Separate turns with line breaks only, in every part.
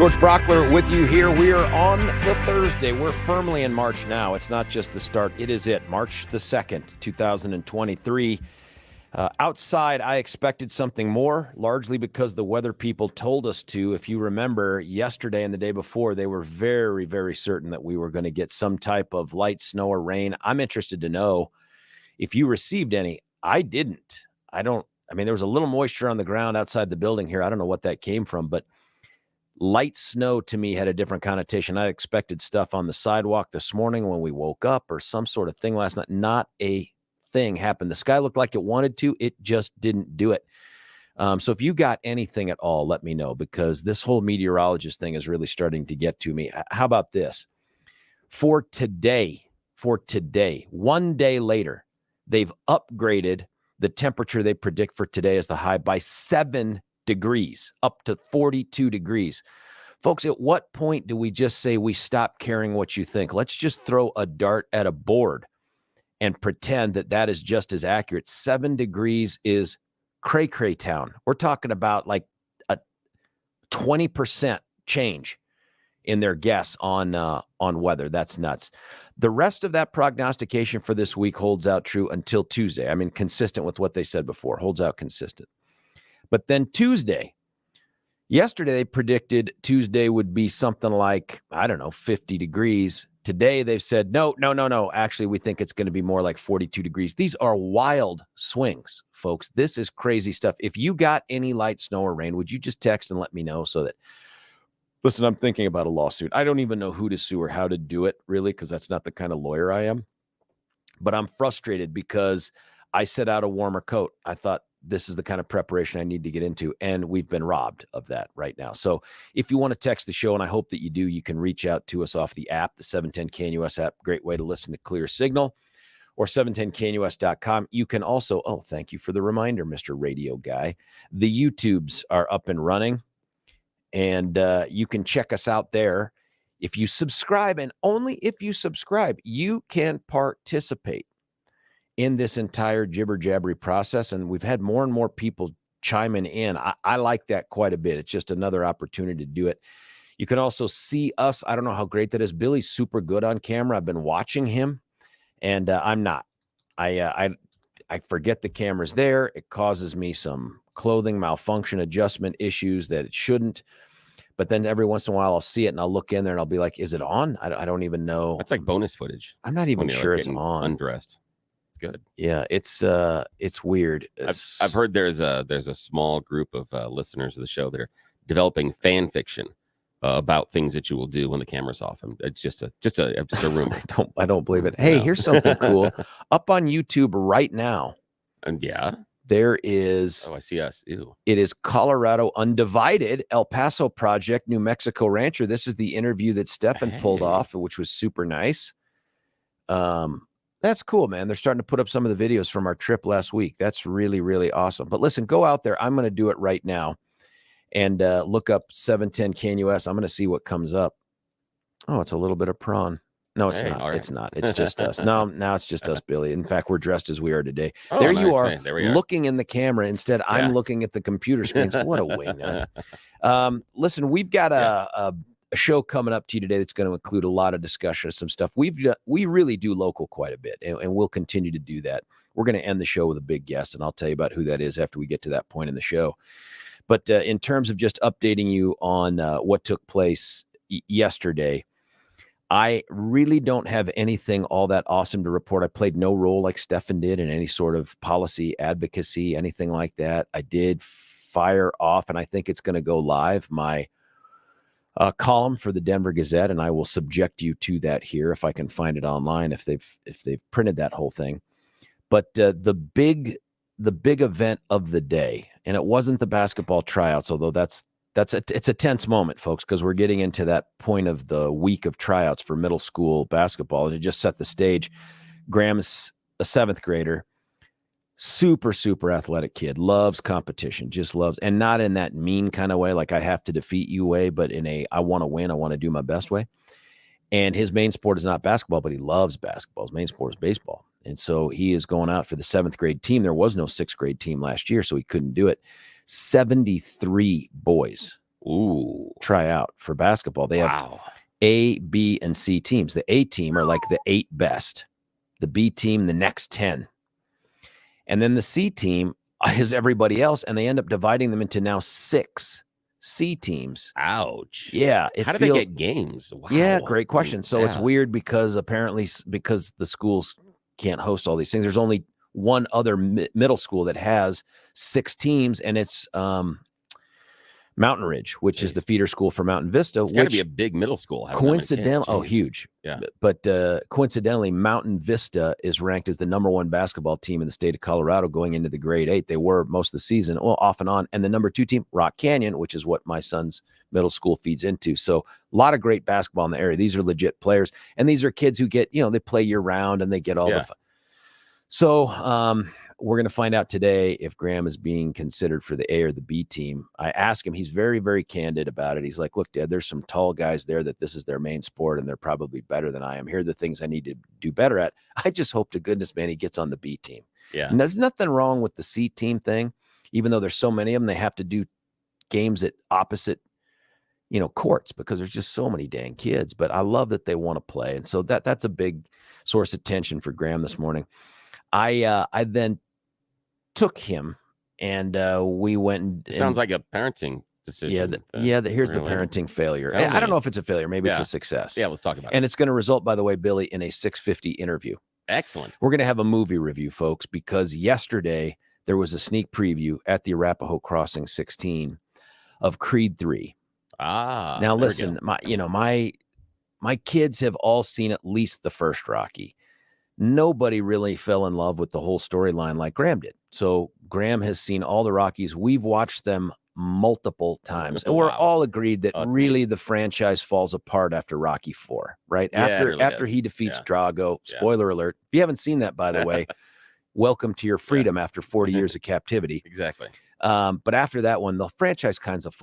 George Brockler with you here. We are on the Thursday. We're firmly in March now. It's not just the start. It is it. March the 2nd, 2023. Outside, I expected something more, largely because the weather people told us to. If you remember, yesterday and the day before, they were very, very certain that we were going to get some type of light snow or rain. I'm interested to know if you received any. I didn't. There was a little moisture on the ground outside the building here. I don't know what that came from, but light snow to me had a different connotation. I expected stuff on the sidewalk this morning when we woke up or some sort of thing last night. Not a thing happened. The sky looked like it wanted to. It just didn't do it. So if you got anything at all, let me know, because this whole meteorologist thing is really starting to get to me. How about this? For today, 1 day later, they've upgraded the temperature they predict for today as the high by 7 degrees, up to 42 degrees. Folks, at what point do we just say we stop caring what you think? Let's just throw a dart at a board and pretend that that is just as accurate. 7 degrees is cray-cray town. We're talking about like a 20% change in their guess on weather. That's nuts. The rest of that prognostication for this week holds out true until Tuesday. I mean, consistent with what they said before, holds out consistent. But then yesterday they predicted Tuesday would be something like, 50 degrees. Today they've said, no. Actually, we think it's going to be more like 42 degrees. These are wild swings, folks. This is crazy stuff. If you got any light snow or rain, would you just text and let me know so that, listen, I'm thinking about a lawsuit. I don't even know who to sue or how to do it, really, because that's not the kind of lawyer I am. But I'm frustrated because I set out a warmer coat. I thought, this is the kind of preparation I need to get into, and we've been robbed of that right now. So if you want to text the show, and I hope that you do, you can reach out to us off the app, the 710 KNUS app. Great way to listen to clear signal, or 710knus.com. You can also, thank you for the reminder, Mr. Radio Guy. The YouTubes are up and running, and you can check us out there. If you subscribe, and only if you subscribe, you can participate in this entire jibber-jabbery process. And we've had more and more people chiming in. I like that quite a bit. It's just another opportunity to do it. You can also see us. I don't know how great that is. Billy's super good on camera. I've been watching him, and I'm not. I forget the camera's there. It causes me some clothing malfunction adjustment issues that it shouldn't. But then every once in a while I'll see it and I'll look in there and I'll be like, is it on? I don't even know.
That's like bonus footage.
I'm not even sure it's on.
Undressed. Good.
Yeah, it's weird.
I've heard there's a small group of listeners of the show that are developing fan fiction about things that you will do when the camera's off. And it's just a rumor.
I don't believe it. Hey, here's something cool up on YouTube right now.
And yeah,
there is.
Oh, I see us. Ew. It
is Colorado Undivided, El Paso Project, New Mexico Rancher. This is the interview that Steffan pulled off, which was super nice. That's cool, man. They're starting to put up some of the videos from our trip last week. That's really, really awesome. But listen, go out there. I'm going to do it right now and look up 710 KNUS. I'm going to see what comes up. Oh, it's a little bit of prawn. No, it's not. Right. It's not. It's just us. No, now it's just us, Billy. In fact, we're dressed as we are today. Oh, there you are, there we are, looking in the camera. Instead, I'm looking at the computer screens. What a wingnut. Listen, we've got a show coming up to you today that's going to include a lot of discussion of some stuff. We really do local quite a bit, and we'll continue to do that. We're going to end the show with a big guest, and I'll tell you about who that is after we get to that point in the show. But in terms of just updating you on what took place yesterday, I really don't have anything all that awesome to report. I played no role like Steffan did in any sort of policy advocacy, anything like that. I did fire off, and I think it's going to go live, my column for the Denver Gazette, and I will subject you to that here if I can find it online, if they've printed that whole thing. But the big event of the day, and it wasn't the basketball tryouts, although it's a tense moment, folks, because we're getting into that point of the week of tryouts for middle school basketball, and to just set the stage, Graham's a 7th grader. Super, super athletic kid, loves competition, just loves, and not in that mean kind of way, like I have to defeat you way, but in a, I want to win, I want to do my best way. And his main sport is not basketball, but he loves basketball. His main sport is baseball. And so he is going out for the 7th grade team. There was no 6th grade team last year, so he couldn't do it. 73 boys
Ooh.
try out for basketball. They have A, B, and C teams. The A team are like the 8 best. The B team, the next 10. And then the C team is everybody else, and they end up dividing them into now 6 C teams.
Ouch.
Yeah.
How do they get games? Wow.
Yeah, great question. So it's
yeah.
weird because apparently because the schools can't host all these things. There's only one other middle school that has 6 teams, and it's Mountain Ridge, which is the feeder school for Mountain Vista.
It's got to be a big middle school.
Coincidentally, huge.
Yeah.
But coincidentally, Mountain Vista is ranked as the #1 basketball team in the state of Colorado going into the grade 8. They were most of the season, well, off and on. And the #2 team, Rock Canyon, which is what my son's middle school feeds into. So a lot of great basketball in the area. These are legit players. And these are kids who get, they play year round and they get all the fun. So we're going to find out today if Graham is being considered for the A or the B team. I asked him, he's very, very candid about it. He's like, look, Dad, there's some tall guys there that this is their main sport and they're probably better than I am. Here are the things I need to do better at. I just hope to goodness, man, he gets on the B team.
Yeah.
And there's nothing wrong with the C team thing. Even though there's so many of them, they have to do games at opposite, courts because there's just so many dang kids. But I love that they want to play. And so that's a big source of tension for Graham this morning. I then took him and we went and
sounds like a parenting decision.
Here's the parenting failure. I don't know if it's a failure. Maybe it's a success.
Yeah, let's talk about it.
And it's going to result, by the way, Billy, in a 650 interview.
Excellent.
We're going to have a movie review, folks, because yesterday there was a sneak preview at the Arapahoe Crossing 16 of Creed 3. Now listen, my kids have all seen at least the first Rocky. Nobody really fell in love with the whole storyline like Graham did. So Graham has seen all the Rockies. We've watched them multiple times, and we're all agreed that really the franchise falls apart after Rocky 4, right? After he defeats Drago. Spoiler alert. If you haven't seen that, by the way, welcome to your freedom after 40 years of captivity.
Exactly.
But after that one, the franchise kind of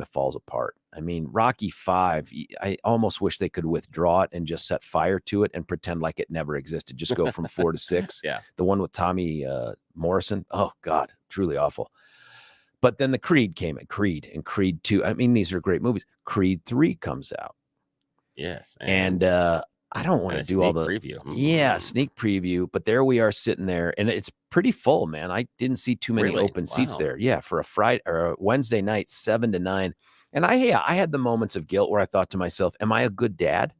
falls apart. I mean, Rocky 5, I almost wish they could withdraw it and just set fire to it and pretend like it never existed. Just go from 4 to 6.
Yeah.
The one with Tommy Morrison. Oh, God, truly awful. But then the Creed came in, Creed and Creed 2. I mean, these are great movies. Creed 3 comes out.
Yes.
And I don't want to do all the
preview.
Sneak preview. But there we are sitting there, and it's pretty full, man. I didn't see too many open seats there. Yeah, for a Friday or a Wednesday night, 7 to 9. And I had the moments of guilt where I thought to myself, am I a good dad?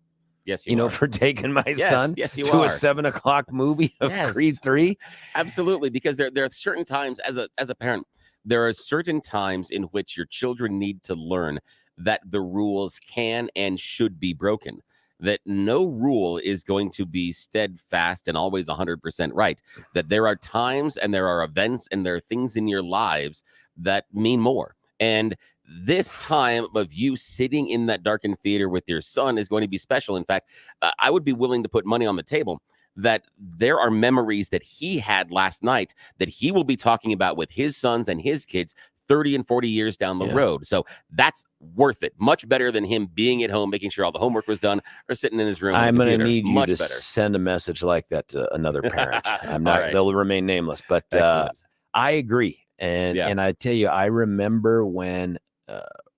Yes, you are.
For taking my son to a 7:00 movie of Creed 3?
Absolutely, because there are certain times as a parent, there are certain times in which your children need to learn that the rules can and should be broken. That no rule is going to be steadfast and always 100% right. That there are times and there are events and there are things in your lives that mean more. And this time of you sitting in that darkened theater with your son is going to be special. In fact, I would be willing to put money on the table that there are memories that he had last night that he will be talking about with his sons and his kids 30 and 40 years down the road. So that's worth it. Much better than him being at home, making sure all the homework was done, or sitting in his room.
I'm going to need you to send a message like that to another parent. I'm not, they'll remain nameless, but I agree. And I tell you, I remember when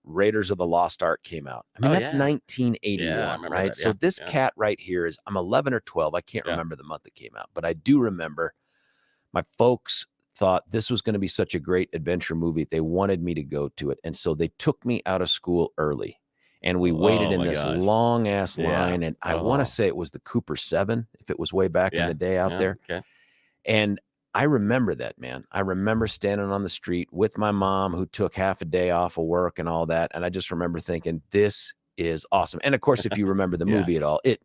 Raiders of the Lost Ark came out. I mean, that's 1981, right? So this cat right here is, I'm 11 or 12. I can't remember the month it came out, but I do remember my folks thought this was going to be such a great adventure movie. They wanted me to go to it. And so they took me out of school early, and we waited in this long ass line. And I want to say it was the Cooper 7, if it was way back in the day out there.
Okay.
And I remember that, man. I remember standing on the street with my mom, who took half a day off of work and all that. And I just remember thinking, this is awesome. And of course, if you remember the movie at all, it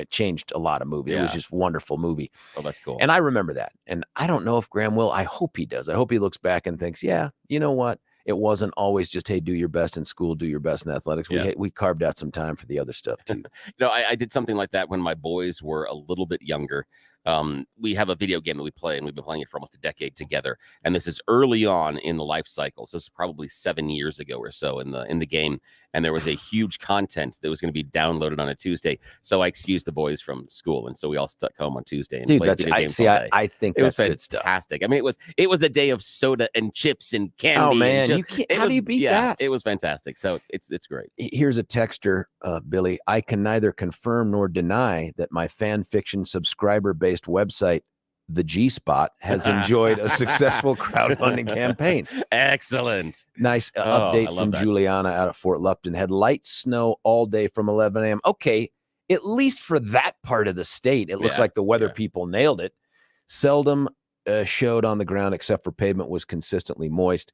changed a lot of movie. It was just a wonderful movie.
Oh, that's cool.
And I remember that. And I don't know if Graham will. I hope he does. I hope he looks back and thinks, yeah, you know what? It wasn't always just, hey, do your best in school, do your best in athletics. We carved out some time for the other stuff too.
I did something like that when my boys were a little bit younger. We have a video game that we play, and we've been playing it for almost a decade together. And this is early on in the life cycle. So this is probably 7 years ago or so in the game. And there was a huge content that was going to be downloaded on a Tuesday. So I excused the boys from school, and so we all stuck home on Tuesday and played video games all day.
I think
it was
that's good stuff.
Fantastic. I mean, it was a day of soda and chips and candy.
Oh man,
and
you can't. How do you beat that?
It was fantastic. So it's great.
Here's a texter, Billy. I can neither confirm nor deny that my fan fiction subscriber-based website, the G-Spot, has enjoyed a successful crowdfunding campaign.
Excellent.
Nice update from Juliana out of Fort Lupton. Had light snow all day from 11 a.m. Okay, at least for that part of the state, it looks like the weather people nailed it. Seldom showed on the ground except for pavement was consistently moist.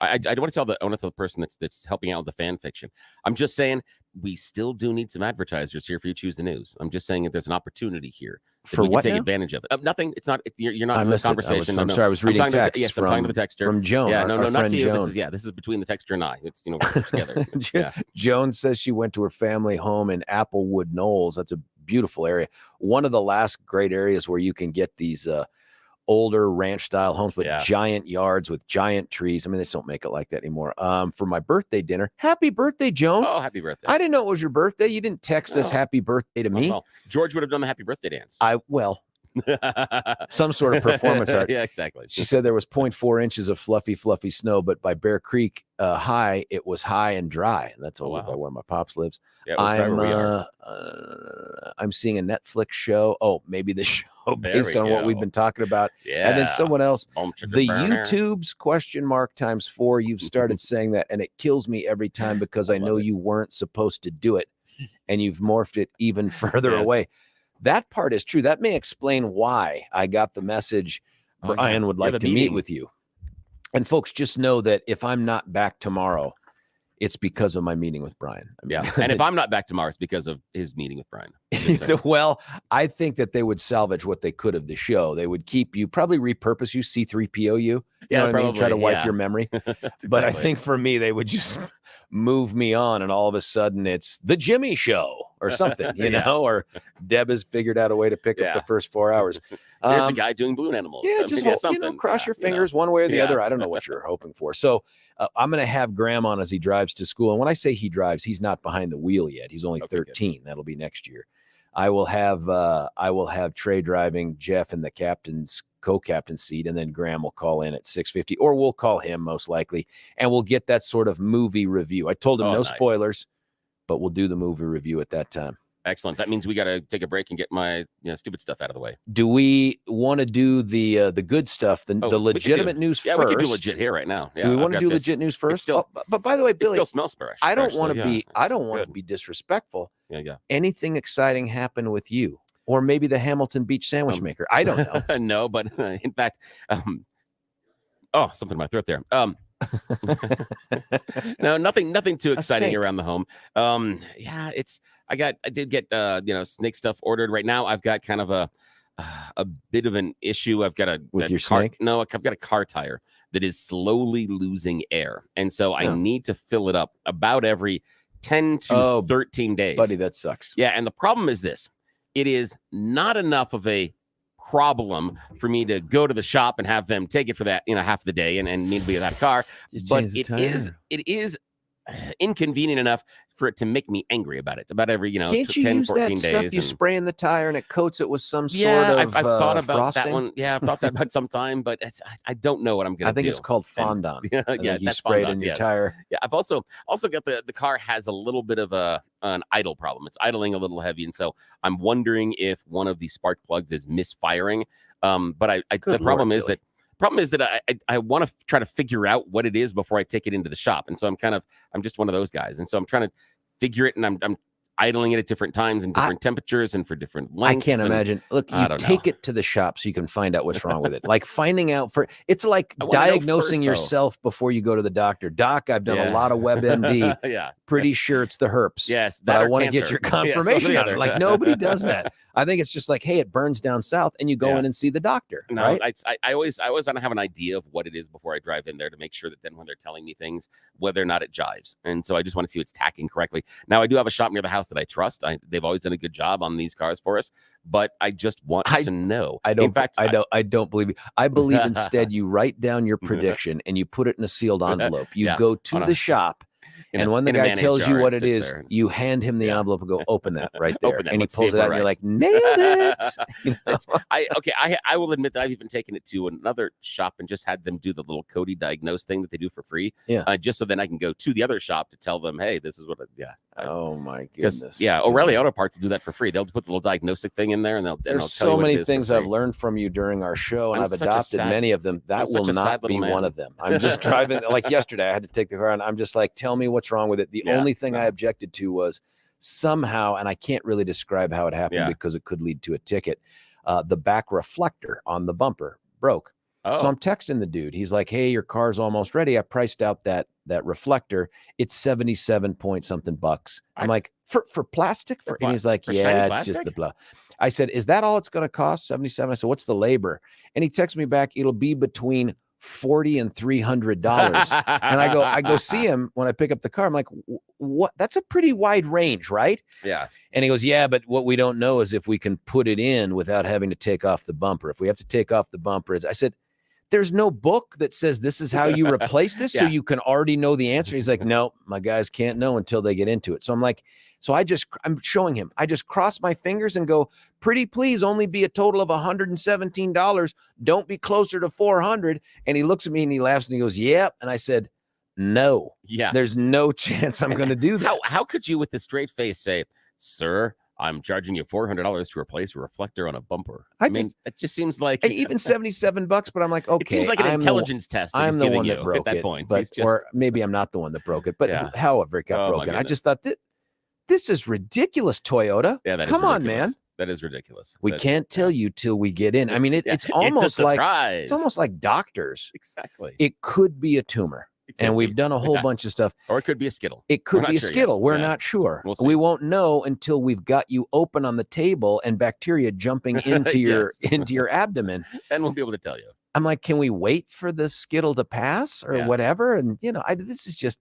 I want to tell the person that's helping out with the fan fiction. I'm just saying we still do need some advertisers here for You Choose the News. I'm just saying that there's an opportunity here
for what
take advantage of it. Nothing. It's not. You're not in this conversation.
I'm sorry. I was reading text.
Yes, I'm talking to the texter
from Joan.
Yeah,
no,
not to you.
Joan.
This is between the texter and I. It's we're together.
Joan says she went to her family home in Applewood Knolls. That's a beautiful area. One of the last great areas where you can get these older ranch style homes with giant yards with giant trees. I mean, they just don't make it like that anymore. For my birthday dinner. Happy birthday, Joan.
Oh, happy birthday.
I didn't know it was your birthday. You didn't text us happy birthday to me.
Well, George would have done the happy birthday dance.
Some sort of performance art.
Yeah, exactly.
She said there was 0.4 inches of fluffy snow, but by Bear Creek High, it was high and dry. That's over by where my pops lives.
Yeah,
I'm seeing a Netflix show. Oh, maybe the show based on what we've been talking about.
Yeah.
And then someone else, the YouTube's !4. You've started saying that, and it kills me every time because I know you weren't supposed to do it, and you've morphed it even further away. That part is true. That may explain why I got the message Brian would like to meet with you. And folks, just know that if I'm not back tomorrow, it's because of my meeting with Brian. I mean,
and if I'm not back tomorrow, it's because of his meeting with Brian.
Well, I think that they would salvage what they could of the show. They would keep you, probably repurpose you, C3PO you. You know what I mean? Try to wipe your memory. But I think for me, they would just move me on, and all of a sudden it's the Jimmy Show or something, you know, or Deb has figured out a way to pick up the first 4 hours.
There's a guy doing balloon animals.
Yeah, just hope, cross your fingers one way or the other. I don't know what you're hoping for. So I'm going to have Graham on as he drives to school. And when I say he drives, he's not behind the wheel yet. He's only 13. Good. That'll be next year. I will have Trey driving, Jeff in the co-captain seat, and then Graham will call in at 6:50, or we'll call him most likely, and we'll get that sort of movie review. I told him no spoilers, but we'll do the movie review at that time.
Excellent. That means we got to take a break and get my stupid stuff out of the way.
Do we want to do the good stuff, the legitimate news first?
Yeah, we can do legit here right now. Yeah,
do we want to do legit news first? But by the way, Billy,
it still smells fresh.
I don't want to be disrespectful.
Yeah.
Anything exciting happen with you, or maybe the Hamilton Beach sandwich maker? I don't know.
No, but in fact, something in my throat there. No, nothing too exciting around the home. I did get snake stuff ordered. Right now I've got kind of a bit of an issue. I've got
snake?
No, I've got a car tire that is slowly losing air, and so I need to fill it up about every 10 to 13 days.
Buddy, that sucks.
Yeah, and the problem is this: it is not enough of a problem for me to go to the shop and have them take it for that half the day and need to be without a car, but it is inconvenient enough for it to make me angry about it about every 10, 14 days.
Can't you use that stuff you spray in the tire and it coats it with some sort of
I've thought about
frosting?
that one. Yeah, I've thought that about some time, but I don't know what I'm gonna do.
I think it's called fondant.
You
spray it in your tire.
Yeah, I've also got the car has a little bit of an idle problem. It's idling a little heavy, and so I'm wondering if one of these spark plugs is misfiring. But the problem is that I want to try to figure out what it is before I take it into the shop. And so I'm just one of those guys. And so I'm trying to figure it, and I'm idling it at different times and different temperatures and for different lengths.
I can't imagine. Look, you take it to the shop so you can find out what's wrong with it. Like finding out it's like diagnosing yourself before you go to the doctor. Doc, I've done a lot of WebMD. Pretty sure it's the herpes.
Yes,
but I want to get your confirmation on it. Like nobody does that. I think it's just like, hey, it burns down south, and you go in and see the doctor.
No,
right?
I always want to have an idea of what it is before I drive in there to make sure that then when they're telling me things, whether or not it jives. And so I just want to see if it's tacking correctly. Now I do have a shop near the house that I trust. They've always done a good job on these cars for us, but I just want to know. In fact,
I don't believe you. I believe instead you write down your prediction and you put it in a sealed envelope. You go to the shop. And when the guy tells you what it is, you hand him the envelope and go, open that right there. And he pulls it out and you're like, nailed it. You know?
I will admit that I've even taken it to another shop and just had them do the little Cody diagnose thing that they do for free.
Yeah.
Just so then I can go to the other shop to tell them, hey, this is what
oh my goodness.
Yeah. O'Reilly Auto Parts will do that for free. They'll put the little diagnostic thing in there and
there's so many things I've learned from you during our show, and I've adopted many of them. That will not be one of them. I'm just driving, like yesterday, I had to take the car and I'm just like, tell me what's wrong with it. The only thing I objected to was somehow, and I can't really describe how it happened because it could lead to a ticket. The back reflector on the bumper broke. So I'm texting the dude. He's like, hey, your car's almost ready. I priced out that reflector. It's 77 point something bucks. I'm like, for plastic? And he's like, yeah, it's just the blah. I said, is that all it's going to cost? 77. I said, what's the labor? And he texts me back, it'll be between $40 and $300. And I go see him when I pick up the car. I'm like, what? That's a pretty wide range, right?
Yeah.
And he goes, yeah, but what we don't know is if we can put it in without having to take off the bumper. If we have to take off the bumper, I said, there's no book that says this is how you replace this. So you can already know the answer. He's like, no, my guys can't know until they get into it. So I'm like, I'm showing him. I just cross my fingers and go, pretty please only be a total of $117. Don't be closer to 400. And he looks at me and he laughs and he goes, yep. And I said, no, there's no chance I'm going to do that.
How could you with a straight face say, sir, I'm charging you $400 to replace a reflector on a bumper? I mean, it just seems like
even $77, but I'm like, okay,
it seems like an intelligence test.
I'm the one that broke
at that
it,
point.
But or maybe I'm not the one that broke it. But however it got broken, I just thought this is ridiculous, Toyota.
Yeah, that
come on, man.
That is ridiculous.
We can't tell you till we get in. I mean, it's almost like doctors.
Exactly.
It could be a tumor. And we've done a whole bunch of stuff.
Or it could be a Skittle.
It could be a Skittle. We're not sure. We won't know until we've got you open on the table and bacteria jumping into your abdomen.
And we'll be able to tell you.
I'm like, can we wait for the Skittle to pass or whatever? And, this is just,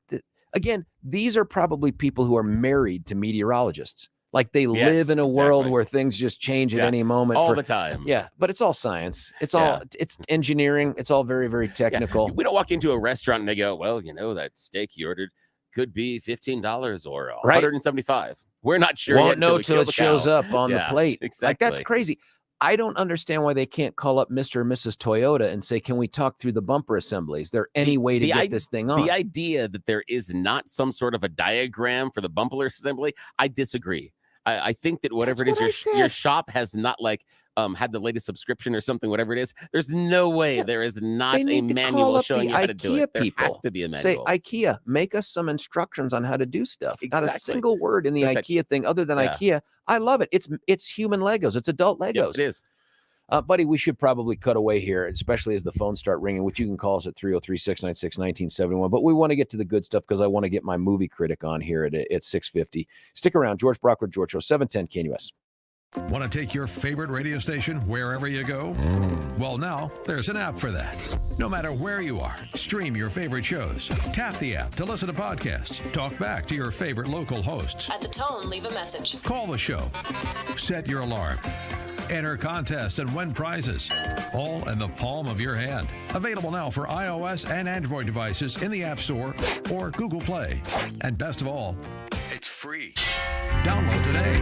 again, these are probably people who are married to meteorologists. Like they live in a world where things just change at any moment.
All the time.
Yeah, but it's all science. It's all it's engineering. It's all very, very technical.
We don't walk into a restaurant and they go, well, that steak you ordered could be $15 or $175. We're not sure
Won't
yet
know till it shows up on the plate.
Exactly.
Like that's crazy. I don't understand why they can't call up Mr. and Mrs. Toyota and say, can we talk through the bumper assembly? Is there any way to get this thing on?
The idea that there is not some sort of a diagram for the bumper assembly, I disagree. I think that whatever it is, your shop has not had the latest subscription or something, whatever it is. There's no way there is not a manual showing you how to do it. There has to be a manual.
Say, IKEA, make us some instructions on how to do stuff. Not a single word in the IKEA thing other than IKEA. I love it. It's human Legos. It's adult Legos.
Yep, it is.
Buddy, we should probably cut away here, especially as the phones start ringing, which you can call us at 303-696-1971. But we want to get to the good stuff because I want to get my movie critic on here at 6:50. Stick around. George Brockwood, George Show, 710 KNUS.
Want to take your favorite radio station wherever you go? Well, now there's an app for that. No matter where you are, stream your favorite shows. Tap the app to listen to podcasts. Talk back to your favorite local hosts.
At the tone, leave a message.
Call the show. Set your alarm. Enter contests and win prizes. All in the palm of your hand. Available now for iOS and Android devices in the App Store or Google Play. And best of all, it's free. Download today.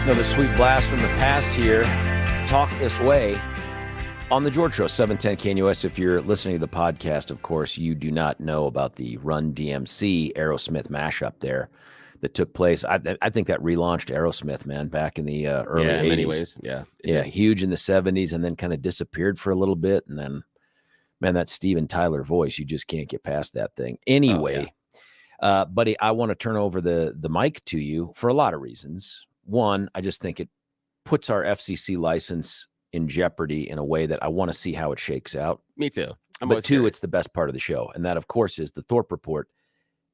Another sweet blast from the past here. Talk This Way on the George Show, 710 KNUS. If you're listening to the podcast, of course, you do not know about the Run DMC Aerosmith mashup there that took place. I think that relaunched Aerosmith, man, back in the early 80s.
In many ways. Yeah.
Yeah, huge in the 70s and then kind of disappeared for a little bit. And then, man, that Steven Tyler voice, you just can't get past that thing. Anyway, buddy, I want to turn over the mic to you for a lot of reasons. One, I just think it puts our FCC license in jeopardy in a way that I want to see how it shakes out.
Me too.
But two, it's the best part of the show. And that, of course, is the Thorpe Report.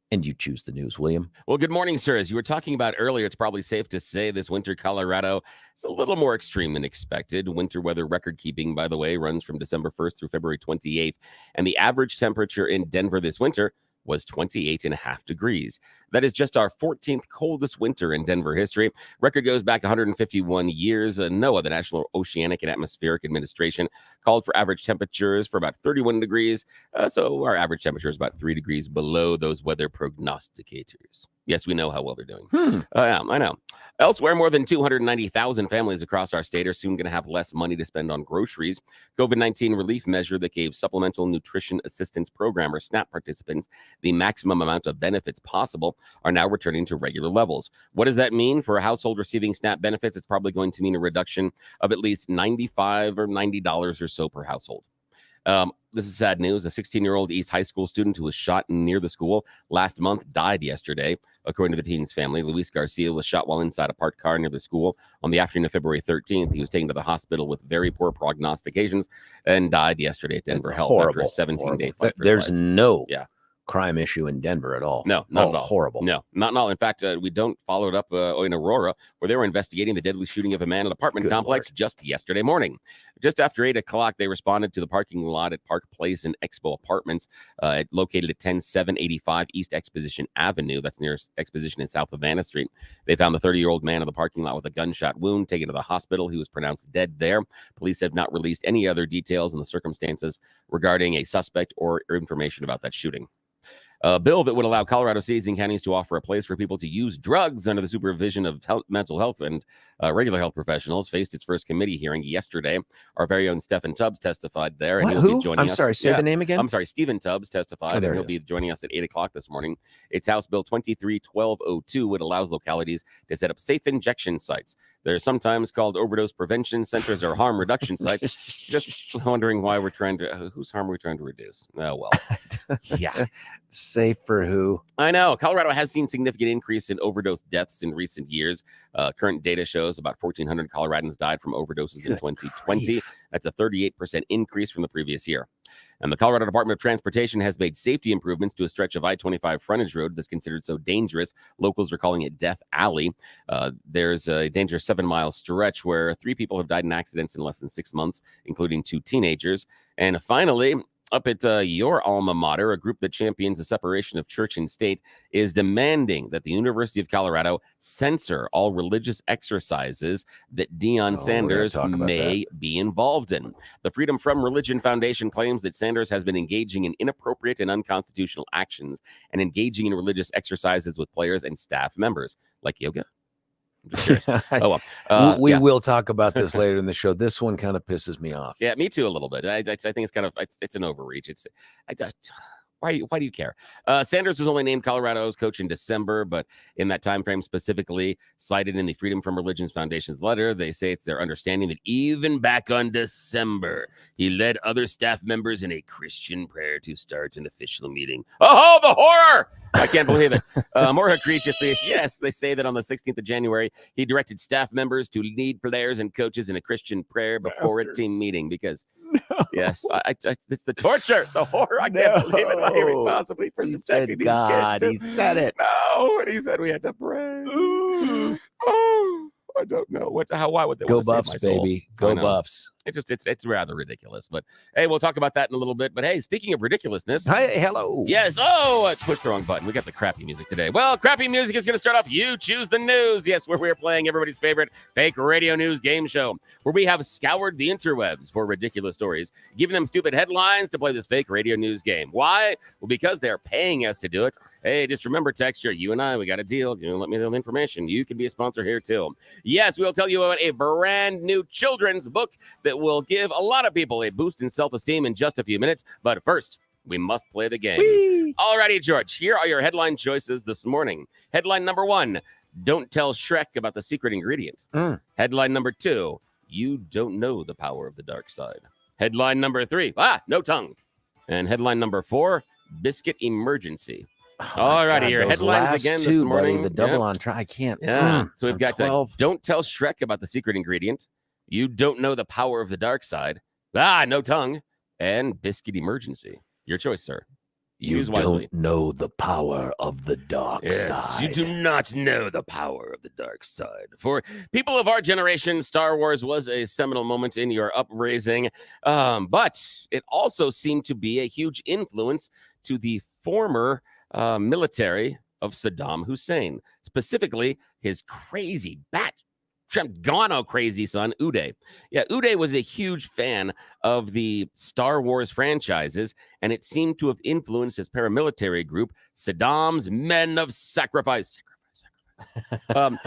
And you choose the news, William.
Well, good morning, sir. As you were talking about earlier, it's probably safe to say this winter Colorado is a little more extreme than expected. Winter weather record keeping, by the way, runs from December 1st through February 28th. And the average temperature in Denver this winter was 28.5 degrees. That is just our 14th coldest winter in Denver history. Record goes back 151 years. NOAA, the National Oceanic and Atmospheric Administration, called for average temperatures for about 31 degrees. So our average temperature is about 3 degrees below those weather prognosticators. Yes, we know how well they're doing. I know. Elsewhere, more than 290,000 families across our state are soon going to have less money to spend on groceries. COVID-19 relief measure that gave Supplemental Nutrition Assistance Program, or SNAP participants, the maximum amount of benefits possible are now returning to regular levels. What does that mean for a household receiving SNAP benefits? It's probably going to mean a reduction of at least $95 or $90 or so per household. This is sad news. A 16-year-old East High School student who was shot near the school last month died yesterday. According to the teen's family, Luis Garcia was shot while inside a parked car near the school on the afternoon of February 13th. He was taken to the hospital with very poor prognostications and died yesterday at Denver Health after a 17-day fight for
There's
his life.
no crime issue in Denver at all.
No, not at all.
Horrible.
No, not at all. In fact, we don't follow it up in Aurora, where they were investigating the deadly shooting of a man at an apartment complex just yesterday morning. Just after 8 o'clock, they responded to the parking lot at Park Place and Expo Apartments, located at 10785 East Exposition Avenue. That's near Exposition and South Havana Street. They found the 30-year-old man in the parking lot with a gunshot wound, taken to the hospital. He was pronounced dead there. Police have not released any other details on the circumstances regarding a suspect or information about that shooting. A bill that would allow Colorado cities and counties to offer a place for people to use drugs under the supervision of mental health and regular health professionals faced its first committee hearing yesterday. Our very own Steffan Tubbs testified there. And he'll be joining us.
I'm sorry, say the name again?
I'm sorry, Stephen Tubbs testified, and he'll be joining us at 8 o'clock this morning. It's House Bill 23-1202. It allows localities to set up safe injection sites. They're sometimes called overdose prevention centers or harm reduction sites. Just wondering why we're trying to, whose harm are we trying to reduce? Oh, well. Yeah.
Safe for who?
I know. Colorado has seen significant increase in overdose deaths in recent years. Current data shows about 1,400 Coloradans died from overdoses in 2020. That's a 38% increase from the previous year. And the Colorado Department of Transportation has made safety improvements to a stretch of I-25 frontage road that's considered so dangerous. Locals are calling it Death Alley. There's a dangerous 7-mile stretch where 3 people have died in accidents in less than 6 months, including 2 teenagers. And finally, up at your alma mater, a group that champions the separation of church and state is demanding that the University of Colorado censor all religious exercises that Deion Sanders may be involved in. The Freedom from Religion Foundation claims that Sanders has been engaging in inappropriate and unconstitutional actions and engaging in religious exercises with players and staff members, like yoga.
We will talk about this later in the show. This one kind of pisses me off.
Yeah, me too, a little bit. I think it's kind of it's an overreach. Why do you care? Sanders was only named Colorado's coach in December, but in that time frame specifically cited in the Freedom from Religions Foundation's letter, they say it's their understanding that even back on December, he led other staff members in a Christian prayer to start an official meeting. Oh, the horror! I can't believe it. More egregiously, yes, they say that on the 16th of January, he directed staff members to lead players and coaches in a Christian prayer before a team meeting because, yes, it's the torture, the horror. I can't believe it. Why are we possibly protecting these kids?
He said it.
No, and he said we had to pray. I don't know. Why would they
go
want to
Buffs,
save my soul?
baby. Go Buffs.
It's rather ridiculous. But hey, we'll talk about that in a little bit. But hey, speaking of ridiculousness.
Hey, hello.
Yes. Oh, I pushed the wrong button. We got the crappy music today. Well, crappy music is going to start off You Choose the News. Yes, where we are playing everybody's favorite fake radio news game show, where we have scoured the interwebs for ridiculous stories, giving them stupid headlines to play this fake radio news game. Why? Well, because they're paying us to do it. Hey, just remember, texture, you and I, we got a deal. You know, let me know the information. You can be a sponsor here, too. Yes, we'll tell you about a brand new children's book that will give a lot of people a boost in self-esteem in just a few minutes. But first, we must play the game.
Whee!
All righty, George, here are your headline choices this morning. Headline number 1, don't tell Shrek about the secret ingredient. Headline number 2, you don't know the power of the dark side. Headline number 3, no tongue. And headline number 4, biscuit emergency. All righty, your headlines again this morning.
Buddy, the double on try. I can't.
Yeah. So we've got
12.
Don't tell Shrek about the secret ingredient. You don't know the power of the dark side. No tongue. And biscuit emergency. Your choice, sir.
You
Choose wisely.
don't know the power of the dark side.
You do not know the power of the dark side. For people of our generation, Star Wars was a seminal moment in your upraising, but it also seemed to be a huge influence to the former military of Saddam Hussein, specifically his crazy Trump-Gano crazy son, Uday. Yeah, Uday was a huge fan of the Star Wars franchises, and it seemed to have influenced his paramilitary group, Saddam's Men of Sacrifice. Now,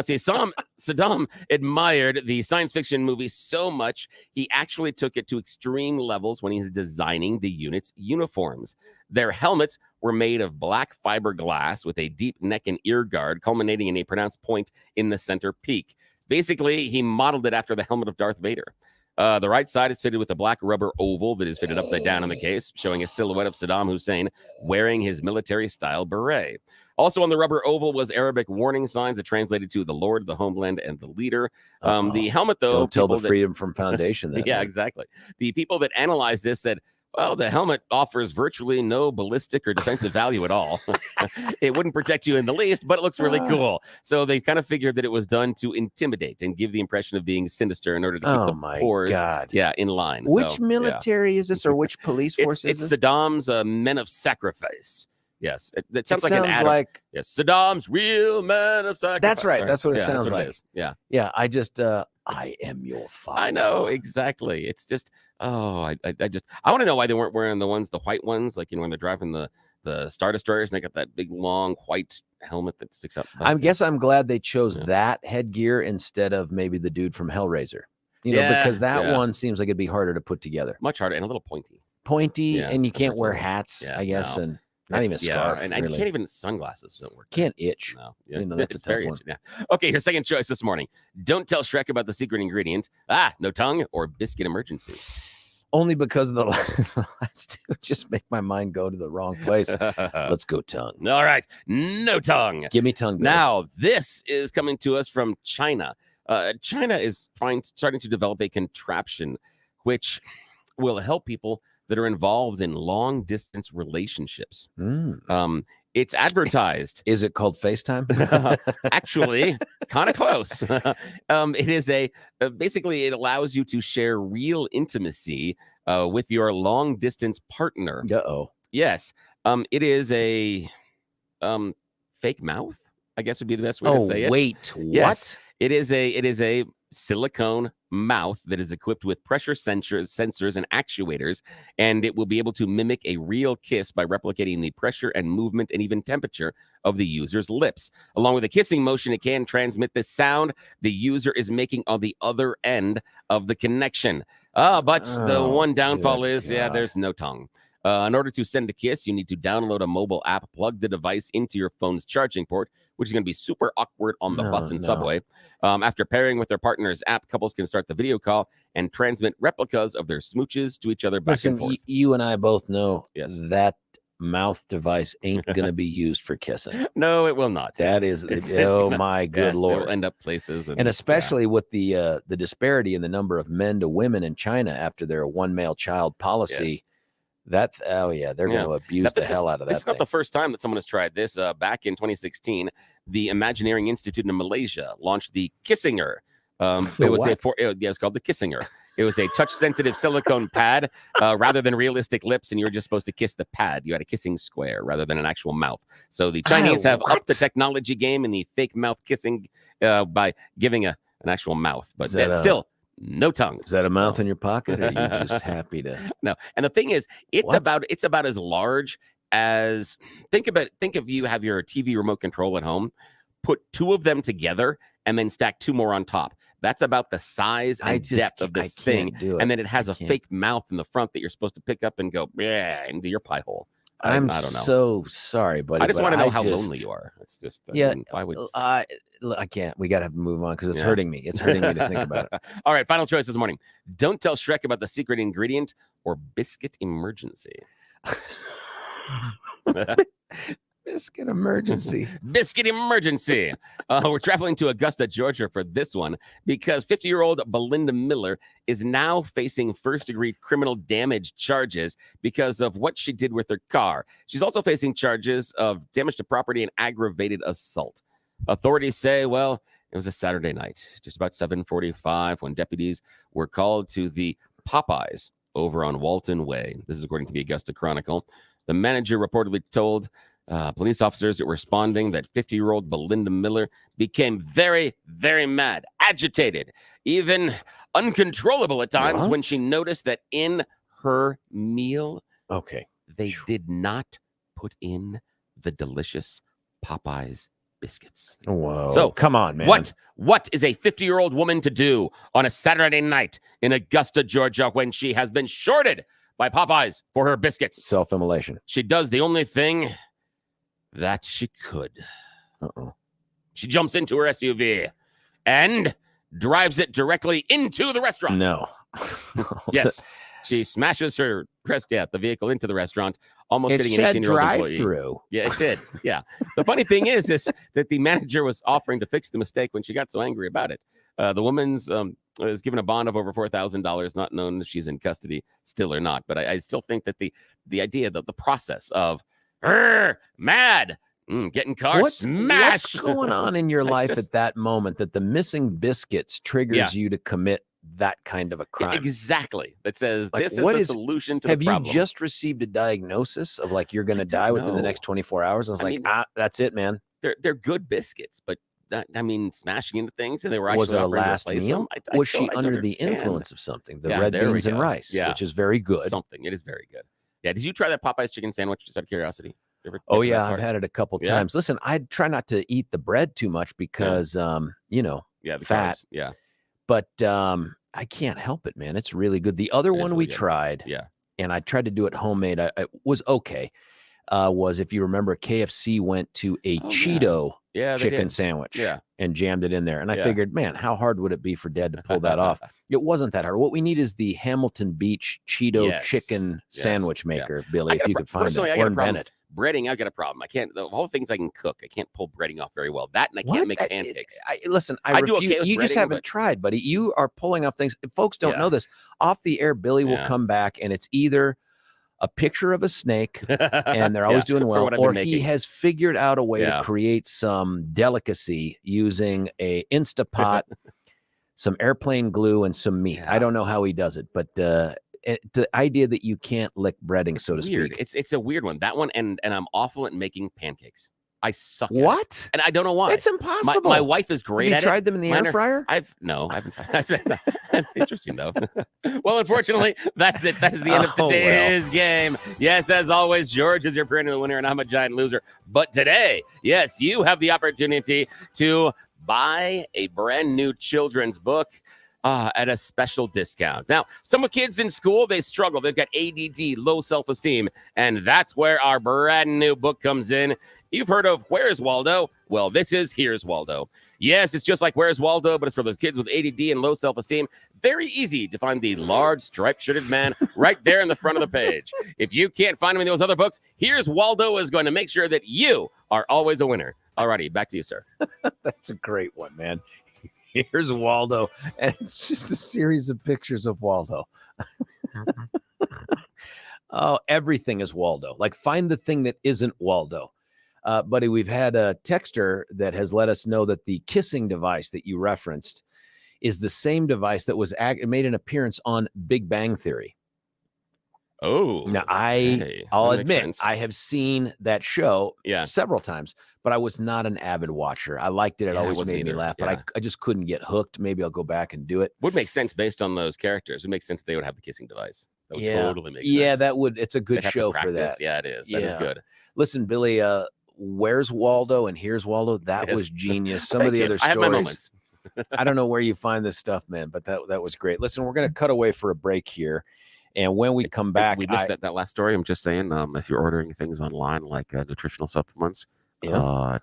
see, Saddam admired the science fiction movie so much, he actually took it to extreme levels when he's designing the unit's uniforms. Their helmets were made of black fiberglass with a deep neck and ear guard, culminating in a pronounced point in the center peak. Basically, he modeled it after the helmet of Darth Vader. The right side is fitted with a black rubber oval that is fitted upside down in the case, showing a silhouette of Saddam Hussein wearing his military-style beret. Also on the rubber oval was Arabic warning signs that translated to the Lord, the homeland, and the leader. The helmet, though...
Don't tell the Freedom from Foundation that.
Yeah, exactly. The people that analyzed this said, well, the helmet offers virtually no ballistic or defensive value at all. It wouldn't protect you in the least, but it looks really cool. So they kind of figured that it was done to intimidate and give the impression of being sinister in order to keep the pores in line.
Which military is this, or which police force is this?
It's Saddam's Men of Sacrifice. Yes, it sounds like an ad.
Like,
yes, Saddam's Real Men of Sacrifice.
That's right. That's what it sounds like.
Yeah.
I just, I am your father.
I know, exactly. It's just, I want to know why they weren't wearing the white ones, like, when they're driving the Star Destroyers and they got that big, long, white helmet that sticks up.
I guess I'm glad they chose that headgear instead of maybe the dude from Hellraiser. Because that one seems like it'd be harder to put together.
Much harder and a little pointy.
And you can't wear hats, I guess, and not even a scarf.
And you can't even, sunglasses don't work.
Can't itch.
No,
that's a tough one.
Okay, your second choice this morning. Don't tell Shrek about the secret ingredient. No tongue or biscuit emergency.
Only because of the last two just make my mind go to the wrong place. Let's go tongue.
All right, no tongue.
Give me tongue.
Now, this is coming to us from China. China is starting to develop a contraption which will help people that are involved in long-distance relationships. It's advertised.
Is it called FaceTime?
Actually, kind of close. It is basically, it allows you to share real intimacy with your long-distance partner.
Uh-oh.
Yes. It is a fake mouth, I guess would be the best way to say it.
Wait, what?
Yes, it is a silicone mouth that is equipped with pressure sensors and actuators, and it will be able to mimic a real kiss by replicating the pressure and movement and even temperature of the user's lips. Along with a kissing motion, it can transmit the sound the user is making on the other end of the connection. But the one downfall is, there's no tongue. In order to send a kiss, you need to download a mobile app, plug the device into your phone's charging port, which is going to be super awkward on the bus and subway. After pairing with their partner's app, couples can start the video call and transmit replicas of their smooches to each other back and forth.
You and I both know that mouth device ain't going to be used for kissing.
No, it will not.
That is, my good Lord.
It'll end up places.
And especially with the disparity in the number of men to women in China after their one male child policy.
Yes.
They're going to abuse the hell out of that.
This is not the first time that someone has tried this. Back in 2016, the Imagineering Institute in Malaysia launched the Kissinger. It's called the Kissinger. It was a touch-sensitive silicone pad rather than realistic lips, and you were just supposed to kiss the pad. You had a kissing square rather than an actual mouth. So the Chinese have upped the technology game in the fake mouth kissing by giving an actual mouth, but that's still no tongue.
Is that a mouth in your pocket, or are you just happy to?
No. And the thing is, it's about as large as think of you have your TV remote control at home, put two of them together, and then stack two more on top. That's about the size and depth of this thing. And then it has a fake mouth in the front that you're supposed to pick up and go into your pie hole.
I don't know. So sorry, buddy.
I just want to know how lonely you are. It's just
why would I can't. We gotta move on because it's hurting me. It's hurting me to think about it.
All right, final choice this morning. Don't tell Shrek about the secret ingredient or biscuit emergency.
Biscuit emergency.
Biscuit emergency. We're traveling to Augusta, Georgia for this one because 50-year-old Belinda Miller is now facing first-degree criminal damage charges because of what she did with her car. She's also facing charges of damage to property and aggravated assault. Authorities say, well, it was a Saturday night, just about 7:45, when deputies were called to the Popeyes over on Walton Way. This is according to the Augusta Chronicle. The manager reportedly told police officers that were responding that 50-year-old Belinda Miller became very, very mad, agitated, even uncontrollable at times when she noticed that in her meal, they did not put in the delicious Popeyes biscuits.
Whoa.
So
come on, man.
What is a 50-year-old woman to do on a Saturday night in Augusta, Georgia, when she has been shorted by Popeyes for her biscuits?
Self-immolation.
She does the only thing that she could. She jumps into her SUV and drives it directly into the restaurant.
No.
Yes. She smashes the vehicle into the restaurant, almost hitting an 18-year-old employee.
Drive-through.
Yeah, it did. Yeah. The funny thing is that the manager was offering to fix the mistake when she got so angry about it. The woman's was given a bond of over $4,000, not known if she's in custody still or not. But I still think that the idea, the process of mad, getting cars smashed.
What's going on in your life at that moment that the missing biscuits triggers you to commit that kind of a crime?
Exactly. That says this is the solution to the problem. Have
you just received a diagnosis of like you're going to die within the next 24 hours? I was that's it, man.
They're good biscuits, but smashing into things, and they were actually
was it a last meal? Was she under the influence of something? The red beans and rice, which is very good.
It is very good. Yeah. Did you try that Popeyes chicken sandwich just out of curiosity?
I've had it a couple times. Listen, I try not to eat the bread too much because, the fat.
Carbs. Yeah.
But I can't help it, man. It's really good. The other one we tried, and I tried to do it homemade. It was okay. Was, if you remember, KFC went to a Cheeto chicken sandwich and jammed it in there. And I figured, man, how hard would it be for Dad to pull that off? It wasn't that hard. What we need is the Hamilton Beach Cheeto chicken sandwich maker, Billy, if you could find it, or invent it.
Breading, I've got a problem. I can't. The whole things I can cook, I can't pull breading off very well. That, and I can't make pancakes.
Listen, I refuse. Okay, you just haven't tried, buddy. You are pulling off things. Folks don't know this. Off the air, Billy will come back, and it's either a picture of a snake, and they're always doing well, or he has figured out a way to create some delicacy using a Instapot, some airplane glue, and some meat. I don't know how he does it, but the idea that you can't lick breading, so to speak.
It's a weird one. That one, and I'm awful at making pancakes. I suck.
What?
At it. And I don't know why.
It's impossible.
My wife is great at it.
Have you tried them in the air fryer?
I haven't tried. That's interesting, though. Well, unfortunately, that's it. That is the end of today's game. Yes, as always, George is your perennial winner, and I'm a giant loser. But today, yes, you have the opportunity to buy a brand new children's book at a special discount. Now, some kids in school, they struggle. They've got ADD, low self-esteem, and that's where our brand new book comes in. You've heard of Where's Waldo? Well, this is Here's Waldo. Yes, it's just like Where's Waldo, but it's for those kids with ADD and low self-esteem. Very easy to find the large striped-shirted man right there in the front of the page. If you can't find him in those other books, Here's Waldo is going to make sure that you are always a winner. All righty, back to you, sir.
That's a great one, man. Here's Waldo, and it's just a series of pictures of Waldo. Everything is Waldo. Like, find the thing that isn't Waldo. Buddy, we've had a texter that has let us know that the kissing device that you referenced is the same device that was made an appearance on Big Bang Theory.
Oh,
now
okay.
I'll
That makes
admit
sense.
I have seen that show
Yeah.
several times, but I was not an avid watcher. I liked it. It
Yeah, I
always
wasn't
made me
either.
laugh, but
Yeah.
I just couldn't get hooked. Maybe I'll go back and do it.
Would make sense based on those characters. It makes sense they would have the kissing device. That would
Yeah.
totally make
Yeah,
sense.
that would. It's a good
They'd have to
show for
practice.
that.
Yeah, it is. That is
Yeah.
good.
Listen, Billy, Where's Waldo and Here's Waldo? That
Yes.
was genius. Some of
Thank
the
you.
other
I have my
stories.
moments.
I don't know where you find this stuff, man, but that was great. Listen, we're going to cut away for a break here. And when we come back,
we missed that last story. I'm just saying, if you're ordering things online like nutritional supplements,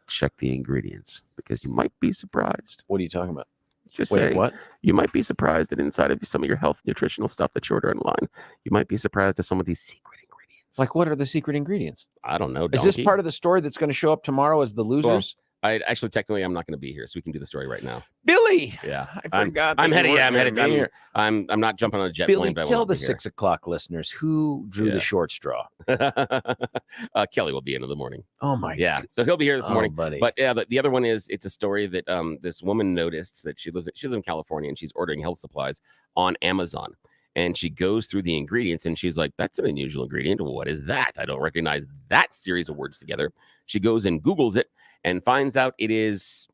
check the ingredients because you might be surprised.
What are you talking about?
Just
Wait,
saying,
what?
You might be surprised that inside of some of your health nutritional stuff that you order online, you might be surprised at some of these secret ingredients.
Like, what are the secret ingredients?
I don't know.
Is this part of the story that's going to show up tomorrow as the losers?
I actually technically I'm not going to be here, so we can do the story right now.
Billy,
Yeah,
I forgot.
I'm
that
headed.
you
Yeah,
weren't
I'm headed.
gonna be here.
I'm not jumping on a jet
Billy,
plane. But I
tell
won't
the
be here.
6 o'clock listeners who drew the short straw.
Kelly will be in the morning.
Oh my!
Yeah, so he'll be here this morning.
buddy.
But yeah, the other one is it's a story that this woman noticed that she lives in California and she's ordering health supplies on Amazon. And she goes through the ingredients and she's like, that's an unusual ingredient. What is that? I don't recognize that series of words together. She goes and Googles it and finds out it is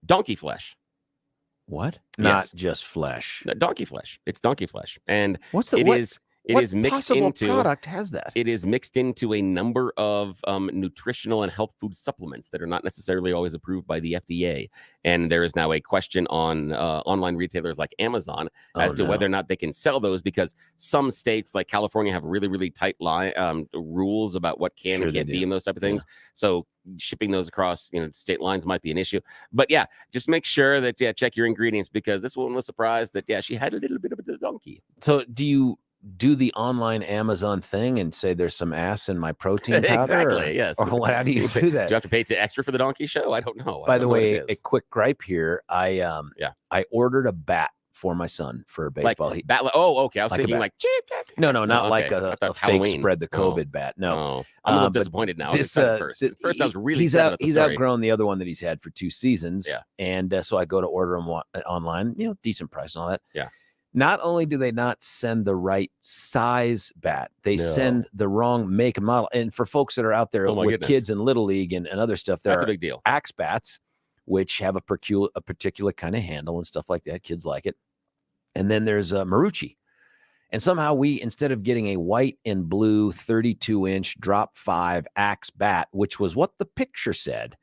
donkey flesh.
What?
Yes.
Not just flesh.
Donkey flesh. It's donkey flesh. And
What's the
it
what?
is
What
mixed
possible
into
product has that?
It is mixed into a number of nutritional and health food supplements that are not necessarily always approved by the FDA. And there is now a question on online retailers like Amazon as to whether or not they can sell those because some states like California have really, really tight rules about what can and can't be and those type of things. Yeah. So shipping those across state lines might be an issue. But yeah, just make sure that check your ingredients because this one was surprised that she had a little bit of a donkey.
So do you do the online Amazon thing and say there's some ass in my protein powder?
Exactly, yes.
Or how do you do that?
Do you have to pay extra for the donkey show? I don't know.
By the way, a quick gripe here. I ordered a bat for my son for baseball.
Okay. I was thinking like cheap.
No, not like a fake
Halloween.
spread the COVID bat. No.
I'm a little disappointed now. First I was really
he's outgrown the other one that he's had for 2 seasons.
Yeah.
And so I go to order him online, decent price and all that.
Yeah.
Not only do they not send the right size bat, they send the wrong make and model. And for folks that are out there with kids in Little League and other stuff, that's a
big deal.
Axe bats, which have a particular kind of handle and stuff like that. Kids like it. And then there's Marucci. And somehow we, instead of getting a white and blue 32-inch drop 5 Axe bat, which was what the picture said,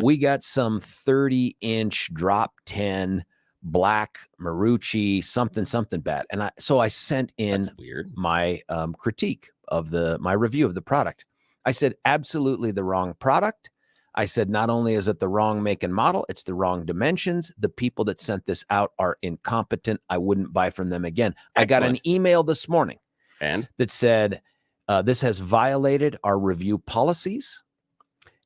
we got some 30-inch drop 10 black Marucci something bat. And I sent in my critique of my review of the product. I said, absolutely the wrong product. I said, not only is it the wrong make and model, it's the wrong dimensions. The people that sent this out are incompetent. I wouldn't buy from them again. Excellent. I got an email this morning that said, this has violated our review policies.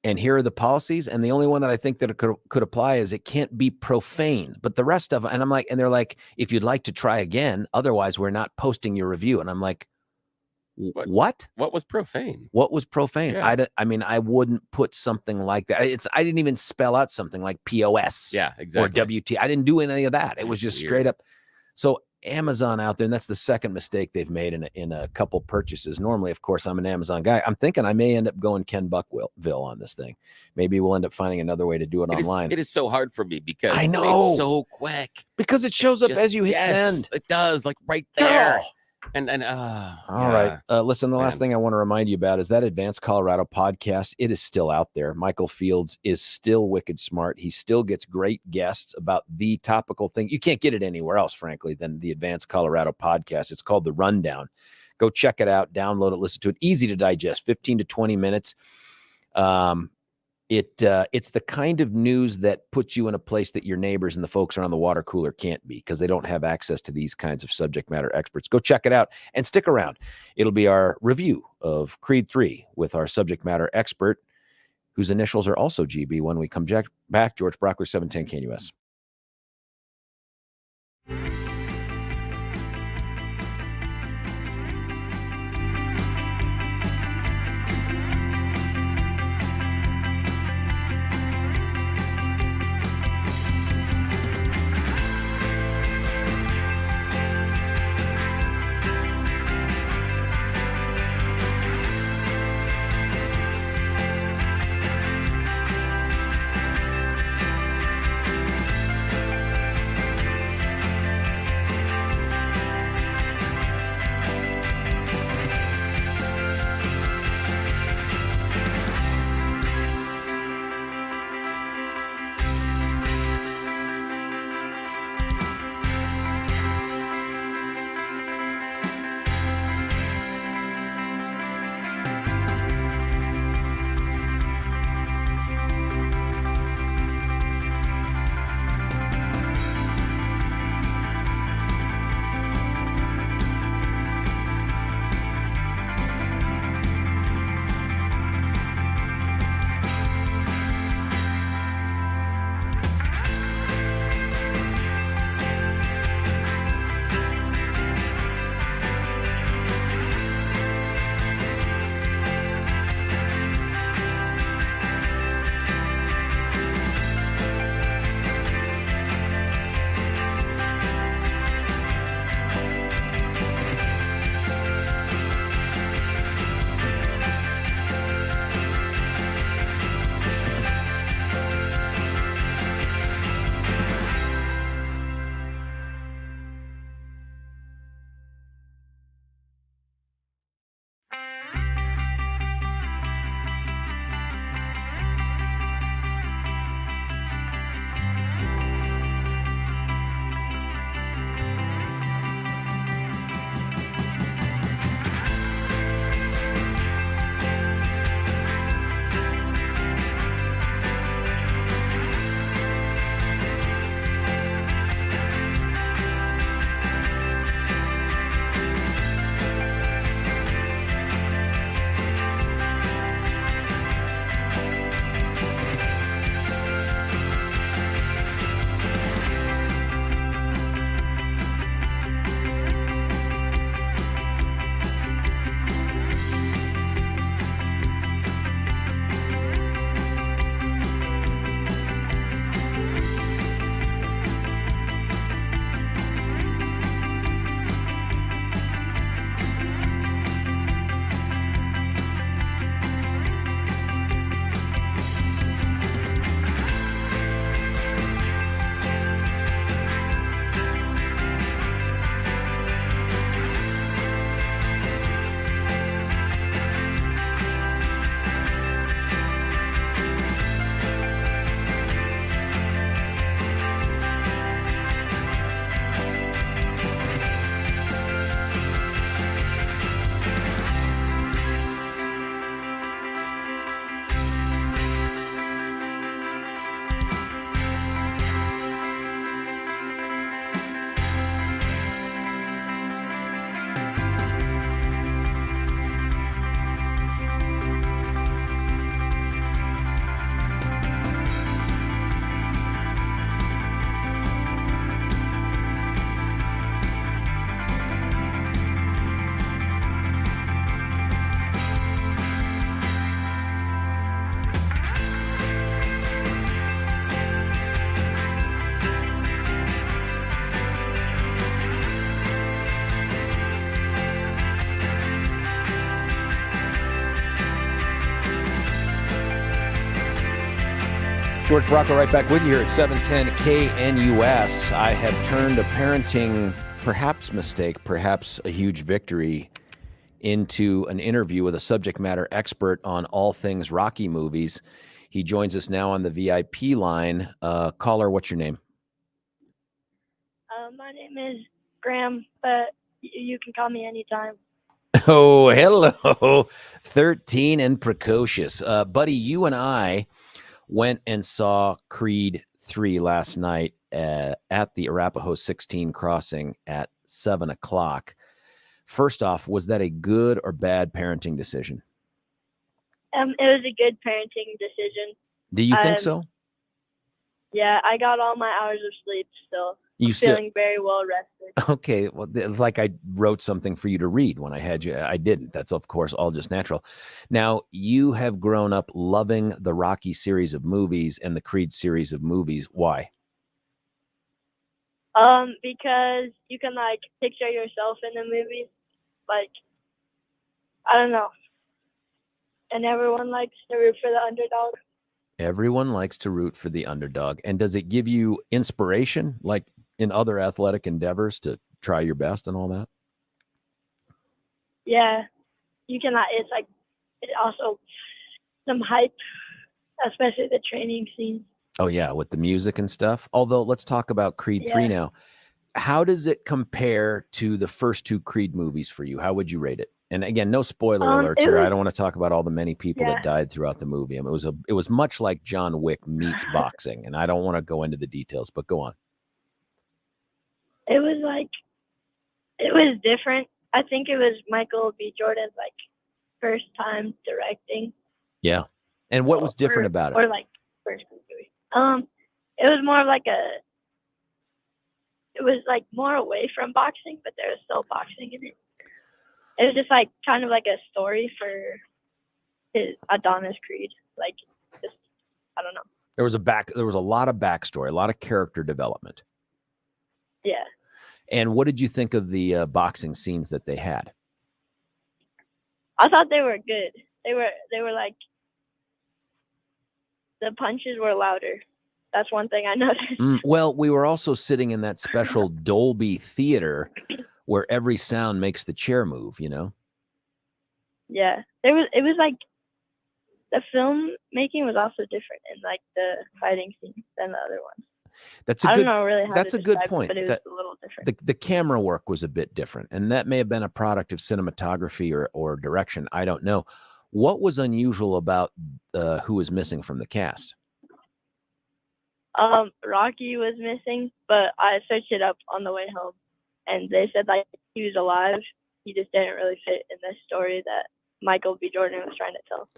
And here are the policies. And the only one that I think that it could apply is it can't be profane. But the rest of them, and I'm like, and they're like, if you'd like to try again, otherwise we're not posting your review. And I'm like, what?
What was profane?
What was profane?
Yeah.
I wouldn't put something like that. I didn't even spell out something like POS.
Yeah, exactly.
Or WT. I didn't do any of that. It was just straight up. So Amazon out there, and that's the second mistake they've made in a couple purchases. Normally, of course, I'm an Amazon guy. I'm thinking I may end up going Ken Buckville on this thing. Maybe we'll end up finding another way to do it online.
It is so hard for me because
I know
it's so quick.
Because it shows up as you hit send.
It does, like right there.
Oh.
All
right. Listen, the last thing I want to remind you about is that Advanced Colorado podcast. It is still out there. Michael Fields is still wicked smart. He still gets great guests about the topical thing. You can't get it anywhere else, frankly, than the Advanced Colorado podcast. It's called The Rundown. Go check it out, download it, listen to it. Easy to digest, 15 to 20 minutes. It's the kind of news that puts you in a place that your neighbors and the folks around the water cooler can't be because they don't have access to these kinds of subject matter experts. Go check it out and stick around. It'll be our review of Creed 3 with our subject matter expert, whose initials are also GB, when we come back. George Brockler, 710 KNUS. George Bracco right back with you here at 710 KNUS. I have turned a parenting, perhaps mistake, perhaps a huge victory, into an interview with a subject matter expert on all things Rocky movies. He joins us now on the VIP line. Caller, what's your name?
My name is Graham, but you can call me anytime.
Oh, hello. 13 and precocious. Buddy, you and I went and saw Creed 3 last night at the Arapahoe 16 crossing at 7 o'clock. First off, was that a good or bad parenting decision?
It was a good parenting decision.
Do you think so?
Yeah, I got all my hours of sleep still.
You
Feeling very well rested.
Okay, well, it's like I wrote something for you to read when I had you. I didn't. That's, of course, all just natural. Now, you have grown up loving the Rocky series of movies and the Creed series of movies. Why?
Because you can, like, picture yourself in the movies. Like, I don't know. And everyone likes to root for the underdog.
Everyone likes to root for the underdog. And does it give you inspiration, like in other athletic endeavors, to try your best and all that?
Yeah. You can, it's like, it also some hype, especially the training scenes.
Oh, yeah, with the music and stuff. Although, let's talk about Creed 3 now. How does it compare to the first two Creed movies for you? How would you rate it? And again, no spoiler alerts here. I don't want to talk about all the many people that died throughout the movie. I mean, it was much like John Wick meets boxing, and I don't want to go into the details, but go on.
It was different. I think it was Michael B. Jordan's like first time directing.
Yeah. And what was different about it?
Or like first movie. It was more like it was like more away from boxing, but there was still boxing in it. It was just like kind of like a story for his Adonis Creed. Like, just, I don't know.
There was a lot of backstory, a lot of character development.
Yeah.
And what did you think of the boxing scenes that they had?
I thought they were good. They were like, the punches were louder. That's one thing I noticed.
Well, we were also sitting in that special Dolby theater where every sound makes the chair move, you know?
Yeah. It was like, the film making was also different in like the fighting scenes than the other ones.
That's a good point.
But it was a little different.
The camera work was a bit different, and that may have been a product of cinematography or direction. I don't know. What was unusual about who was missing from the cast?
Rocky was missing, but I searched it up on the way home, and they said like he was alive. He just didn't really fit in the story that Michael B. Jordan was trying to tell.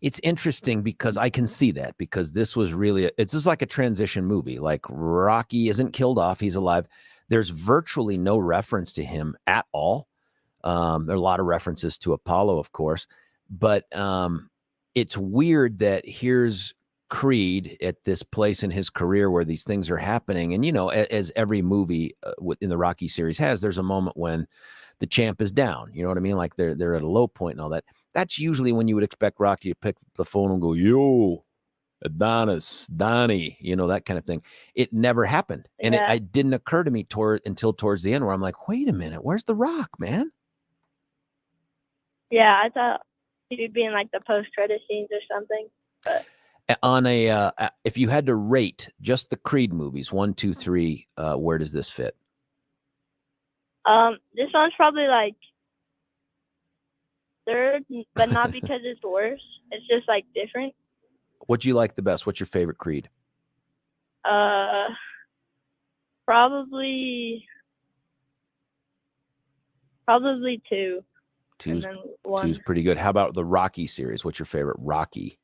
It's interesting because I can see that, because this was really it's just like a transition movie. Like, Rocky isn't killed off, he's alive. There's virtually no reference to him at all. There are a lot of references to Apollo, of course, but it's weird that here's Creed at this place in his career where these things are happening. And, you know, as every movie in the Rocky series has, there's a moment when the champ is down. You know what I mean? Like they're at a low point and all that. That's usually when you would expect Rocky to pick up the phone and go, yo, Adonis, Donnie, you know, that kind of thing. It never happened. And it didn't occur to me until towards the end, where I'm like, wait a minute, where's The Rock, man?
Yeah, I thought he'd be in like the post-credit scenes or something. But
on if you had to rate just the Creed movies, 1, 2, 3, where does this fit?
This one's probably like third, but not because it's worse. It's just like different.
What do you like the best? What's your favorite Creed?
Probably 2.
Two's pretty good. How about the Rocky series? What's your favorite Rocky?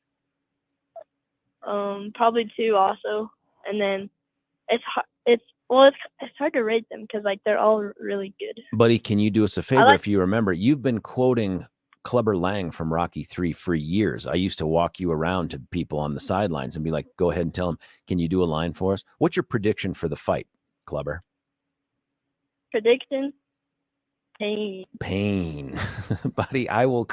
Probably 2 also. And then it's hard to rate them because like they're all really good.
Buddy, can you do us a favor? If you remember, you've been quoting Clubber Lang from Rocky 3 for years. I used to walk you around to people on the sidelines and be like, go ahead and tell them, can you do a line for us? What's your prediction for the fight, Clubber?
Prediction? Pain.
Buddy, I will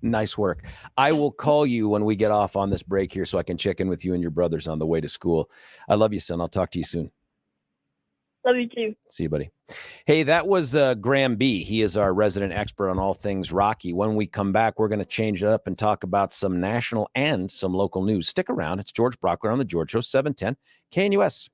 Nice work. I will call you when we get off on this break here so I can check in with you and your brothers on the way to school. I love you, son. I'll talk to you soon.
Love you too.
See you, buddy. Hey, that was Graham B. He is our resident expert on all things Rocky. When we come back, we're going to change it up and talk about some national and some local news. Stick around. It's George Brockler on the George Show, 710 KNUS.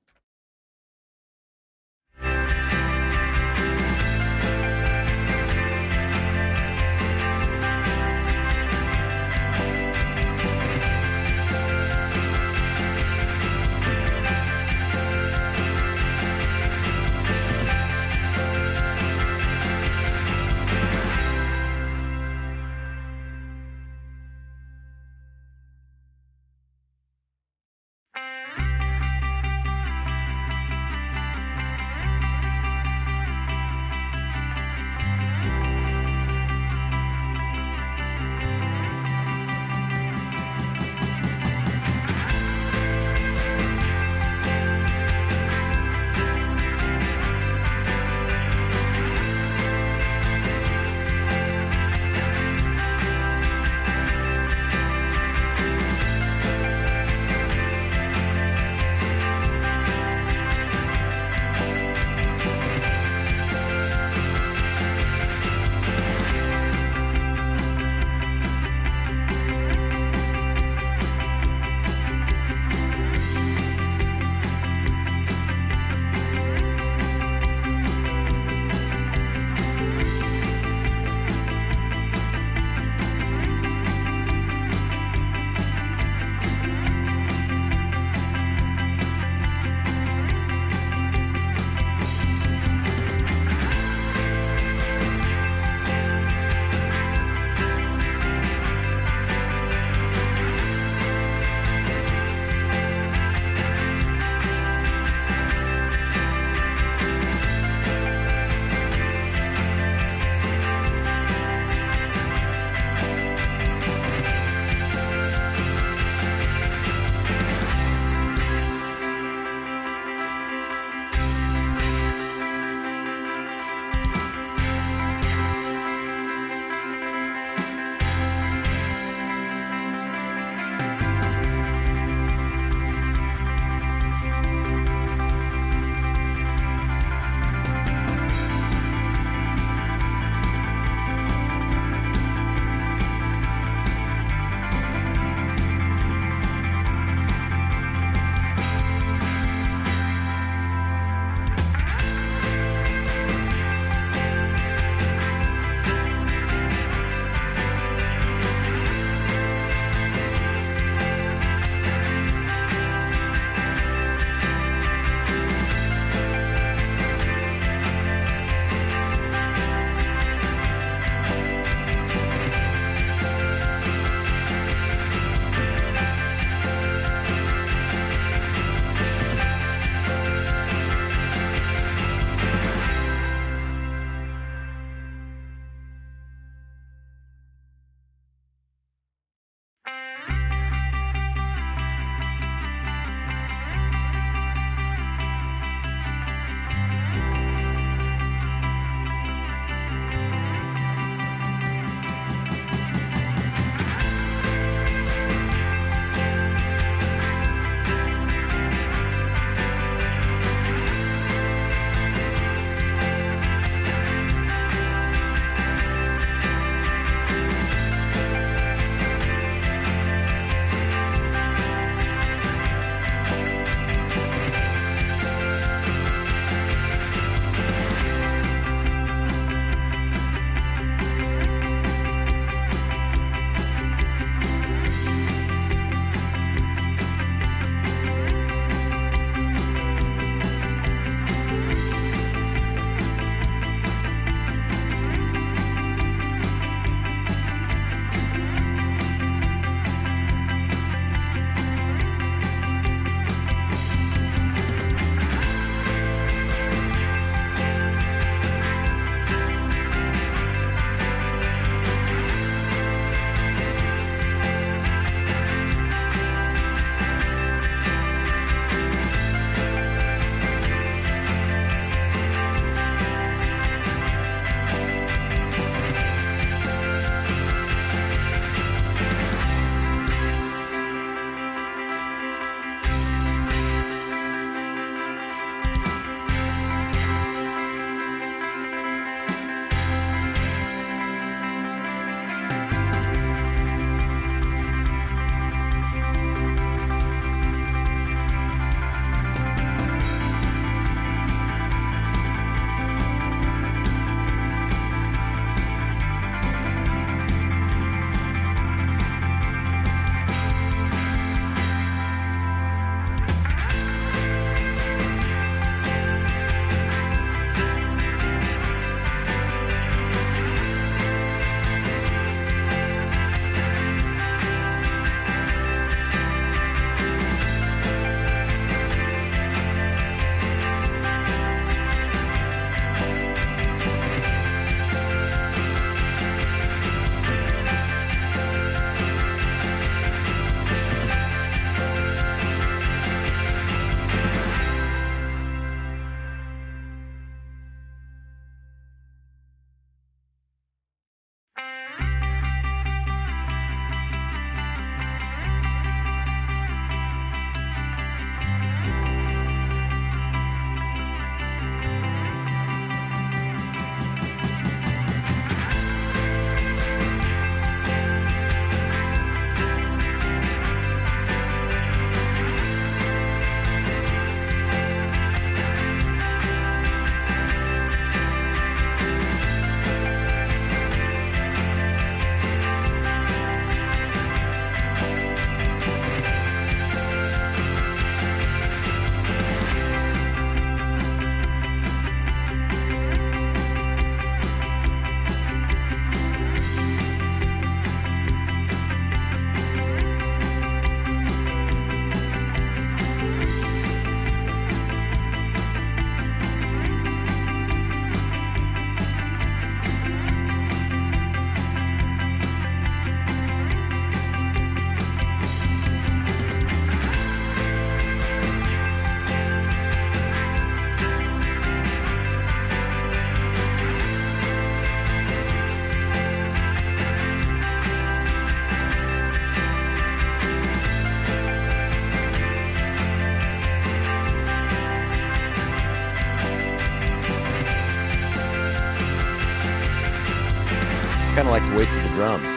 kind of like to wait for the drums.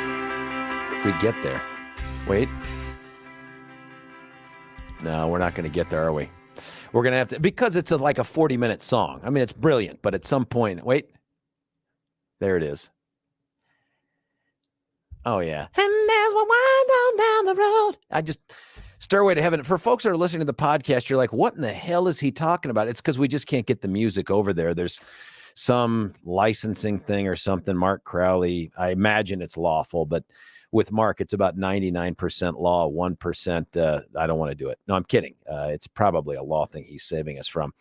If we get there. Wait. No, we're not going to get there, are we? We're going to have to, because it's like a 40-minute song. I mean, it's brilliant, but at some point, wait. There it is. Oh, yeah. And as we wind on down the road. Stairway to Heaven. For folks that are listening to the podcast, you're like, what in the hell is he talking about? It's because we just can't get the music over there. There's some licensing thing or something. Mark Crowley, I imagine it's lawful, but with Mark, it's about 99% law, 1%. I don't want to do it. No, I'm kidding. It's probably a law thing he's saving us from.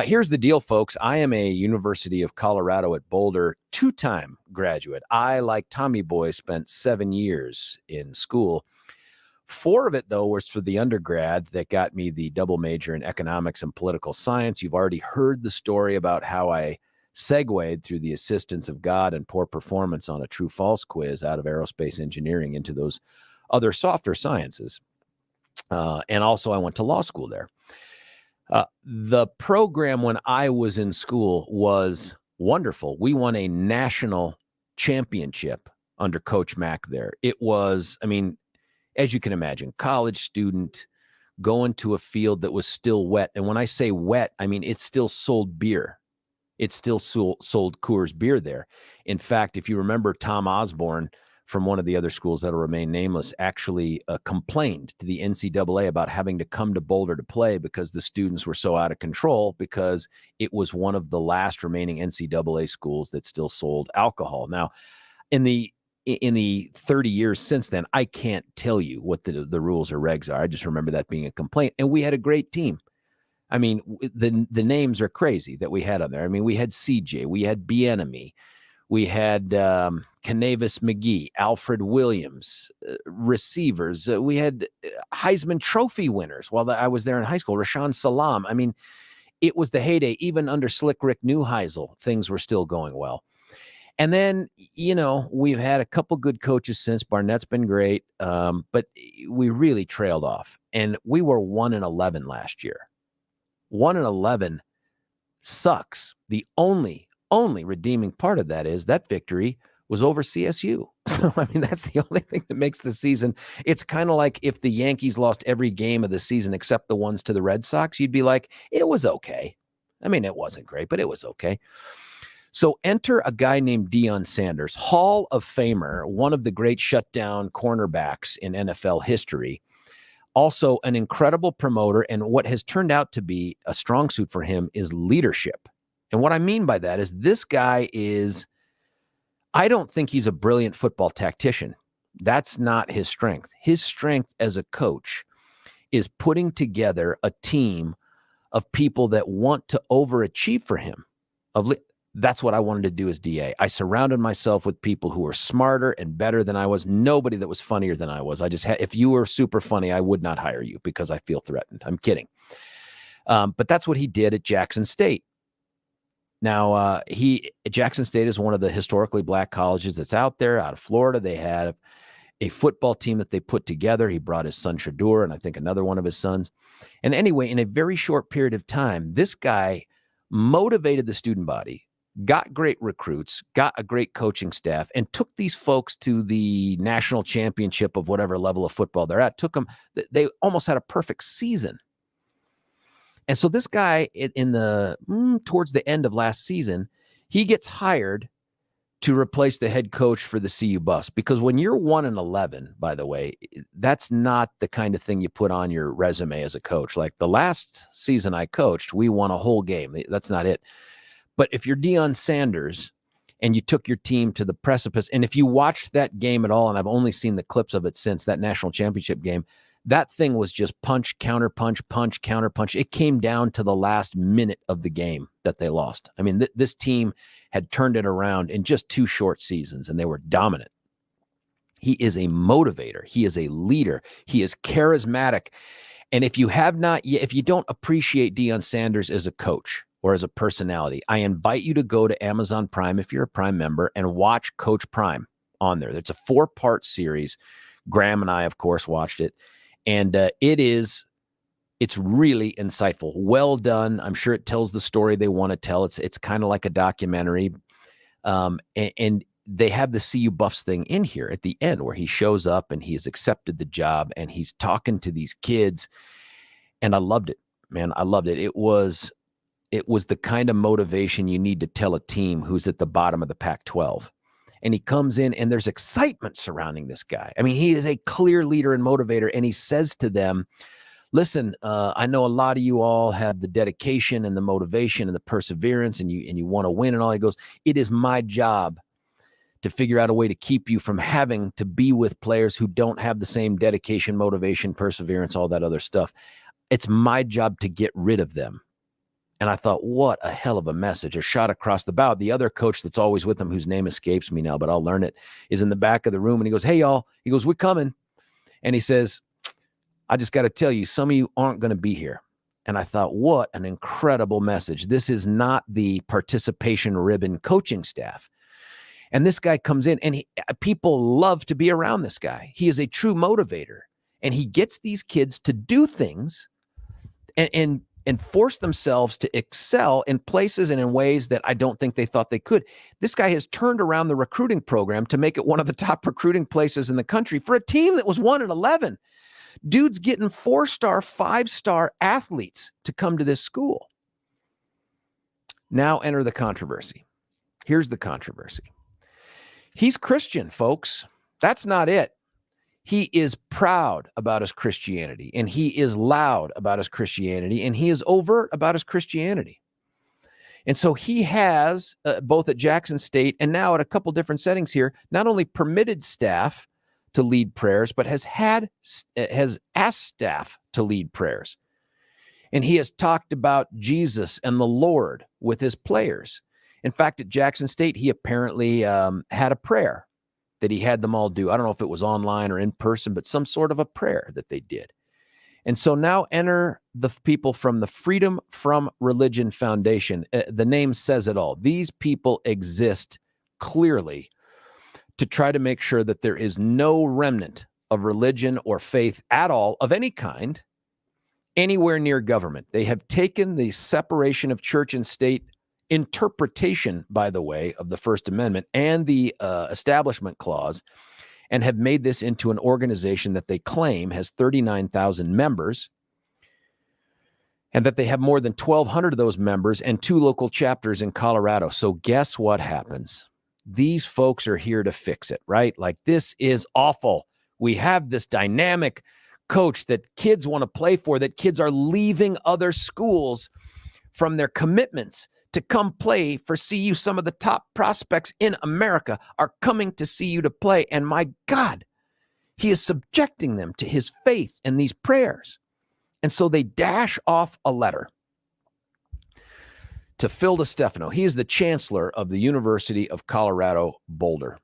Here's the deal, folks. I am a University of Colorado at Boulder two-time graduate. I, like Tommy Boy, spent 7 years in school. 4 of it, though, was for the undergrad that got me the double major in economics and political science. You've already heard the story about how I segued through the assistance of God and poor performance on a true-false quiz out of aerospace engineering into those other softer sciences. And also I went to law school there. The program when I was in school was wonderful. We won a national championship under Coach Mack there. It was, I mean, as you can imagine, college student going to a field that was still wet. And when I say wet, I mean, it still sold beer. It still sold Coors beer there. In fact, if you remember, Tom Osborne from one of the other schools that'll remain nameless actually complained to the NCAA about having to come to Boulder to play because the students were so out of control, because it was one of the last remaining NCAA schools that still sold alcohol. Now, in the 30 years since then, I can't tell you what the rules or regs are. I just remember that being a complaint. And we had a great team. I mean, the names are crazy that we had on there. I mean, we had CJ, we had Bieniemy, we had Canavis McGee, Alfred Williams, receivers. We had Heisman Trophy winners while I was there in high school, Rashawn Salam. I mean, it was the heyday. Even under Slick Rick Neuheisel, things were still going well. And then, you know, we've had a couple good coaches since. Barnett's been great, but we really trailed off. And we were 1-11 last year. 1-11 sucks. The only redeeming part of that is that victory was over CSU. So, I mean, that's the only thing that makes the season. It's kind of like if the Yankees lost every game of the season except the ones to the Red Sox, you'd be like, it was okay. I mean, it wasn't great, but it was okay. So enter a guy named Deion Sanders, Hall of Famer, one of the great shutdown cornerbacks in NFL history. Also an incredible promoter, and what has turned out to be a strong suit for him is leadership. And what I mean by that is this guy is, I don't think he's a brilliant football tactician. That's not his strength. His strength as a coach is putting together a team of people that want to overachieve for him. That's what I wanted to do as DA. I surrounded myself with people who were smarter and better than I was. Nobody that was funnier than I was. If you were super funny, I would not hire you because I feel threatened. I'm kidding. But that's what he did at Jackson State. Now, Jackson State is one of the historically black colleges that's out there, out of Florida. They had a football team that they put together. He brought his son Shadur and I think another one of his sons. And anyway, in a very short period of time, this guy motivated the student body, got great recruits, got a great coaching staff, and took these folks to the national championship of whatever level of football they're at. Took them, they almost had a perfect season. And so this guy towards the end of last season, he gets hired to replace the head coach for the CU Buffs. Because when you're 1-11, by the way, that's not the kind of thing you put on your resume as a coach. Like the last season I coached, we won a whole game. That's not it. But if you're Deion Sanders and you took your team to the precipice, and if you watched that game at all, and I've only seen the clips of it since that national championship game, that thing was just punch, counter punch, punch, counter punch. It came down to the last minute of the game that they lost. I mean, this team had turned it around in just 2 short seasons, and they were dominant. He is a motivator. He is a leader. He is charismatic. And if you don't appreciate Deion Sanders as a coach or as a personality, I invite you to go to Amazon Prime if you're a Prime member and watch Coach Prime on there. It's a 4-part series. Graham and I, of course, watched it. And it's really insightful. Well done. I'm sure it tells the story they want to tell. It's kind of like a documentary. And they have the CU Buffs thing in here at the end where he shows up and he's accepted the job and he's talking to these kids. And I loved it, man. I loved it. It was the kind of motivation you need to tell a team who's at the bottom of the Pac-12. And he comes in and there's excitement surrounding this guy. I mean, he is a clear leader and motivator. And he says to them, listen, I know a lot of you all have the dedication and the motivation and the perseverance and you want to win and all. He goes, it is my job to figure out a way to keep you from having to be with players who don't have the same dedication, motivation, perseverance, all that other stuff. It's my job to get rid of them. And I thought, what a hell of a message, a shot across the bow. The other coach that's always with him, whose name escapes me now, but I'll learn it, is in the back of the room. And he goes, hey, y'all. He goes, we're coming. And he says, I just got to tell you, some of you aren't going to be here. And I thought, what an incredible message. This is not the participation ribbon coaching staff. And this guy comes in and people love to be around this guy. He is a true motivator. And he gets these kids to do things and force themselves to excel in places and in ways that I don't think they thought they could. This guy has turned around the recruiting program to make it one of the top recruiting places in the country for a team that was 1-11. Dude's getting 4-star, 5-star athletes to come to this school. Now enter the controversy. Here's the controversy. He's Christian, folks. That's not it. He is proud about his Christianity, and he is loud about his Christianity, and he is overt about his Christianity. And so he has, both at Jackson State and now at a couple different settings here, not only permitted staff to lead prayers, but has asked staff to lead prayers. And he has talked about Jesus and the Lord with his players. In fact, at Jackson State, he apparently had a prayer that he had them all do. I don't know if it was online or in person, but some sort of a prayer that they did. And so now enter the people from the Freedom from Religion Foundation. The name says it all. These people exist clearly to try to make sure that there is no remnant of religion or faith at all of any kind anywhere near government. They have taken the separation of church and state interpretation, by the way, of the First Amendment and the Establishment Clause, and have made this into an organization that they claim has 39,000 members, and that they have more than 1,200 of those members and 2 local chapters in Colorado. So guess what happens? These folks are here to fix it, right? Like, this is awful. We have this dynamic coach that kids want to play for, that kids are leaving other schools from their commitments to come play for CU. Some of the top prospects in America are coming to CU to play. And my God, he is subjecting them to his faith and these prayers. And so they dash off a letter to Phil DeStefano. He is the chancellor of the University of Colorado Boulder.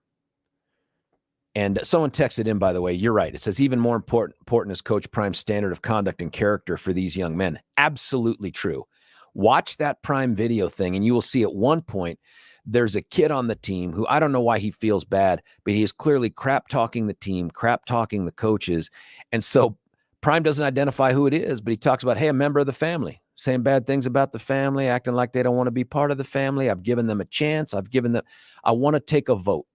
And someone texted in, by the way, you're right. It says, even more important is Coach Prime's standard of conduct and character for these young men. Absolutely true. Watch that Prime video thing, and you will see at one point there's a kid on the team who, I don't know why he feels bad, but he is clearly crap-talking the team, crap-talking the coaches. And so Prime doesn't identify who it is, but he talks about, hey, a member of the family, saying bad things about the family, acting like they don't want to be part of the family. I've given them a chance. I want to take a vote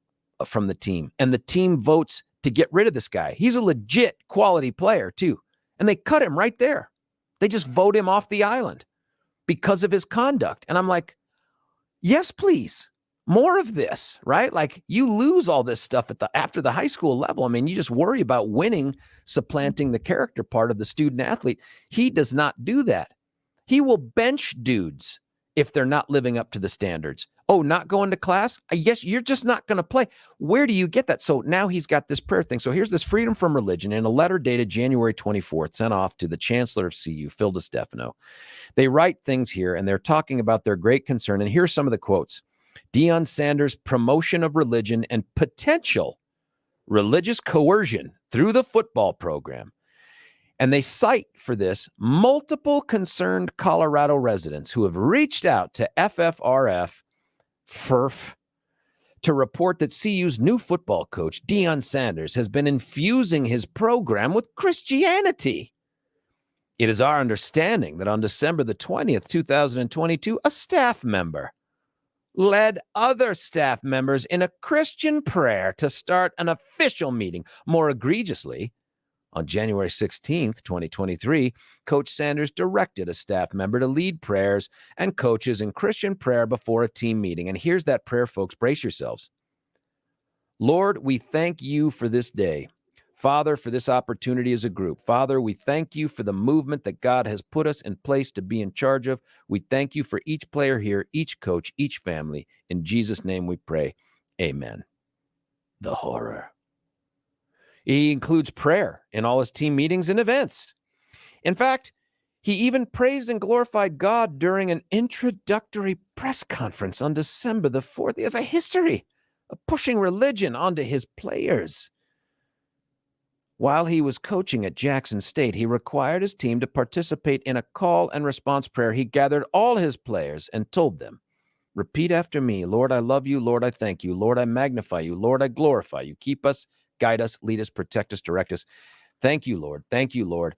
from the team. And the team votes to get rid of this guy. He's a legit quality player, too. And they cut him right there. They just vote him off the island because of his conduct. And I'm like, yes, please. More of this, right? Like, you lose all this stuff after the high school level. I mean, you just worry about winning, supplanting the character part of the student athlete. He does not do that. He will bench dudes if they're not living up to the standards. Oh, not going to class? Yes, you're just not going to play. Where do you get that? So now he's got this prayer thing. So here's this Freedom from Religion in a letter dated January 24th, sent off to the chancellor of CU, Phil DeStefano. They write things here, and they're talking about their great concern. And here's some of the quotes. Deion Sanders' promotion of religion and potential religious coercion through the football program. And they cite for this multiple concerned Colorado residents who have reached out to FFRF to report that CU's new football coach, Deion Sanders, has been infusing his program with Christianity. It is our understanding that on December the 20th, 2022, a staff member led other staff members in a Christian prayer to start an official meeting. More egregiously, on January 16th, 2023, Coach Sanders directed a staff member to lead prayers and coaches in Christian prayer before a team meeting. And here's that prayer, folks. Brace yourselves. Lord, we thank you for this day. Father, for this opportunity as a group. Father, we thank you for the movement that God has put us in place to be in charge of. We thank you for each player here, each coach, each family. In Jesus' name we pray. Amen. The horror. He includes prayer in all his team meetings and events. In fact, he even praised and glorified God during an introductory press conference on December the 4th. He has a history of pushing religion onto his players. While he was coaching at Jackson State, he required his team to participate in a call and response prayer. He gathered all his players and told them, repeat after me, Lord, I love you. Lord, I thank you. Lord, I magnify you. Lord, I glorify you. Keep us, guide us, lead us, protect us, direct us. Thank you, Lord. Thank you, Lord.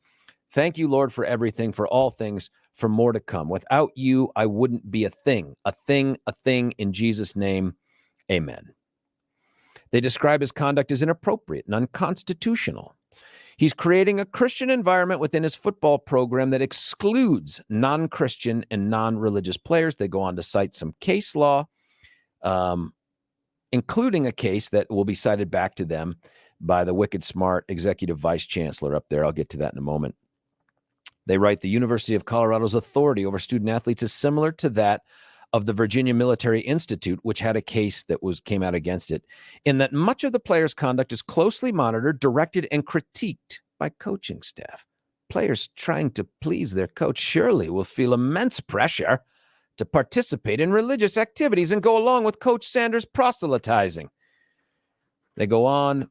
Thank you, Lord, for everything, for all things, for more to come. Without you, I wouldn't be a thing, in Jesus' name. Amen. They describe his conduct as inappropriate and unconstitutional. He's creating a Christian environment within his football program that excludes non-Christian and non-religious players. They go on to cite some case law, including a case that will be cited back to them by the wicked smart executive vice chancellor up there. I'll get to that in a moment. They write the University of Colorado's authority over student athletes is similar to that of the Virginia Military Institute, which had a case that came out against it, in that much of the players' conduct is closely monitored, directed, and critiqued by coaching staff. Players trying to please their coach surely will feel immense pressure to participate in religious activities and go along with Coach Sanders' proselytizing. They go on,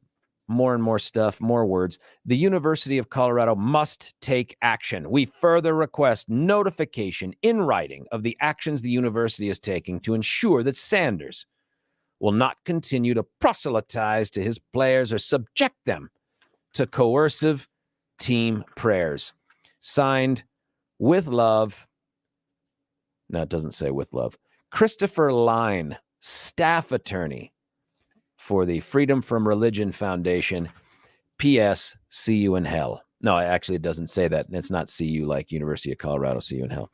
more and more stuff, more words. The University of Colorado must take action. We further request notification in writing of the actions the university is taking to ensure that Sanders will not continue to proselytize to his players or subject them to coercive team prayers. Signed, with love. No, it doesn't say with love. Christopher Line, staff attorney for the Freedom from Religion Foundation. P.S. See you in hell. No, actually, it doesn't say that. It's not see you like University of Colorado, see you in hell.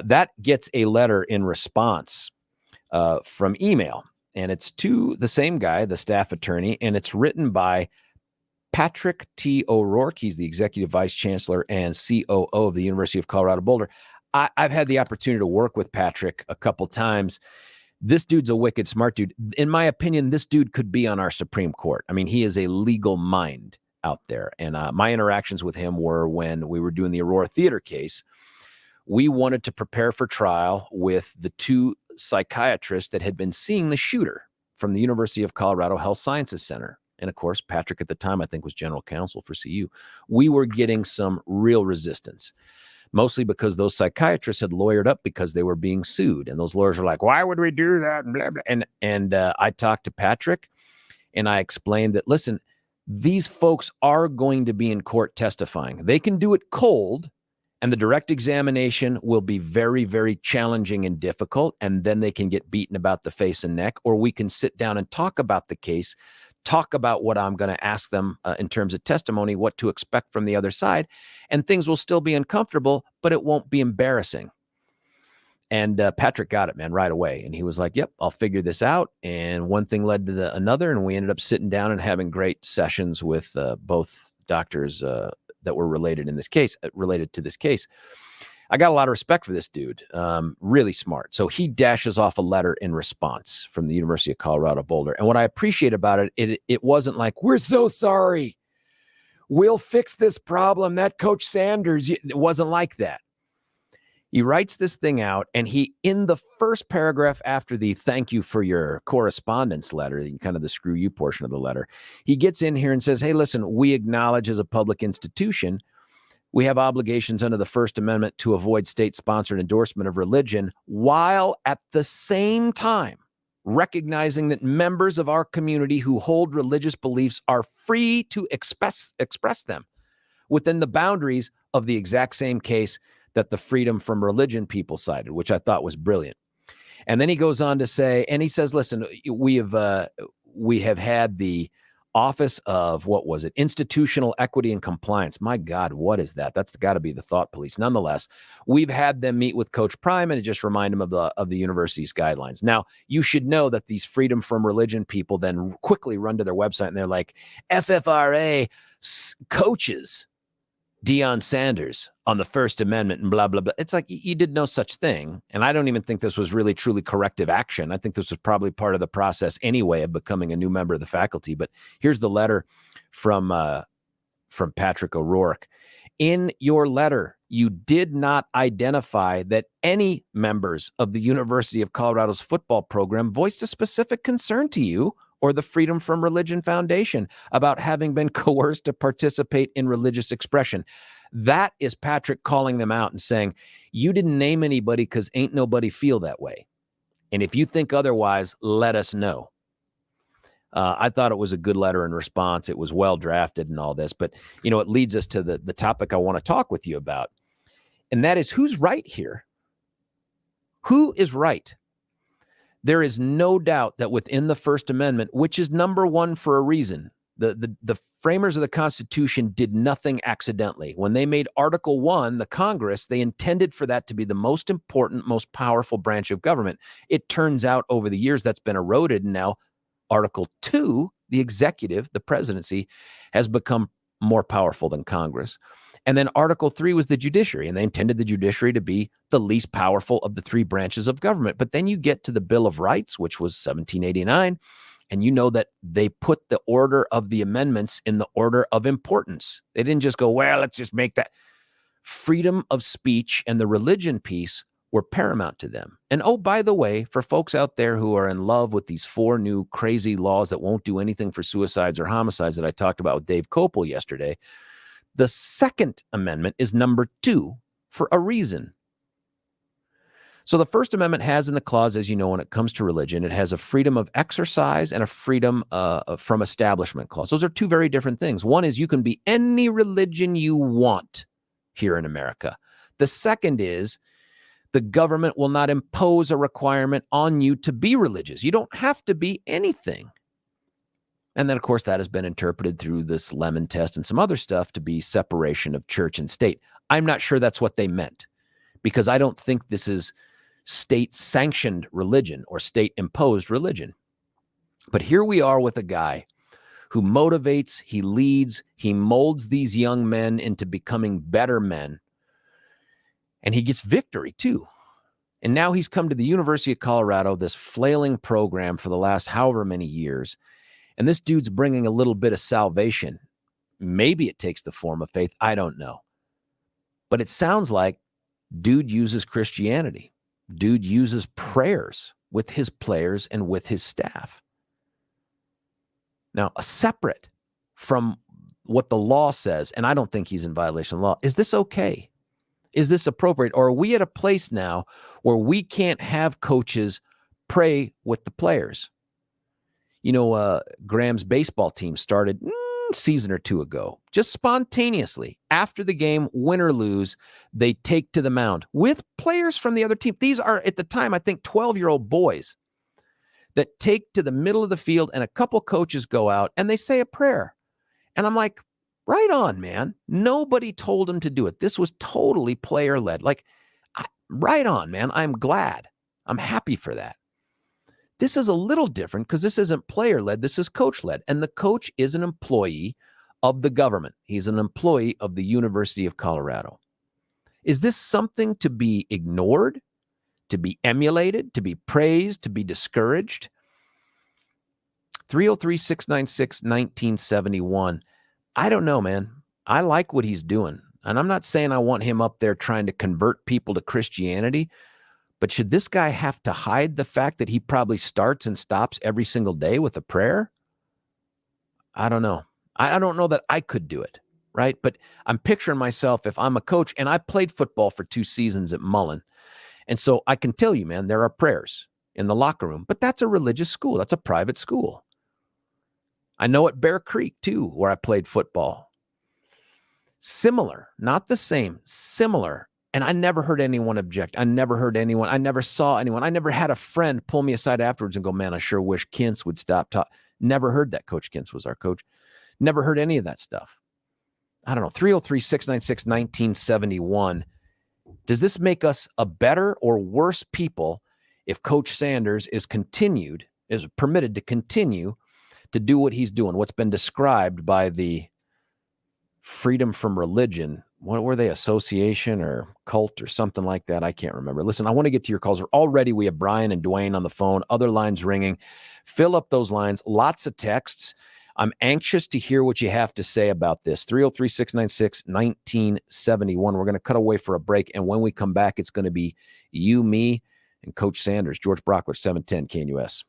That gets a letter in response from email, and it's to the same guy, the staff attorney, and it's written by Patrick T. O'Rourke. He's the executive vice chancellor and COO of the University of Colorado Boulder. I've had the opportunity to work with Patrick a couple times. This dude's a wicked smart dude. In my opinion, this dude could be on our Supreme Court. I mean, he is a legal mind out there. And my interactions with him were when we were doing the Aurora Theater case. We wanted to prepare for trial with the two psychiatrists that had been seeing the shooter from the University of Colorado Health Sciences Center. And of course, Patrick at the time, I think, was general counsel for CU. We were getting some real resistance, mostly because those psychiatrists had lawyered up because they were being sued. And those lawyers were like, why would we do that? And blah, blah. And I talked to Patrick and I explained that, listen, these folks are going to be in court testifying. They can do it cold, and the direct examination will be very, very challenging and difficult. And then they can get beaten about the face and neck, or we can sit down and talk about the case, talk about what I'm going to ask them in terms of testimony, what to expect from the other side, and things will still be uncomfortable, but it won't be embarrassing. And Patrick got it, man, right away. And he was like, yep, I'll figure this out. And one thing led to another, and we ended up sitting down and having great sessions with both doctors that were related to this case. I got a lot of respect for this dude. Really smart. So he dashes off a letter in response from the University of Colorado Boulder. And what I appreciate about it, it wasn't like, we're so sorry, we'll fix this problem, that Coach Sanders. It wasn't like that. He writes this thing out, and he, in the first paragraph after the thank you for your correspondence letter, kind of the screw you portion of the letter, he gets in here and says, hey, listen, we acknowledge as a public institution, we have obligations under the First Amendment to avoid state-sponsored endorsement of religion, while at the same time recognizing that members of our community who hold religious beliefs are free to express them within the boundaries of the exact same case that the Freedom from Religion people cited, which I thought was brilliant. And then he goes on to say, and he says, listen, we have had the Office of, what was it? Institutional Equity and Compliance. My God, what is that? That's got to be the thought police. Nonetheless, we've had them meet with Coach Prime and just remind him of the university's guidelines. Now, you should know that these freedom from religion people then quickly run to their website and they're like, FFRA coaches Deion Sanders on the First Amendment and blah, blah, blah. It's like you did no such thing. And I don't even think this was really truly corrective action. I think this was probably part of the process anyway of becoming a new member of the faculty. But here's the letter from Patrick O'Rourke. In your letter, you did not identify that any members of the University of Colorado's football program voiced a specific concern to you or the Freedom from Religion Foundation about having been coerced to participate in religious expression. That is Patrick calling them out and saying, you didn't name anybody because ain't nobody feel that way. And if you think otherwise, let us know. I thought it was a good letter in response. It was well drafted and all this, but it leads us to the topic I want to talk with you about. And that is, who's right here? Who is right? There is no doubt that within the First Amendment, which is number one for a reason, the framers of the Constitution did nothing accidentally. When they made Article 1, the Congress, they intended for that to be the most important, most powerful branch of government. It turns out over the years that's been eroded, and now Article 2, the executive, the presidency, has become more powerful than Congress. And then Article 3 was the judiciary, and they intended the judiciary to be the least powerful of the three branches of government. But then you get to the Bill of Rights, which was 1789, and you know that they put the order of the amendments in the order of importance. They didn't just go, well, let's just make that. Freedom of speech and the religion piece were paramount to them. And oh, by the way, for folks out there who are in love with these 4 new crazy laws that won't do anything for suicides or homicides that I talked about with Dave Kopel yesterday, the Second Amendment is number 2 for a reason. So the First Amendment has in the clause, as you know, when it comes to religion, it has a freedom of exercise and a freedom from establishment clause. Those are 2 very different things. One is you can be any religion you want here in America. The second is the government will not impose a requirement on you to be religious. You don't have to be anything. And then, of course, that has been interpreted through this Lemon test and some other stuff to be separation of church and state. I'm not sure that's what they meant, because I don't think this is state-sanctioned religion or state-imposed religion. But here we are with a guy who motivates, he leads, he molds these young men into becoming better men, and he gets victory too. And now he's come to the University of Colorado, this flailing program for the last however many years, and this dude's bringing a little bit of salvation. Maybe it takes the form of faith. I don't know. But it sounds like dude uses Christianity. Dude uses prayers with his players and with his staff. Now, separate from what the law says, and I don't think he's in violation of law, is this okay? Is this appropriate? Or are we at a place now where we can't have coaches pray with the players? Graham's baseball team started season or 2 ago, just spontaneously. After the game, win or lose, they take to the mound with players from the other team. These are, at the time, I think 12-year-old boys that take to the middle of the field, and a couple coaches go out and they say a prayer. And I'm like, right on, man. Nobody told him to do it. This was totally player-led. Right on, man. I'm glad. I'm happy for that. This is a little different because this isn't player-led. This is coach-led. And the coach is an employee of the government. He's an employee of the University of Colorado. Is this something to be ignored, to be emulated, to be praised, to be discouraged? 303-696-1971. I don't know, man. I like what he's doing. And I'm not saying I want him up there trying to convert people to Christianity, but should this guy have to hide the fact that he probably starts and stops every single day with a prayer? I don't know. I don't know that I could do it, right? But I'm picturing myself if I'm a coach, and I played football for 2 seasons at Mullen. And so I can tell you, man, there are prayers in the locker room, but that's a religious school. That's a private school. I know at Bear Creek too, where I played football. Similar, not the same, similar And I never heard anyone object. I never heard anyone. I never saw anyone. I never had a friend pull me aside afterwards and go, man, I sure wish Kintz would stop talking. Never heard that. Coach Kintz was our coach. Never heard any of that stuff. I don't know. 303-696-1971. Does this make us a better or worse people if Coach Sanders is permitted to continue to do what he's doing, what's been described by the freedom from religion? What were they, association or cult or something like that? I can't remember. Listen, I want to get to your calls. Already we have Brian and Dwayne on the phone, other lines ringing. Fill up those lines, lots of texts. I'm anxious to hear what you have to say about this. 303-696-1971. We're going to cut away for a break, and when we come back, it's going to be you, me, and Coach Sanders. George Brockler, 710 KNUS.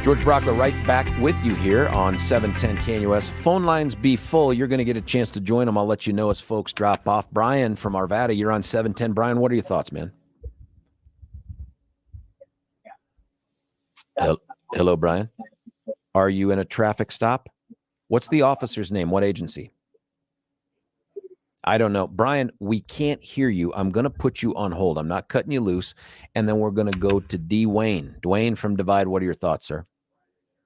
George Brockler right back with you here on 710 KNUS. Phone lines be full. You're going to get a chance to join them. I'll let you know as folks drop off. Brian from Arvada, you're on 710. Brian, what are your thoughts, man? Hello, Brian. Are you in a traffic stop? What's the officer's name? What agency? I don't know. Brian, we can't hear you. I'm going to put you on hold. I'm not cutting you loose. And then we're going to go to Dwayne. Dwayne from Divide, what are your thoughts, sir?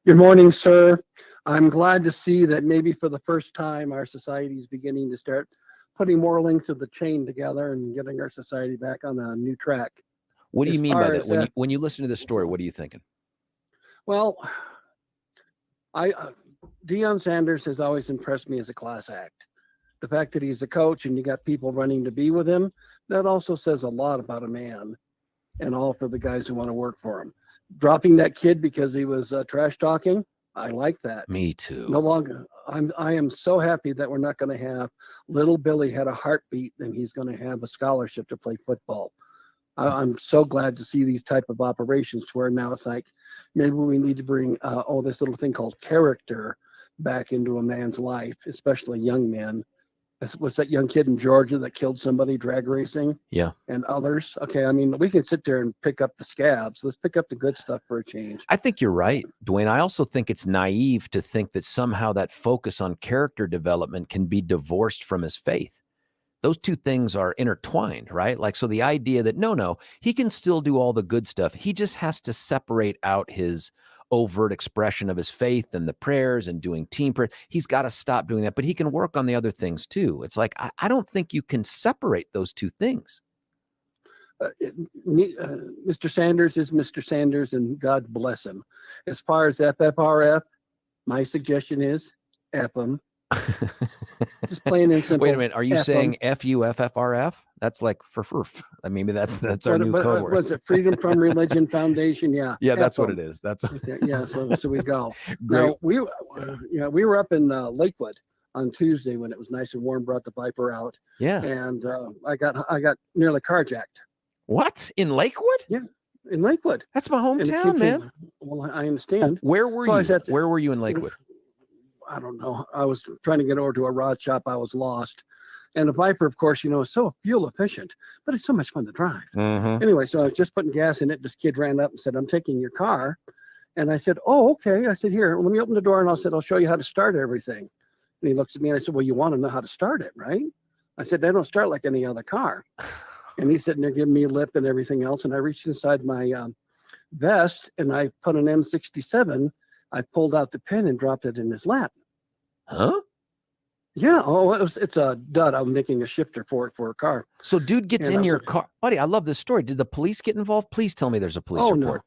Good morning, sir. I'm glad to see that maybe for the first time our society is beginning to start putting more links of the chain together and getting our society back on a new track.
What do you
As
mean
far
by that?
as,
When you listen to this story, what are you thinking?
Well, Deion Sanders has always impressed me as a class act. The fact that he's a coach and you got people running to be with him, that also says a lot about a man and all for the guys who want to work for him. Dropping that kid because he was trash talking, I like that.
Me too.
No longer. I am so happy that we're not going to have little Billy had a heartbeat and he's going to have a scholarship to play football. I'm so glad to see these type of operations to where now it's like maybe we need to bring this little thing called character back into a man's life, especially young men. What's that young kid in Georgia that killed somebody drag racing?
Yeah.
And others. Okay, I mean, we can sit there and pick up the scabs. Let's pick up the good stuff for a change.
I think you're right, Dwayne. I also think it's naive to think that somehow that focus on character development can be divorced from his faith. Those two things are intertwined, right? Like, so the idea that no, he can still do all the good stuff. He just has to separate out his overt expression of his faith and the prayers and doing team prayer. He's got to stop doing that, but he can work on the other things too. It's like, I don't think you can separate those two things.
Mr. Sanders is Mr. Sanders, and God bless him. As far as FFRF, my suggestion is F him. Just plain and simple.
Wait a minute. Are you
F
saying FUFFRF? That's like for furf. I mean, that's our new code word.
Was it Freedom from Religion Foundation? Yeah.
Yeah, that's what it is. That's
yeah. So we go.
Great.
Now, we were up in Lakewood on Tuesday when it was nice and warm. Brought the Viper out.
Yeah.
And I got nearly carjacked.
What, in Lakewood?
Yeah, in Lakewood.
That's my hometown, man.
Well, I understand.
Where were you? Where were you in Lakewood?
I don't know. I was trying to get over to a rod shop. I was lost. And the Viper, of course, is so fuel efficient, but it's so much fun to drive.
Mm-hmm.
Anyway, so I was just putting gas in it. This kid ran up and said, "I'm taking your car." And I said, "Oh, okay." I said, "Here, let me open the door." And I'll show you how to start everything. And he looks at me and I said, "Well, you want to know how to start it, right?" I said, "They don't start like any other car." And he's sitting there giving me a lip and everything else. And I reached inside my vest and I put an M67. I pulled out the pin and dropped it in his lap.
Huh?
Yeah. Oh, it's a dud. I'm making a shifter for a car.
So dude gets in your car. Buddy, I love this story. Did the police get involved? Please tell me there's a police report.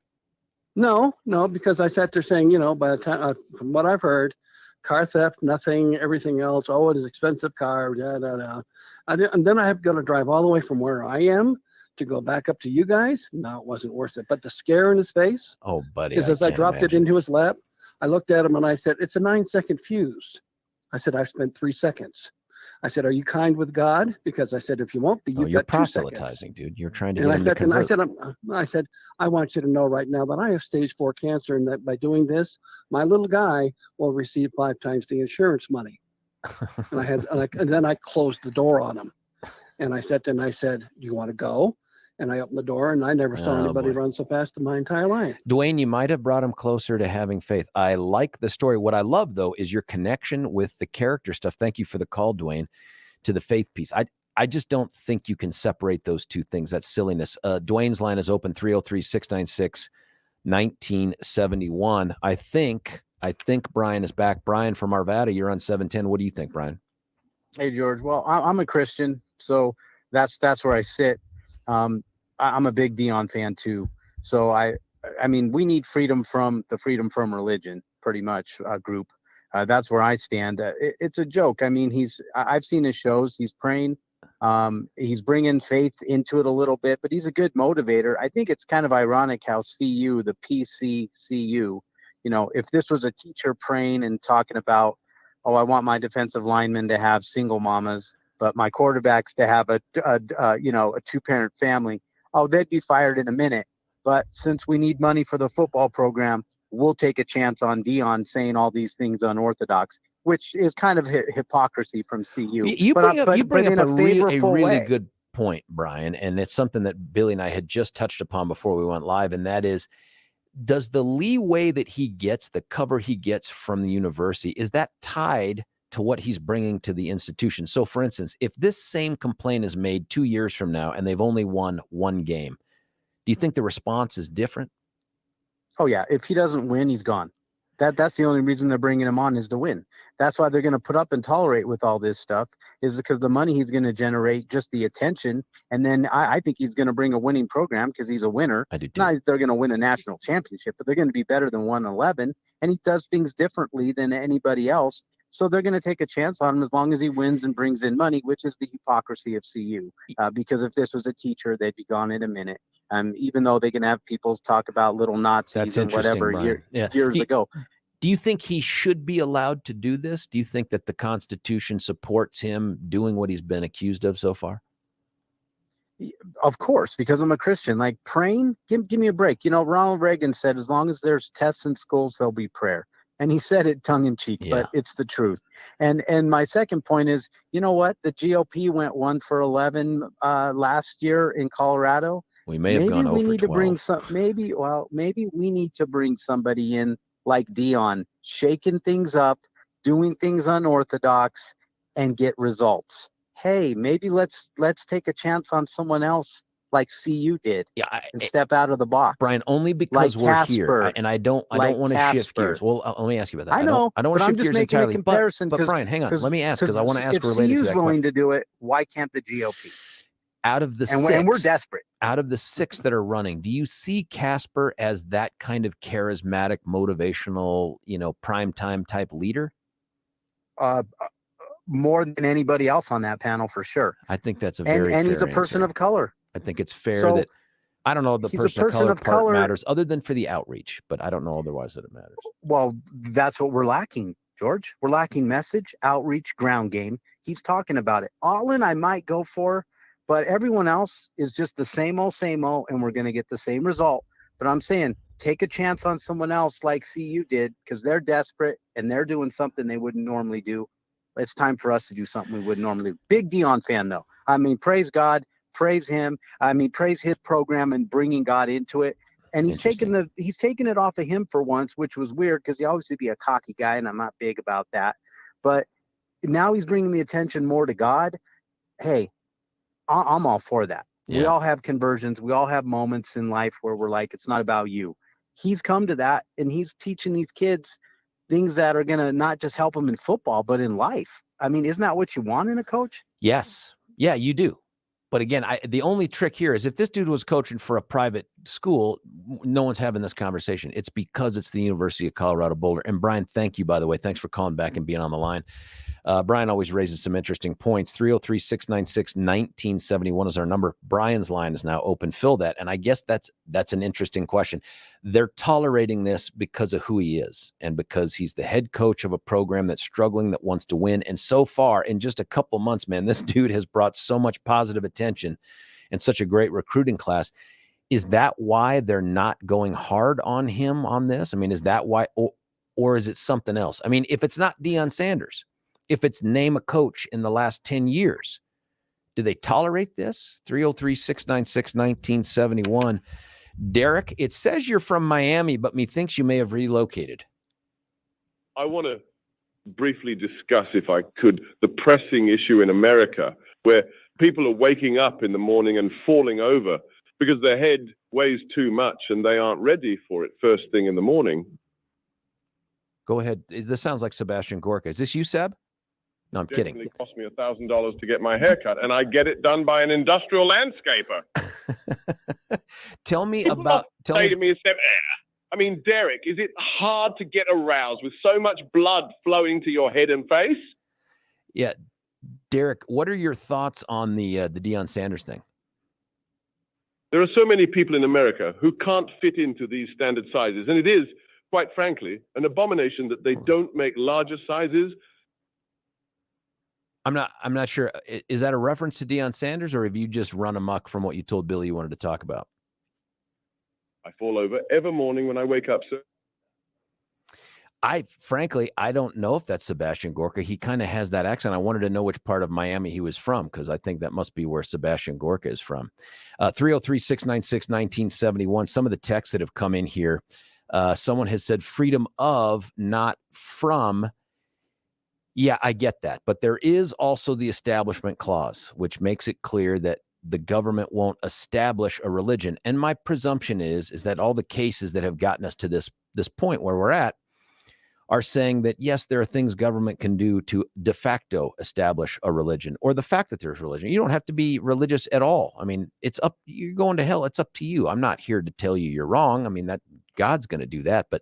No, because I sat there saying, by the time, from what I've heard, car theft, nothing, everything else. Oh, it is an expensive car. And then I have got to drive all the way from where I am to go back up to you guys. No, it wasn't worth it. But the scare in his face.
Oh, buddy.
Because as I dropped it into his lap, I looked at him and I said, "It's a 9-second fuse." I said, "I spent 3 seconds." I said, "Are you kind with God?" Because I said, "If you won't be, you've
you're
got 2 seconds."
proselytizing, dude. You're trying to
And
get him to convert.
I said, "I want you to know right now that I have stage 4 cancer, and that by doing this, my little guy will receive 5 times the insurance money." And then I closed the door on him, and I said, "Do you want to go?" And I opened the door, and I never saw anybody run so fast in my entire life.
Dwayne, you might have brought him closer to having faith. I like the story. What I love, though, is your connection with the character stuff. Thank you for the call, Dwayne, to the faith piece. I just don't think you can separate those two things. That's silliness. Dwayne's line is open, 303-696-1971. I think Brian is back. Brian from Arvada, you're on 710. What do you think, Brian?
Hey, George. Well, I'm a Christian, so that's where I sit. I'm a big Deion fan too. So I mean, we need freedom from the freedom from religion, pretty much group. That's where I stand. It's a joke. I mean, I've seen his shows. He's praying. He's bringing faith into it a little bit, but he's a good motivator. I think it's kind of ironic how CU, the PCCU, if this was a teacher praying and talking about, "Oh, I want my defensive linemen to have single mamas, but my quarterbacks to have a 2-parent family," oh, they'd be fired in a minute. But since we need money for the football program, we'll take a chance on Deion saying all these things unorthodox, which is kind of hypocrisy from CU.
You
but
bring up
in
a really
way.
good point, Brian, and it's something that Billy and I had just touched upon before we went live, and that is, does the leeway that he gets, the cover he gets from the university, is that tied to what he's bringing to the institution? So, for instance, if this same complaint is made 2 years from now and they've only won one game, do you think the response is different?
Oh yeah, if he doesn't win, he's gone. That's the only reason they're bringing him on, is to win. That's why they're going to put up and tolerate with all this stuff, is because the money he's going to generate, just the attention. And then I think he's going to bring a winning program because he's a winner.
I do too.
Not that they're going to win a national championship, but they're going to be better than 111. And he does things differently than anybody else. So they're going to take a chance on him as long as he wins and brings in money, which is the hypocrisy of CU. Because if this was a teacher, they'd be gone in a minute. Even though they can have people talk about little Nazis and whatever years ago.
Do you think he should be allowed to do this? Do you think that the Constitution supports him doing what he's been accused of so far?
Of course, because I'm a Christian. Like praying, give me a break. Ronald Reagan said, as long as there's tests in schools, there'll be prayer. And he said it tongue in cheek, but it's the truth. And my second point is, you know what? The GOP went 1 for 11 last year in Colorado.
We may have gone over 12.
Maybe we need to bring somebody in like Deion, shaking things up, doing things unorthodox, and get results. Hey, maybe let's take a chance on someone else like CU did, and step out of the box,
Brian. Only because
like
we're
Casper,
here, and I don't want to shift gears. Well, let me ask you about that.
I know.
I don't want to shift gears entirely. But Brian, hang on. Let me ask, because I want to ask related to that.
If CU's willing to do it, why can't the GOP?
Out of the
and we're desperate.
Out of the 6 that are running, do you see Casper as that kind of charismatic, motivational, primetime type leader?
More than anybody else on that panel, for sure.
I think that's a very
and
fair
he's a person
answer.
of color.
I think it's fair that I don't know the person of color matters, other than for the outreach, but I don't know otherwise that it matters.
Well, that's what we're lacking, George. We're lacking message, outreach, ground game. He's talking about it. Allen, I might go for. But everyone else is just the same old, and we're going to get the same result. But I'm saying, take a chance on someone else like CU did, because they're desperate and they're doing something they wouldn't normally do. It's time for us to do something we wouldn't normally do. Big Deion fan, though. I mean, praise God, praise him. I mean, praise his program and bringing God into it. And he's taken it off of him for once, which was weird, because he always used to be a cocky guy, and I'm not big about that. But now he's bringing the attention more to God. Hey, I'm all for that. Yeah. We all have conversions. We all have moments in life where we're like, it's not about you. He's come to that, and he's teaching these kids things that are going to not just help them in football, but in life. I mean, isn't that what you want in a coach?
Yes. Yeah, you do. But again, the only trick here is if this dude was coaching for a private school, no one's having this conversation. It's because it's the University of Colorado Boulder. And Brian, thank you, by the way. Thanks for calling back and being on the line. Brian always raises some interesting points. 303-696-1971 is our number. Brian's line is now open. Fill that. And I guess that's an interesting question. They're tolerating this because of who he is and because he's the head coach of a program that's struggling, that wants to win. And so far, in just a couple months, man, this dude has brought so much positive attention and such a great recruiting class. Is that why they're not going hard on him on this? I mean, is that why, or is it something else? I mean, if it's not Deion Sanders, if it's name a coach in the last 10 years, do they tolerate this? 303-696-1971. Derek, it says you're from Miami, but methinks you may have relocated.
I want to briefly discuss, if I could, the pressing issue in America where people are waking up in the morning and falling over because their head weighs too much and they aren't ready for it first thing in the morning.
Go ahead. This sounds like Sebastian Gorka. Is this you, Seb? No, I'm kidding.
It cost me $1,000 to get my hair cut, and I get it done by an industrial landscaper.
Tell me
People
about.
Say to me, I mean, Derek, is it hard to get aroused with so much blood flowing to your head and face?
Yeah, Derek, what are your thoughts on the Deion Sanders thing?
There are so many people in America who can't fit into these standard sizes, and it is, quite frankly, an abomination that they don't make larger sizes.
I'm not sure. Is that a reference to Deion Sanders, or have you just run amok from what you told Billy you wanted to talk about?
I fall over every morning when I wake up, sir.
Frankly, I don't know if that's Sebastian Gorka. He kind of has that accent. I wanted to know which part of Miami he was from, because I think that must be where Sebastian Gorka is from. 303-696-1971. Some of the texts that have come in here, someone has said freedom of, not from. Yeah, I get that. But there is also the establishment clause, which makes it clear that the government won't establish a religion. And my presumption is that all the cases that have gotten us to this point where we're at are saying that, yes, there are things government can do to de facto establish a religion, or the fact that there's religion. You don't have to be religious at all. I mean, it's up, you're going to hell. It's up to you. I'm not here to tell you you're wrong. I mean, that God's going to do that, but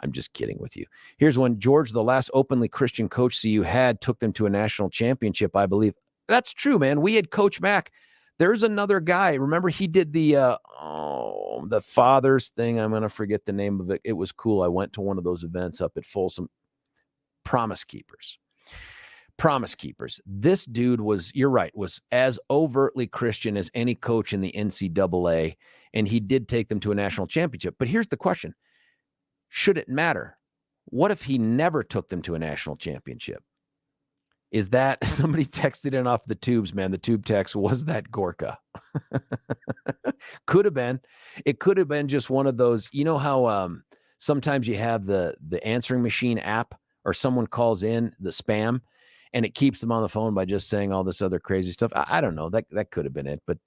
I'm just kidding with you. Here's one. George, the last openly Christian coach CU had, took them to a national championship, I believe. That's true, man. We had Coach Mack. There's another guy. Remember, he did the fathers thing. I'm going to forget the name of it. It was cool. I went to one of those events up at Folsom. Promise Keepers. This dude was, you're right, was as overtly Christian as any coach in the NCAA, and he did take them to a national championship. But here's the question. Should it matter? What if he never took them to a national championship? Is that, somebody texted in off the tubes, man. The tube text, was that Gorka? Could have been. It could have been just one of those, you know how sometimes you have the answering machine app, or someone calls in the spam and it keeps them on the phone by just saying all this other crazy stuff. I don't know. That could have been it. But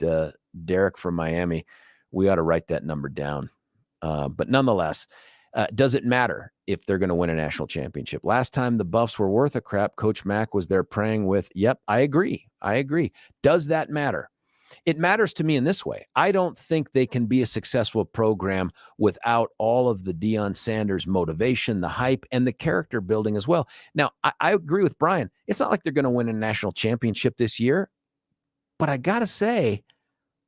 Derek from Miami, we ought to write that number down. But nonetheless, does it matter if they're going to win a national championship? Last time the Buffs were worth a crap, Coach Mack was there praying with, yep, I agree. Does that matter? It matters to me in this way. I don't think they can be a successful program without all of the Deion Sanders motivation, the hype, and the character building as well. Now, I agree with Brian. It's not like they're going to win a national championship this year, but I got to say,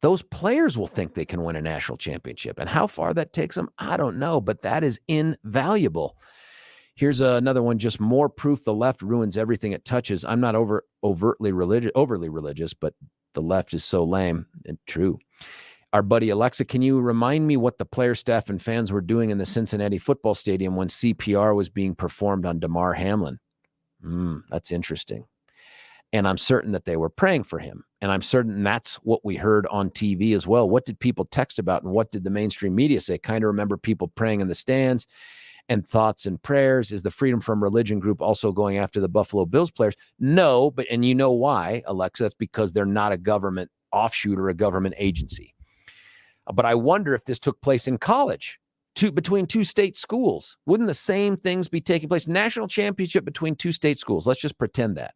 those players will think they can win a national championship. And how far that takes them, I don't know, but that is invaluable. Here's another one. Just more proof the left ruins everything it touches. I'm not overly religious, but the left is so lame. And true. Our buddy Alexa, can you remind me what the player, staff, and fans were doing in the Cincinnati football stadium when CPR was being performed on Damar Hamlin? That's interesting. And I'm certain that they were praying for him. And I'm certain that's what we heard on TV as well. What did people text about, and what did the mainstream media say? Kind of remember people praying in the stands and thoughts and prayers. Is the Freedom from Religion group also going after the Buffalo Bills players? No, and you know why, Alexa? That's because they're not a government offshoot or a government agency. But I wonder if this took place in college, between two state schools. Wouldn't the same things be taking place? National championship between two state schools. Let's just pretend that.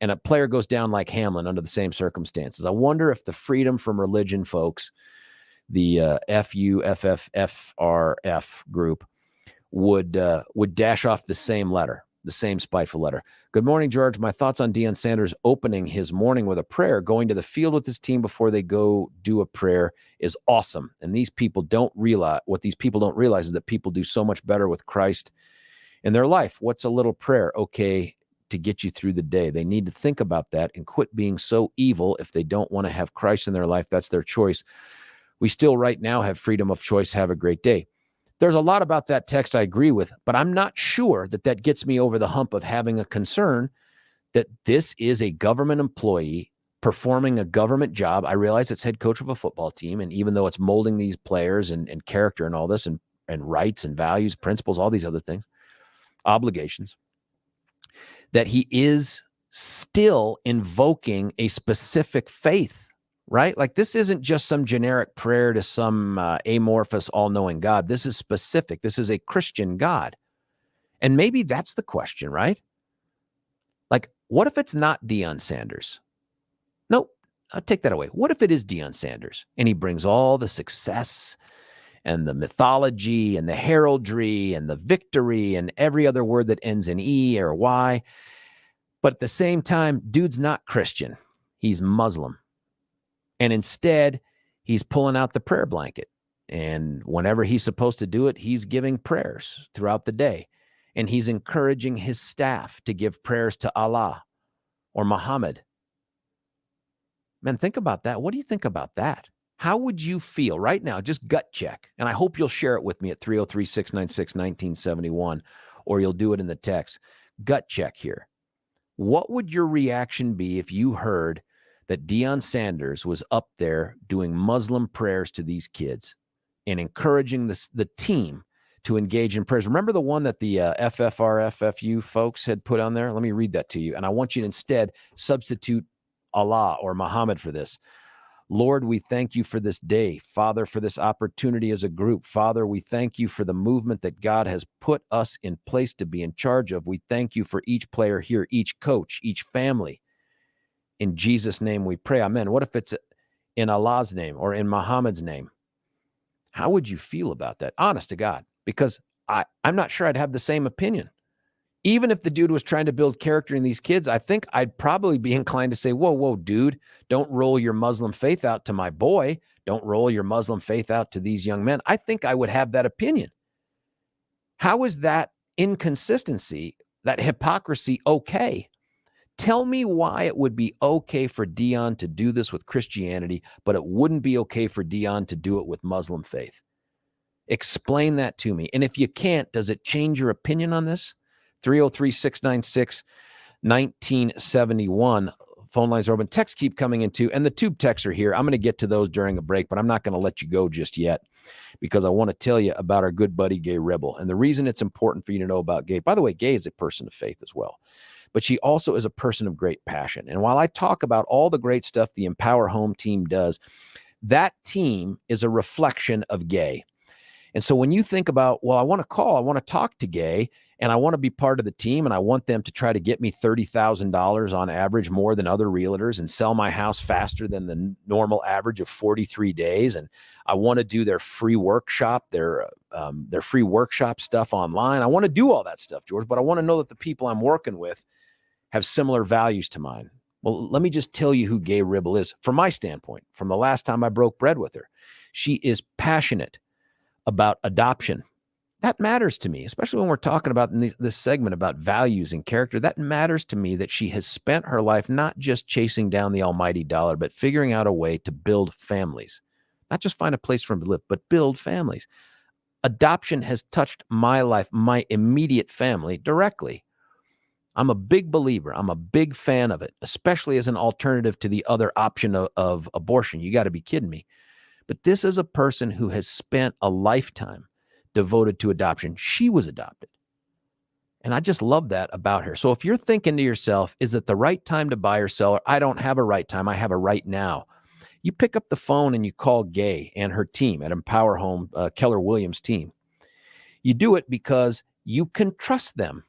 And a player goes down like Hamlin under the same circumstances. I wonder if the Freedom from Religion folks, the FUFFFRF group, would dash off the same letter, the same spiteful letter. Good morning, George. My thoughts on Deion Sanders opening his morning with a prayer, going to the field with his team before they go do a prayer is awesome. And these people don't realize, what these people don't realize is that people do so much better with Christ in their life. What's a little prayer? Okay, to get you through the day. They need to think about that and quit being so evil. If they don't want to have Christ in their life, that's their choice. We still right now have freedom of choice. Have a great day. There's a lot about that text I agree with, but I'm not sure that gets me over the hump of having a concern that this is a government employee performing a government job. I realize it's head coach of a football team, and even though it's molding these players and character and all this and rights and values, principles, all these other things, obligations, that he is still invoking a specific faith, right? Like, this isn't just some generic prayer to some amorphous, all-knowing God. This is specific. This is a Christian God. And maybe that's the question, right? Like, what if it's not Deion Sanders? No, I'll take that away. What if it is Deion Sanders and he brings all the success and the mythology and the heraldry and the victory and every other word that ends in E or Y. But at the same time, dude's not Christian. He's Muslim. And instead, he's pulling out the prayer blanket. And whenever he's supposed to do it, he's giving prayers throughout the day. And he's encouraging his staff to give prayers to Allah or Muhammad. Man, think about that. What do you think about that? How would you feel right now? Just gut check. And I hope you'll share it with me at 303-696-1971 or you'll do it in the text. Gut check here. What would your reaction be if you heard that Deion Sanders was up there doing Muslim prayers to these kids and encouraging the team to engage in prayers? Remember the one that the FFRFFU folks had put on there? Let me read that to you. And I want you to instead substitute Allah or Muhammad for this. Lord, we thank you for this day. Father, for this opportunity as a group. Father, we thank you for the movement that God has put us in place to be in charge of. We thank you for each player here, each coach, each family. In Jesus' name we pray. Amen. What if it's in Allah's name or in Muhammad's name? How would you feel about that? Honest to God, because I'm not sure I'd have the same opinion. Even if the dude was trying to build character in these kids, I think I'd probably be inclined to say, whoa, dude, don't roll your Muslim faith out to my boy. Don't roll your Muslim faith out to these young men. I think I would have that opinion. How is that inconsistency, that hypocrisy, okay? Tell me why it would be okay for Deion to do this with Christianity, but it wouldn't be okay for Deion to do it with Muslim faith. Explain that to me. And if you can't, does it change your opinion on this? 303-696-1971. Phone lines are open. Texts keep coming in too. And the tube texts are here. I'm going to get to those during a break, but I'm not going to let you go just yet because I want to tell you about our good buddy, Gay Rebel. And the reason it's important for you to know about Gay, by the way, Gay is a person of faith as well, but she also is a person of great passion. And while I talk about all the great stuff the Empower Home team does, that team is a reflection of Gay. And so when you think about, well, I want to talk to Gay, and I want to be part of the team, and I want them to try to get me $30,000 on average more than other realtors and sell my house faster than the normal average of 43 days. And I want to do their free workshop, their free workshop stuff online. I want to do all that stuff, George, but I want to know that the people I'm working with have similar values to mine. Well, let me just tell you who Gay Rebel is from my standpoint, from the last time I broke bread with her. She is passionate about adoption. That matters to me, especially when we're talking about in this segment about values and character. That matters to me that she has spent her life not just chasing down the almighty dollar, but figuring out a way to build families, not just find a place for them to live, but build families. Adoption has touched my life, my immediate family directly. I'm a big believer. I'm a big fan of it, especially as an alternative to the other option of abortion. You got to be kidding me. But this is a person who has spent a lifetime devoted to adoption. She was adopted. And I just love that about her. So if you're thinking to yourself, is it the right time to buy or sell? Or I don't have a right time. I have a right now. You pick up the phone and you call Gay and her team at Empower Home, Keller Williams team. You do it because you can trust them.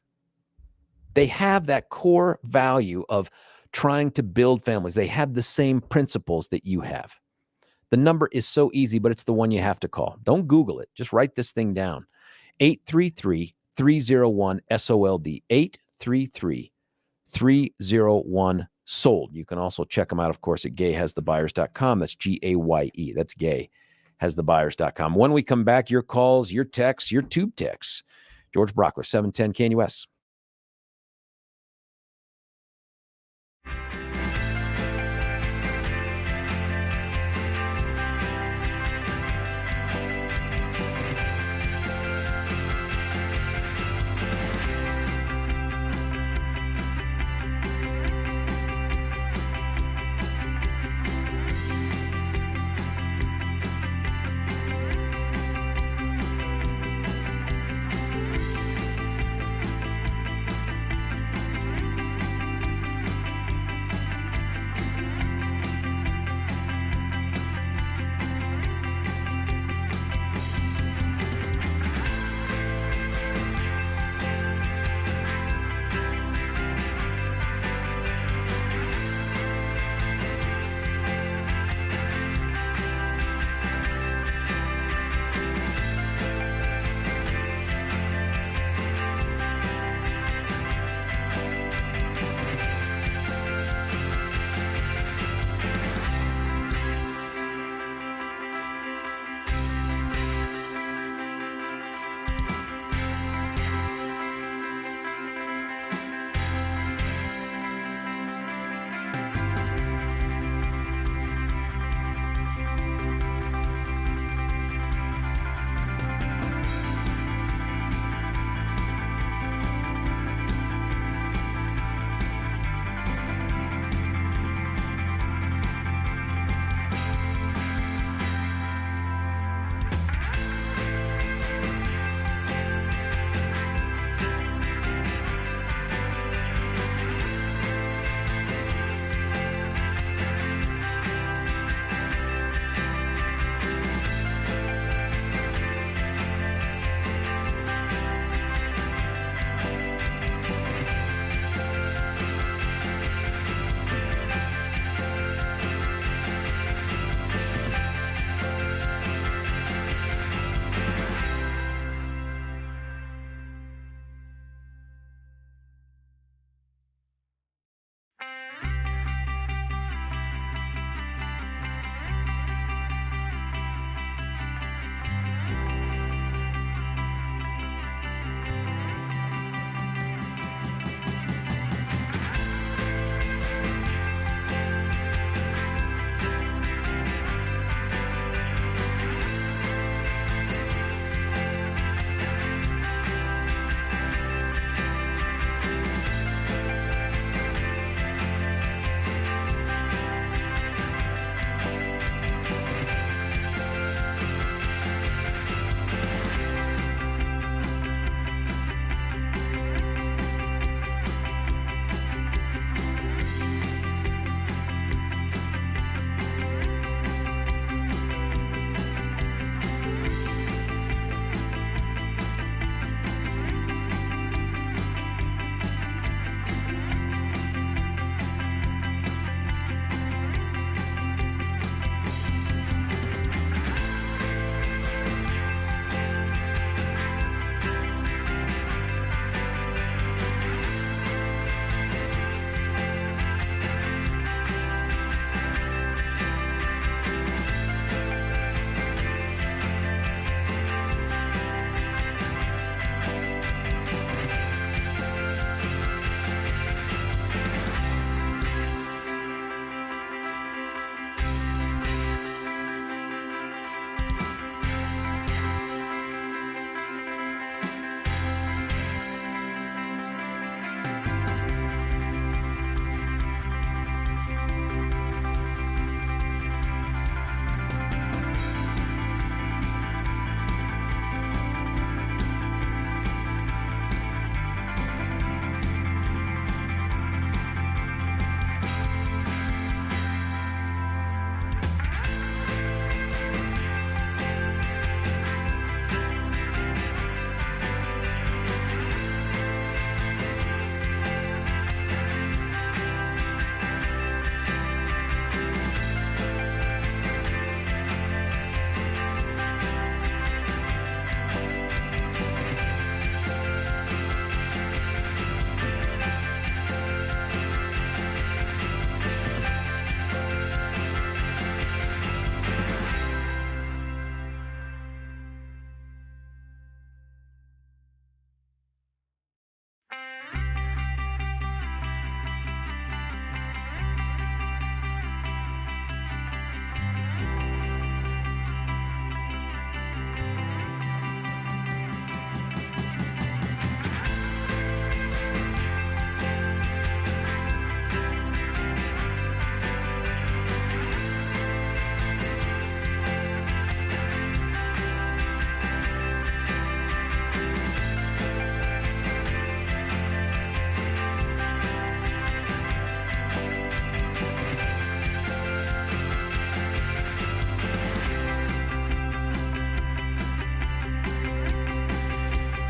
They have that core value of trying to build families. They have the same principles that you have. The number is so easy, but it's the one you have to call. Don't Google it. Just write this thing down. 833-301-SOLD. 833-301-SOLD. You can also check them out, of course, at gayhasthebuyers.com. That's G-A-Y-E. That's gayhasthebuyers.com. When we come back, your calls, your texts, your tube texts. George Brockler, 710 KNUS.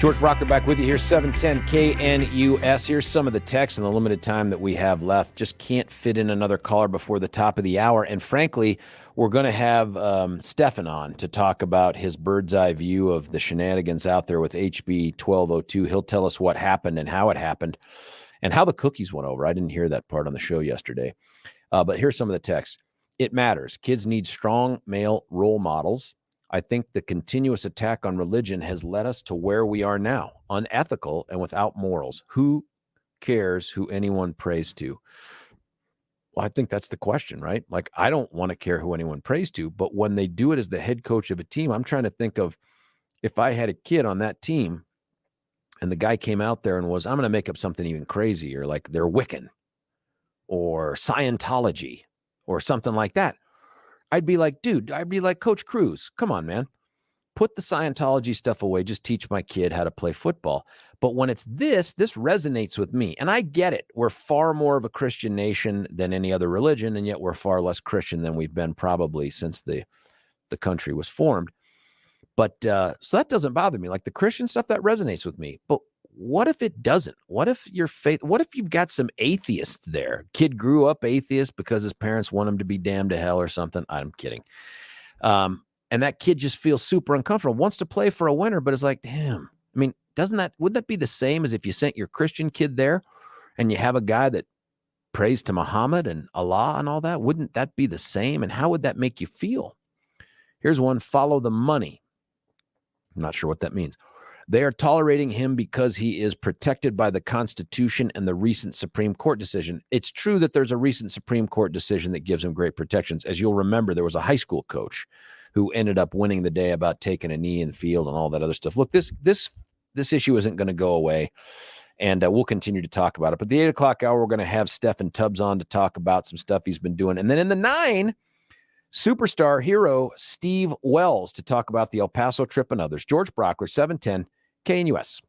George Brockler back with you here, 710 KNUS. Here's some of the text in the limited time that we have left. Just can't fit in another caller before the top of the hour. And frankly, we're going to have Steffan on to talk about his bird's eye view of the shenanigans out there with HB 1202. He'll tell us what happened and how it happened and how the cookies went over. I didn't hear that part on the show yesterday. But here's some of the text. It matters. Kids need strong male role models. I think the continuous attack on religion has led us to where we are now, unethical and without morals. Who cares who anyone prays to? Well, I think that's the question, right? Like, I don't want to care who anyone prays to, but when they do it as the head coach of a team, I'm trying to think of if I had a kid on that team and the guy came out there and was, I'm going to make up something even crazier, like they're Wiccan or Scientology or something like that. I'd be like, dude, I'd be like, Coach Cruz, come on, man. Put the Scientology stuff away. Just teach my kid how to play football. But when it's this resonates with me. And I get it. We're far more of a Christian nation than any other religion, and yet we're far less Christian than we've been probably since the country was formed. But so that doesn't bother me. Like the Christian stuff, that resonates with me. But what if it doesn't? What if what if you've got some atheists there? Kid grew up atheist because his parents want him to be damned to hell or something. I'm kidding. And that kid just feels super uncomfortable, wants to play for a winner, but is like, damn. I mean, would that be the same as if you sent your Christian kid there and you have a guy that prays to Muhammad and Allah and all that? Wouldn't that be the same? And how would that make you feel? Here's one, follow the money. I'm not sure what that means. They are tolerating him because he is protected by the Constitution and the recent Supreme Court decision. It's true that there's a recent Supreme Court decision that gives him great protections. As you'll remember, there was a high school coach who ended up winning the day about taking a knee in the field and all that other stuff. Look, this issue isn't going to go away, and we'll continue to talk about it. But the 8 o'clock hour, we're going to have Steffan Tubbs on to talk about some stuff he's been doing. And then in the 9, superstar hero Steve Wells to talk about the El Paso trip and others. George Brockler, 710 KNUS.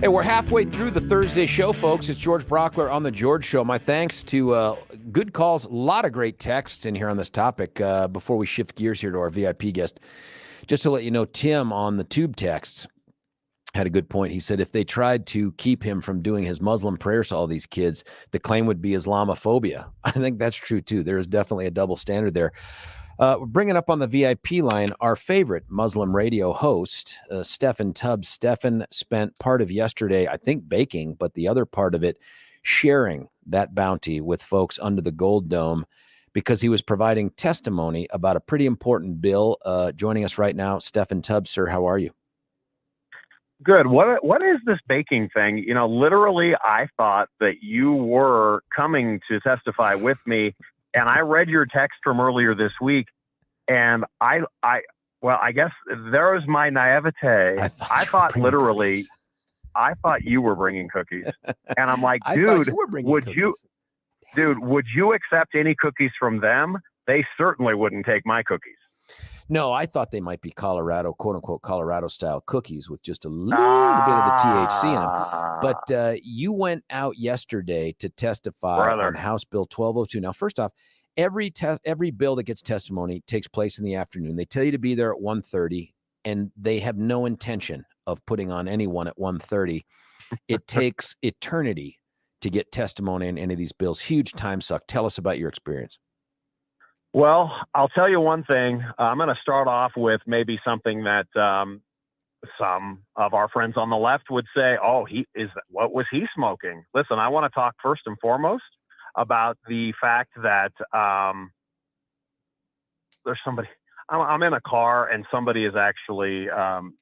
Hey, we're halfway through the Thursday show, folks. It's George Brockler on The George Show. My thanks to good calls, a lot of great texts in here on this topic. Before we shift gears here to our VIP guest, just to let you know, Tim on the tube texts had a good point. He said if they tried to keep him from doing his Muslim prayers to all these kids, the claim would be Islamophobia. I think that's true, too. There is definitely a double standard there. We're bringing up on the VIP line our favorite Muslim radio host, Steffan Tubbs. Steffan spent part of yesterday, I think, baking, but the other part of it sharing that bounty with folks under the Gold Dome because he was providing testimony about a pretty important bill. Joining us right now, Steffan Tubbs. Sir, how are you?
Good. What is this baking thing? You know, literally, I thought that you were coming to testify with me. And I read your text from earlier this week, and I guess there was my naivete. I thought literally, I thought you were bringing cookies, and I'm like, dude, would you accept any cookies from them? They certainly wouldn't take my cookies.
No, I thought they might be Colorado, quote unquote, Colorado style cookies with just a little bit of the THC in them. But you went out yesterday to testify on House Bill 1202. Now, first off, every bill that gets testimony takes place in the afternoon. They tell you to be there at 1:30, and they have no intention of putting on anyone at 1:30. It takes eternity to get testimony on any of these bills. Huge time suck. Tell us about your experience.
Well, I'll tell you one thing. I'm going to start off with maybe something that some of our friends on the left would say, oh, what was he smoking? Listen, I want to talk first and foremost about the fact that there's somebody, I'm in a car and somebody is actually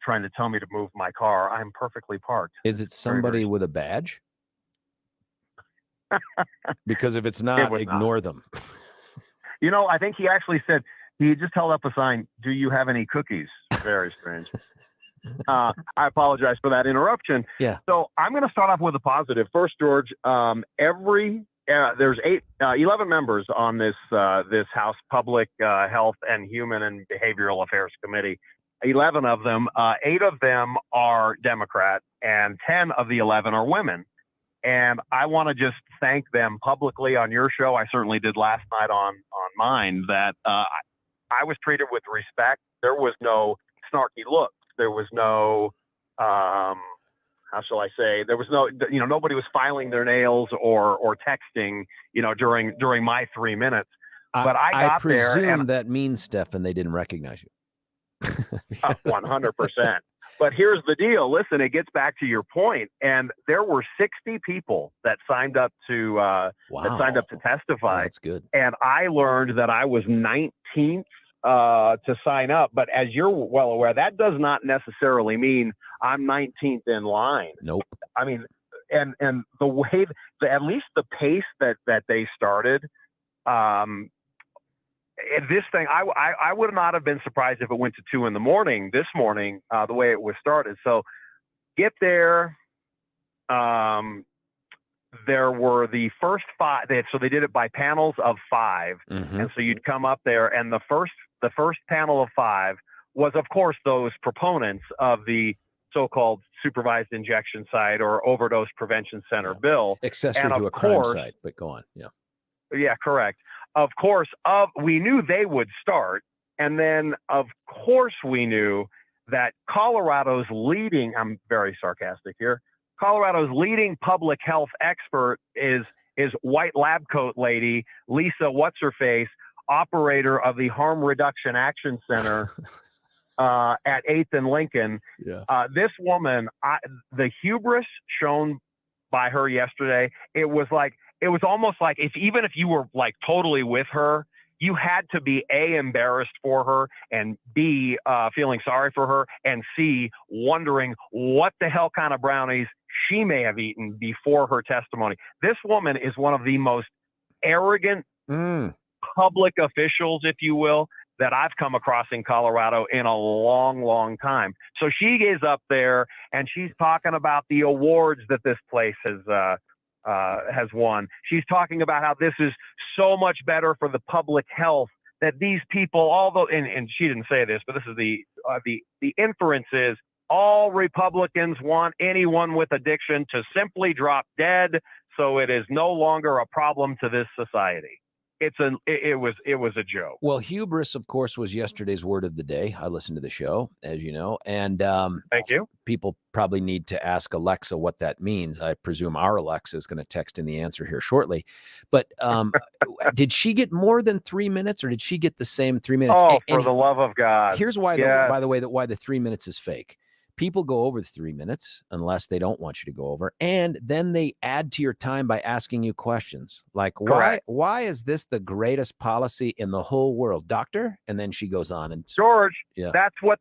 trying to tell me to move my car. I'm perfectly parked.
Is it somebody with a badge? Because if it's not, ignore them.
You know, I think he actually said, he just held up a sign, do you have any cookies? Very strange. I apologize for that interruption.
Yeah.
So I'm going to start off with a positive. First, George, there's 11 members on this House Public Health and Human and Behavioral Affairs Committee. 11 of them, 8 of them are Democrat, and 10 of the 11 are women. And I want to just thank them publicly on your show. I certainly did last night on mine, that I was treated with respect. There was no snarky looks. There was no, how shall I say? There was no, nobody was filing their nails or texting, during my 3 minutes. But I got there.
I presume that means, Steffan, they didn't recognize you.
100%. But here's the deal. Listen, it gets back to your point, and there were 60 people that signed up to testify.
Oh, that's good.
And I learned that I was 19th to sign up. But as you're well aware, that does not necessarily mean I'm 19th in line.
Nope.
I mean, and the way, at least the pace that they started. This thing, I would not have been surprised if it went to 2 a.m. this morning, the way it was started. So get there. There were the first 5. So they did it by panels of 5.
Mm-hmm.
And so you'd come up there, and the first panel of 5 was, of course, those proponents of the so-called supervised injection site or overdose prevention center bill.
Accessory to a crime site, but go on. Yeah.
Yeah, correct. Of course, we knew they would start. And then, of course, we knew that Colorado's leading, I'm very sarcastic here, Colorado's leading public health expert is white lab coat lady, Lisa What's-Her-Face, operator of the Harm Reduction Action Center at 8th and Lincoln.
Yeah.
This woman, the hubris shown by her yesterday, it was almost like even if you were like totally with her, you had to be A, embarrassed for her, and B, feeling sorry for her, and C, wondering what the hell kind of brownies she may have eaten before her testimony. This woman is one of the most arrogant public officials, if you will, that I've come across in Colorado in a long, long time. So she is up there and she's talking about the awards that this place has won. She's talking about how this is so much better for the public health, that these people, although, and she didn't say this, but this is the inference is all Republicans want anyone with addiction to simply drop dead, so it is no longer a problem to this society. It was a joke.
Well, hubris, of course, was yesterday's word of the day. I listened to the show, as you know, and
Thank you.
people probably need to ask Alexa what that means. I presume our Alexa is going to text in the answer here shortly. But did she get more than 3 minutes, or did she get the same 3 minutes?
Oh, for the love of God!
Here's why.
Yes.
By the way, why the 3 minutes is fake. People go over the 3 minutes unless they don't want you to go over. And then they add to your time by asking you questions like, why is this the greatest policy in the whole world, doctor? And then she goes on and
George,
yeah.
That's what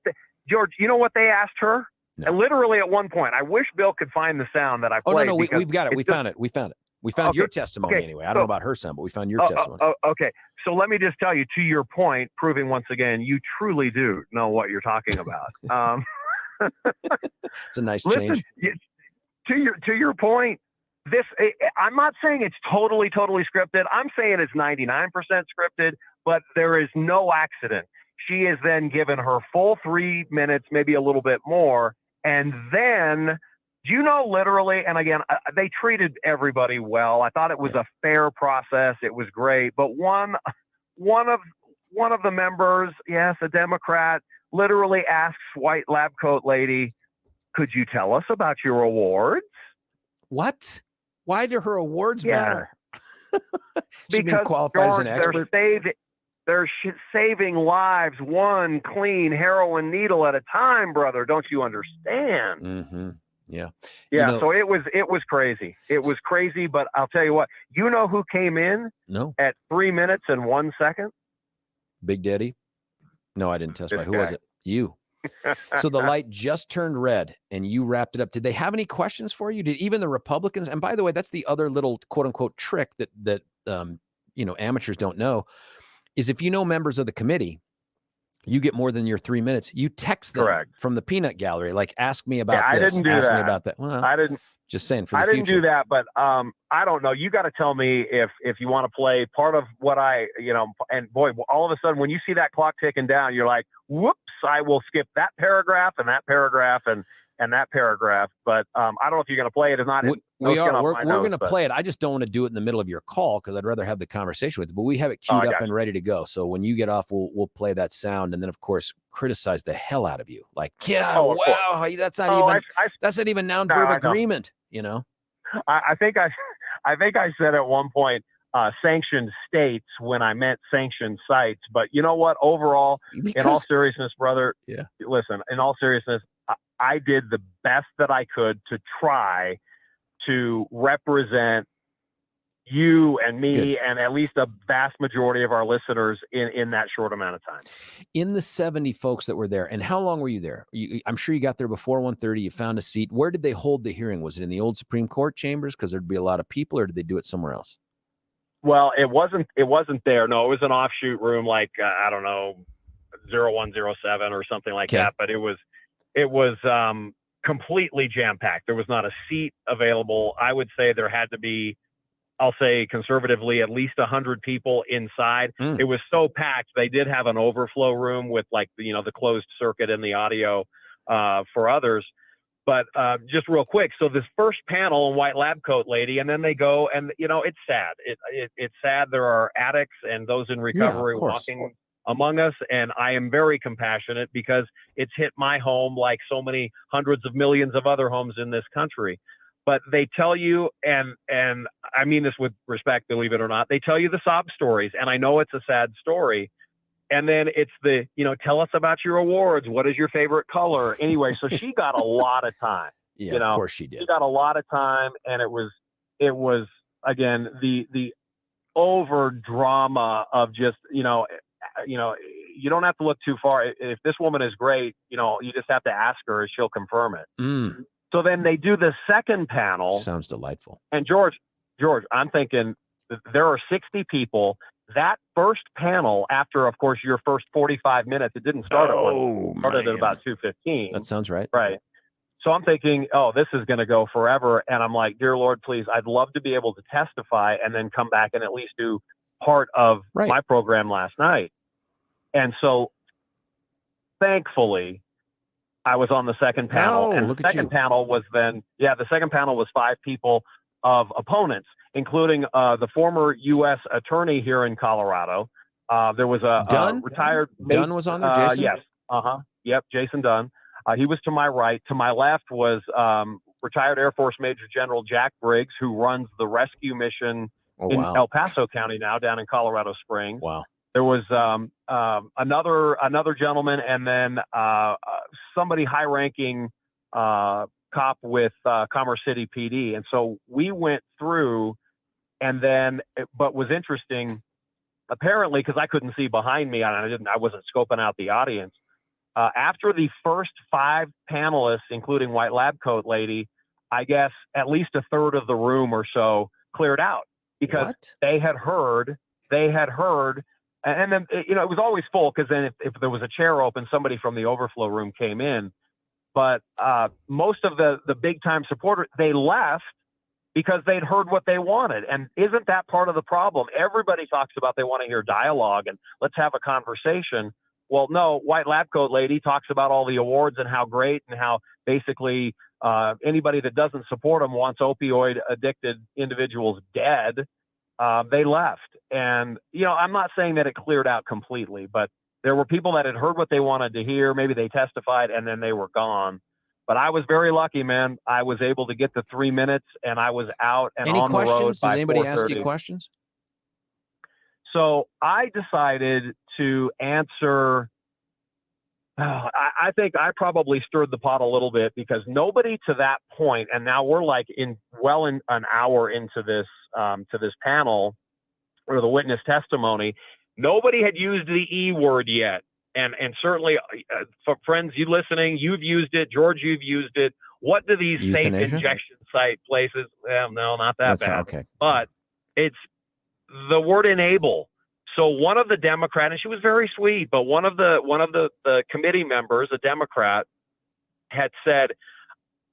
George, you know what they asked her?
No.
And literally at one point, I wish Bill could find the sound that I
Oh,
played.
no, we've got it. We found it. We found
Okay,
your testimony anyway. I don't know about her sound, but we found your testimony.
Okay. So let me just tell you, to your point, proving once again, you truly do know what you're talking about.
It's a nice
Listen,
change.
To your point, I'm not saying it's totally scripted. I'm saying it's 99% scripted, but there is no accident. She is then given her full 3 minutes, maybe a little bit more, and then, do you know, literally, and again, they treated everybody well. I thought it was a fair process. It was great, but one of the members, yes, a Democrat, literally asks white lab coat lady, "Could you tell us about your awards?"
What? Why do her awards matter? She
Because
being qualified as an
George,
expert.
they're saving lives, one clean heroin needle at a time, brother. Don't you understand?
Mm-hmm. Yeah.
Yeah.
You know,
So it was crazy. It was crazy, but I'll tell you what. You know who came in at 3 minutes and 1 second?
Big Daddy? No, I didn't testify.
This
Who was
guy.
it? You. So the light just turned red and you wrapped it up. Did they have any questions for you? Did even the Republicans? And by the way, that's the other little quote unquote trick that amateurs don't know is if you know members of the committee, you get more than your 3 minutes. You text them from the peanut gallery, like ask me about this.
I didn't do
ask
that.
me about that. Well,
I didn't.
Just saying for the
I didn't
future.
do that, but I don't know. You got to tell me if you want to play part of what and boy, all of a sudden when you see that clock ticking down, you're like, whoops, I will skip that paragraph and that paragraph and that paragraph. But I don't know if you're going to play it or not.
We're going to play it. I just don't want to do it in the middle of your call because I'd rather have the conversation with you. But we have it queued up and ready to go. So when you get off, we'll play that sound and then of course criticize the hell out of you. Like, wow, that's not even noun verb agreement. You know,
I think I said at one point sanctioned states when I meant sanctioned sites. But you know what? Overall, in all seriousness, brother, listen. In all seriousness, I did the best that I could to try to represent you and me and at least a vast majority of our listeners in that short amount of time.
In the 70 folks that were there, and how long were you there? I'm sure you got there before 1:30. You found a seat. Where did they hold the hearing? Was it in the old Supreme Court chambers because there'd be a lot of people, or did they do it somewhere else?
Well, it wasn't there. No, it was an offshoot room, like I don't know, 0107 or something like that. But it was completely jam packed. There was not a seat available. I would say there had to be, I'll say conservatively, at least 100 people inside. It was so packed. They did have an overflow room with the closed circuit and the audio for others. But just real quick, so this first panel on white lab coat lady, and then they go and it's sad. It's sad. There are addicts and those in recovery walking among us, and I am very compassionate because it's hit my home like so many hundreds of millions of other homes in this country. But they tell you, and I mean this with respect, believe it or not, they tell you the sob stories, and I know it's a sad story. And then it's tell us about your awards. What is your favorite color? Anyway, so she got a lot of time.
Yeah, of course she did.
She got a lot of time, and it was again the over drama of just you don't have to look too far. If this woman is great, you just have to ask her, and she'll confirm it. So then they do the second panel.
Sounds delightful.
And George, I'm thinking there are 60 people. That first panel, after, of course, your first 45 minutes, it didn't start at 1. It started at about 2:15.
That sounds right.
Right. So I'm thinking, this is going to go forever. And I'm like, dear Lord, please, I'd love to be able to testify and then come back and at least do part of my program last night. And so thankfully, I was on the second panel,
Oh,
and
look
the
at
second
you.
panel was the second panel was 5 people of opponents, including the former U.S. attorney here in Colorado. There was a
Dunn?
retired.
Dunn was on there, Jason?
Yes. Yep. Jason Dunn. He was to my right. To my left was retired Air Force Major General Jack Briggs, who runs the rescue mission in El Paso County now, down in Colorado Springs.
Wow.
There was another gentleman, and then somebody high-ranking cop with Commerce City PD. And so we went through, and then, but was interesting, apparently, because I couldn't see behind me, and I wasn't scoping out the audience. After the first 5 panelists, including White Lab Coat Lady, I guess at least a third of the room or so cleared out because they had heard, and then, you know, it was always full because then if there was a chair open, somebody from the overflow room came in. But most of the big time supporters, they left because they'd heard what they wanted. And isn't that part of the problem? Everybody talks about they want to hear dialogue and let's have a conversation. Well, no, White Lab Coat Lady talks about all the awards and how great and how basically anybody that doesn't support them wants opioid addicted individuals dead. They left. And, you know, I'm not saying that it cleared out completely, but there were people that had heard what they wanted to hear. Maybe they testified and then they were gone. But I was very lucky, man. I was able to get the 3 minutes and I was out and
Any
on the road
questions? Did
by
anybody ask you
4:30.
questions?
So I decided to answer. I think I probably stirred the pot a little bit because nobody to that point, and now we're like in an hour into this panel or the witness testimony, nobody had used the E word yet. And certainly, for friends, you listening, you've used it. George, you've used it. What do these
Euthanasia?
safe injection site places? Well, no, not that bad.
Okay.
But it's the word enable. So one of the Democrats, and she was very sweet, but one of the committee members, a Democrat, had said,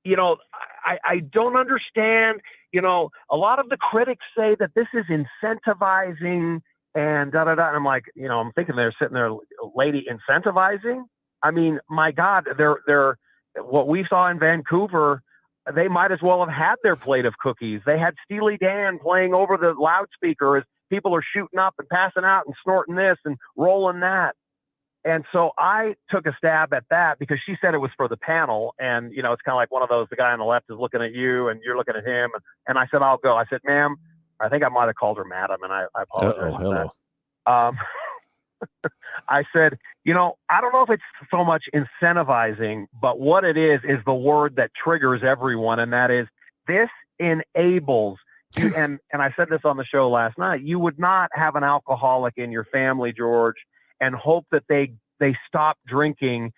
you know, I don't understand. You know, a lot of the critics say that this is incentivizing and da da da. And I'm like, you know, I'm thinking they're sitting there, lady, incentivizing. I mean, my God, they're what we saw in Vancouver. They might as well have had their plate of cookies. They had Steely Dan playing over the loudspeaker as people are shooting up and passing out and snorting this and rolling that. And so I took a stab at that because she said it was for the panel. And, you know, it's kind of like one of those, the guy on the left is looking at you and you're looking at him. And I said, I'll go. I said, ma'am, I think I might have called her madam, and I apologize.
Hello.
I said, you know, I don't know if it's so much incentivizing, but what it is the word that triggers everyone. And that is, this enables you. And I said this on the show last night, you would not have an alcoholic in your family, George, and hope that they stop drinking.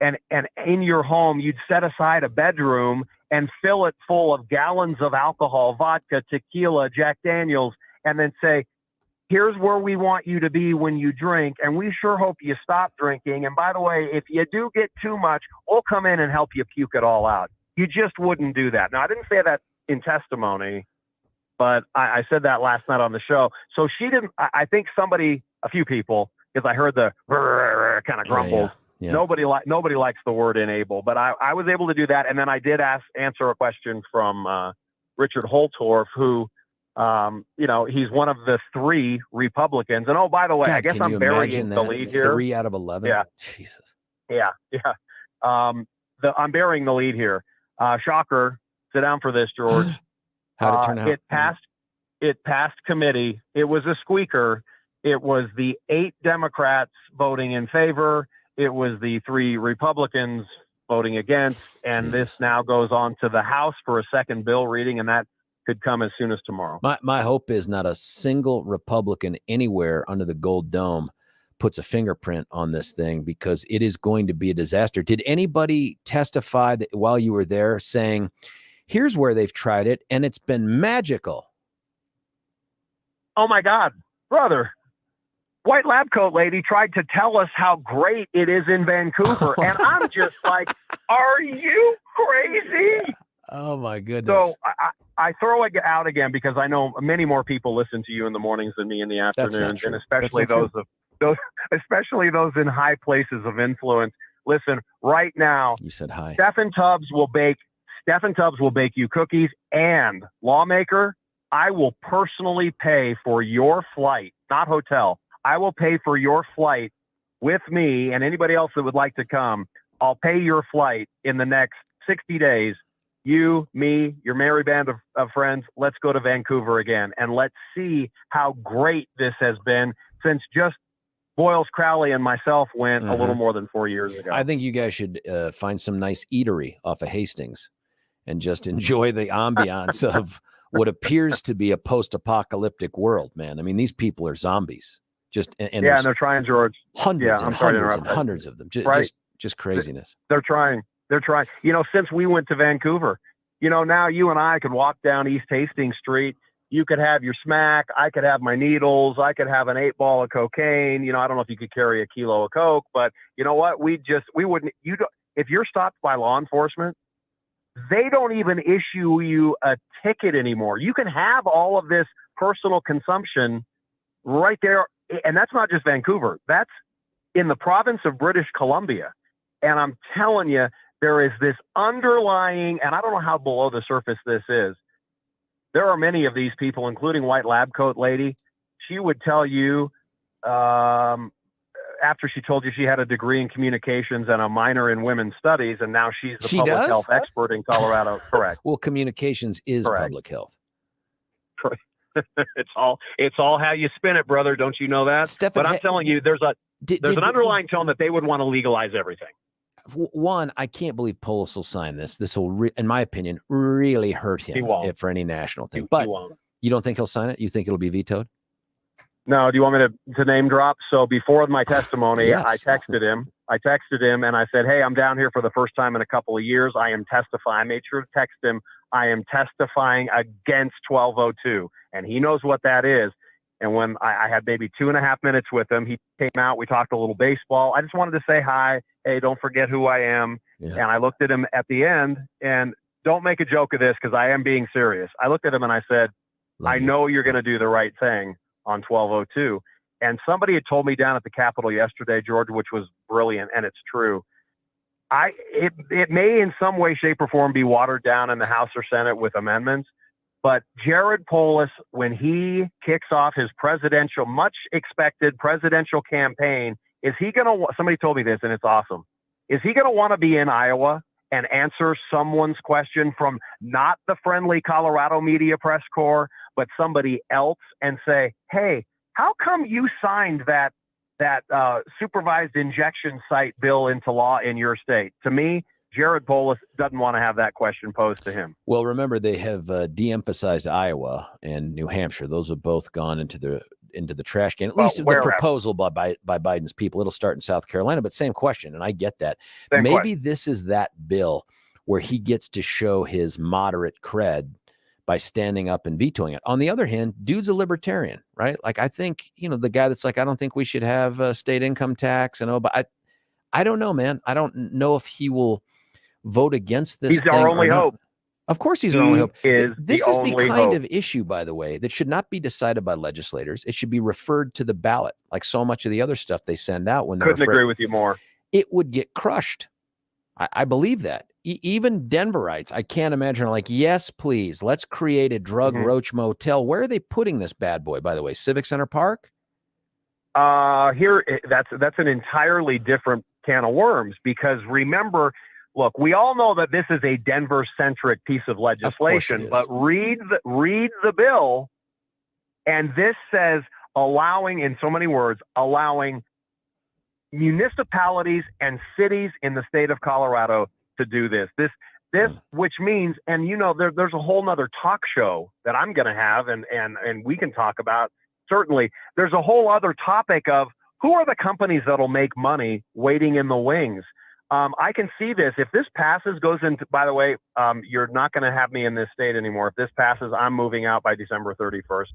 And in your home, you'd set aside a bedroom and fill it full of gallons of alcohol, vodka, tequila, Jack Daniels, and then say, here's where we want you to be when you drink, and we sure hope you stop drinking. And by the way, if you do get too much, we'll come in and help you puke it all out. You just wouldn't do that. Now, I didn't say that in testimony, but I said that last night on the show. So she didn't, I think a few people, because I heard the kind of grumbles.
Yeah.
Nobody likes the word enable, but I was able to do that. And then I did answer a question from Richard Holtorf, who, you know, he's one of the 3 Republicans. And oh, by the way,
God,
I guess
can
I'm
you
burying
imagine
the
that?
lead here.
3 out of 11.
Yeah.
Jesus.
Yeah. I'm burying the lead here. Shocker. Sit down for this, George.
How'd it turn out?
It passed committee. It was a squeaker. It was the 8 Democrats voting in favor. It was the 3 Republicans voting against. And this now goes on to the House for a second bill reading, and that could come as soon as tomorrow.
My hope is not a single Republican anywhere under the Gold Dome puts a fingerprint on this thing, because it is going to be a disaster. Did anybody testify that while you were there saying, here's where they've tried it and it's been magical?
Oh my God, brother. White Lab Coat Lady tried to tell us how great it is in Vancouver. And I'm just like, are you crazy?
Oh my goodness.
So I throw it out again because I know many more people listen to you in the mornings than me in the afternoons, and especially those in high places of influence. Listen, right now,
You said hi.
Steffan Tubbs will bake you cookies, and lawmaker, I will personally pay for your flight, not hotel. I will pay for your flight with me and anybody else that would like to come. I'll pay your flight in the next 60 days. You, me, your merry band of friends, let's go to Vancouver again, and let's see how great this has been since just Boyles, Crowley, and myself went a little more than 4 years ago.
I think you guys should find some nice eatery off of Hastings and just enjoy the ambiance of what appears to be a post-apocalyptic world, man. I mean, these people are zombies. And
they're trying, George.
Hundreds
I'm
and
sorry to
hundreds and
interrupt.
hundreds of them.
Right.
Just craziness.
They're trying. Since we went to Vancouver, now you and I could walk down East Hastings Street. You could have your smack. I could have my needles. I could have an 8-ball of cocaine. I don't know if you could carry a kilo of coke, but you know what? We wouldn't. If you're stopped by law enforcement, they don't even issue you a ticket anymore. You can have all of this personal consumption right there. And that's not just Vancouver. That's in the province of British Columbia. And I'm telling you, there is this underlying, and I don't know how below the surface this is. There are many of these people, including White Lab Coat Lady. She would tell you, after she told you she had a degree in communications and a minor in women's studies, and now she's the public health expert in Colorado. Correct.
Well, communications is public health.
It's all how you spin it, brother. Don't you know that?
Steffan,
but I'm telling you, there's an underlying tone that they would want to legalize everything.
One, I can't believe Polis will sign this. This will, in my opinion, really hurt him for any national thing. But you don't think he'll sign it? You think it'll be vetoed?
No. Do you want me to name drop? So before my testimony,
Yes.
I texted him and I said, hey, I'm down here for the first time in a couple of years. I am testifying. I made sure to text him. I am testifying against 1202. And he knows what that is. And when I had maybe 2.5 minutes with him, he came out, we talked a little baseball. I just wanted to say hi. Hey, don't forget who I am. Yeah. And I looked at him at the end, and don't make a joke of this because I am being serious. I looked at him and I said, I know you're going to do the right thing on 1202. And somebody had told me down at the Capitol yesterday, George, which was brilliant, and it's true. It may in some way, shape, or form be watered down in the House or Senate with amendments. But Jared Polis, when he kicks off his much expected presidential campaign, is he going to, somebody told me this and it's awesome. Is he going to want to be in Iowa and answer someone's question from not the friendly Colorado media press corps, but somebody else and say, hey, how come you signed that supervised injection site bill into law in your state? To me, Jared Polis doesn't want to have that question posed to him.
Well, remember, they have de-emphasized Iowa and New Hampshire. Those have both gone into the trash can, at least the proposal by Biden's people. It'll start in South Carolina, but same question, and I get that. Maybe this is that bill where he gets to show his moderate cred by standing up and vetoing it. On the other hand, dude's a libertarian, right? Like, I think, the guy that's like, I don't think we should have a state income tax. But I don't know, man. I don't know if he will vote against this.
He's our only hope.
Of course he's our only hope. This is the kind
hope
of issue, by the way, that should not be decided by legislators. It should be referred to the ballot, like so much of the other stuff they send out when they're
Couldn't agree with you more.
It would get crushed. I believe that. Even Denverites, I can't imagine, are like, yes, please, let's create a drug roach motel. Where are they putting this bad boy, by the way? Civic Center Park?
Here, that's an entirely different can of worms, because remember, look, we all know that this is a Denver-centric piece of legislation, but read the bill, and this says allowing, in so many words, allowing municipalities and cities in the state of Colorado to do this. This, which means, and there's a whole nother talk show that I'm going to have, and we can talk about. Certainly, there's a whole other topic of who are the companies that'll make money waiting in the wings. I can see this. If this passes, goes into, by the way, you're not going to have me in this state anymore. If this passes, I'm moving out by December 31st.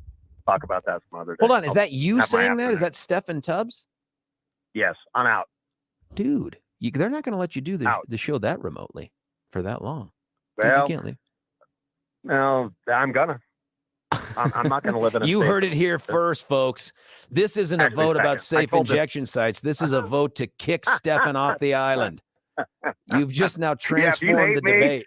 Talk about that some other day.
Hold on. Is that you saying that? Is that Steffan Tubbs?
Yes, I'm out.
Dude, they're not going to let you do the show that remotely for that long.
Well,
you can't leave.
No, I'm gonna. I'm not going to live in a
You
state
heard it here first, folks. This isn't a
Actually,
vote about
second. I
safe
told this-
injection sites. This is a vote to kick Steffan off the island. You've just now transformed the
hate me,
debate.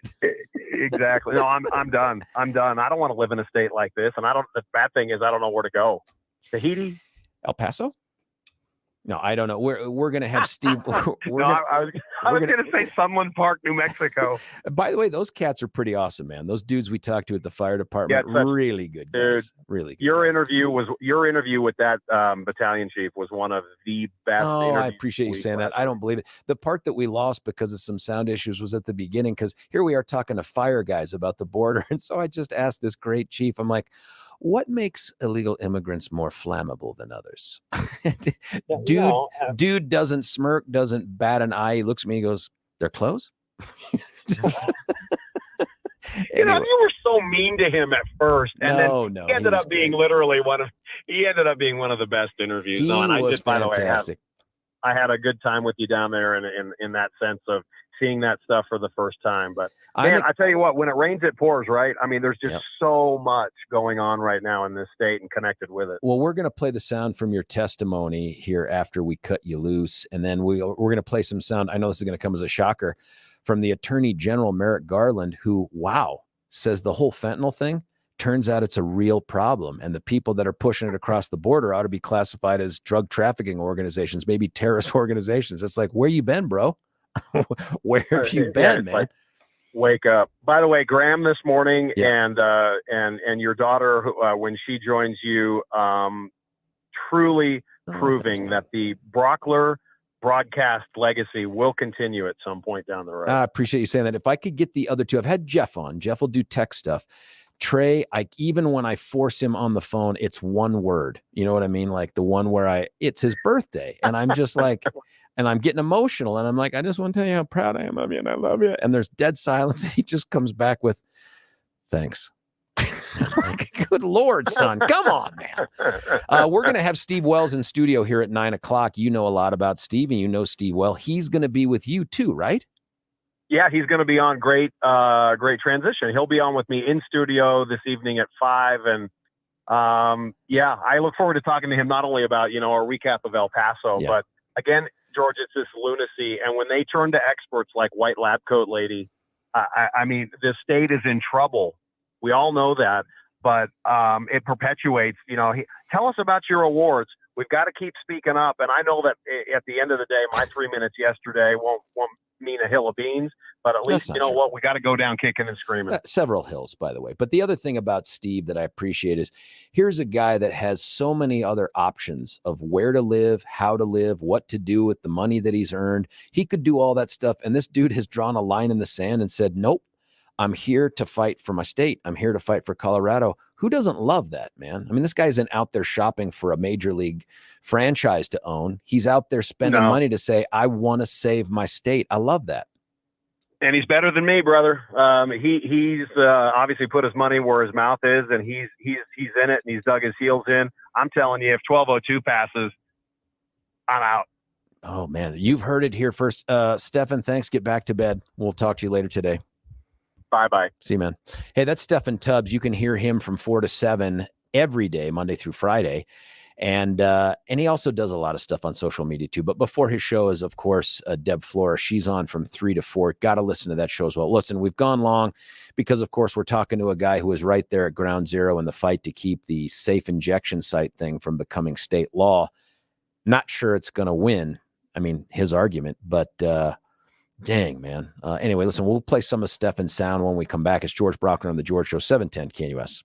Exactly. No, I'm done. I'm done. I don't want to live in a state like this. And the bad thing is I don't know where to go. Tahiti?
El Paso? No, I don't know. We're going to have Steve.
I was going to say Sunland Park, New Mexico.
By the way, those cats are pretty awesome, man. Those dudes we talked to at the fire department, really good guys.
Dude,
really good
your
guys.
interview with that battalion chief was one of the best.
Oh, I appreciate you saying that. I don't believe it. The part that we lost because of some sound issues was at the beginning, because here we are talking to fire guys about the border. And so I just asked this great chief, I'm like, what makes illegal immigrants more flammable than others? Dude doesn't smirk, doesn't bat an eye. He looks at me, he goes, their clothes?
Anyway. You were so mean to him at first, and then he ended up being literally one of the best interviews.
He was fantastic.
I had a good time with you down there in that sense of seeing that stuff for the first time. But man, I tell you what, when it rains, it pours, right? I mean, there's just so much going on right now in this state and connected with it.
Well, we're going to play the sound from your testimony here after we cut you loose. And then we're going to play some sound. I know this is going to come as a shocker from the Attorney General, Merrick Garland, who, says the whole fentanyl thing, turns out it's a real problem. And the people that are pushing it across the border ought to be classified as drug trafficking organizations, maybe terrorist organizations. It's like, where you been, bro? Where have you been, man?
Like, wake up. By the way, Graham this morning and your daughter, when she joins you, truly proving that the Brockler broadcast legacy will continue at some point down the road.
I appreciate you saying that. If I could get the other two, I've had Jeff on. Jeff will do tech stuff. Trey, even when I force him on the phone, it's one word. You know what I mean? Like the one where it's his birthday. And I'm just like, and I'm getting emotional. And I'm like, I just want to tell you how proud I am of you and I love you. And there's dead silence. And he just comes back with, thanks. Like, good Lord, son. Come on, man. We're going to have Steve Wells in studio here at 9:00. You know a lot about Steve and you know Steve well. He's going to be with you too, right?
Yeah, he's going to be on. Great transition. He'll be on with me in studio this evening at 5. And I look forward to talking to him not only about, a recap of El Paso, but again, George, it's this lunacy. And when they turn to experts like White Lab Coat Lady, I mean, the state is in trouble. We all know that, but it perpetuates, tell us about your awards. We've got to keep speaking up. And I know that at the end of the day, my 3 minutes yesterday won't mean a hill of beans, but at least, what, we got to go down kicking and screaming.
Several hills, by the way. But the other thing about Steve that I appreciate is here's a guy that has so many other options of where to live, how to live, what to do with the money that he's earned. He could do all that stuff. And this dude has drawn a line in the sand and said, nope, I'm here to fight for my state. I'm here to fight for Colorado. Who doesn't love that, man? I mean, this guy isn't out there shopping for a major league franchise to own. He's out there spending money to say, I want to save my state. I love that.
And he's better than me, brother. He's obviously put his money where his mouth is, and he's in it, and he's dug his heels in. I'm telling you, if 1202 passes, I'm out.
Oh, man. You've heard it here first. Steffan, thanks. Get back to bed. We'll talk to you later today.
Bye-bye.
See you, man. Hey, that's Steffan Tubbs. You can hear him from 4 to 7 every day, Monday through Friday. And he also does a lot of stuff on social media too. But before his show is, of course, Deb Flora. She's on from 3 to 4. Got to listen to that show as well. Listen, we've gone long because, of course, we're talking to a guy who was right there at ground zero in the fight to keep the safe injection site thing from becoming state law. Not sure it's going to win. I mean, his argument, but dang, man. Anyway, listen, we'll play some of Steffan's sound when we come back. It's George Brockner on The George Show, 710 KNUS.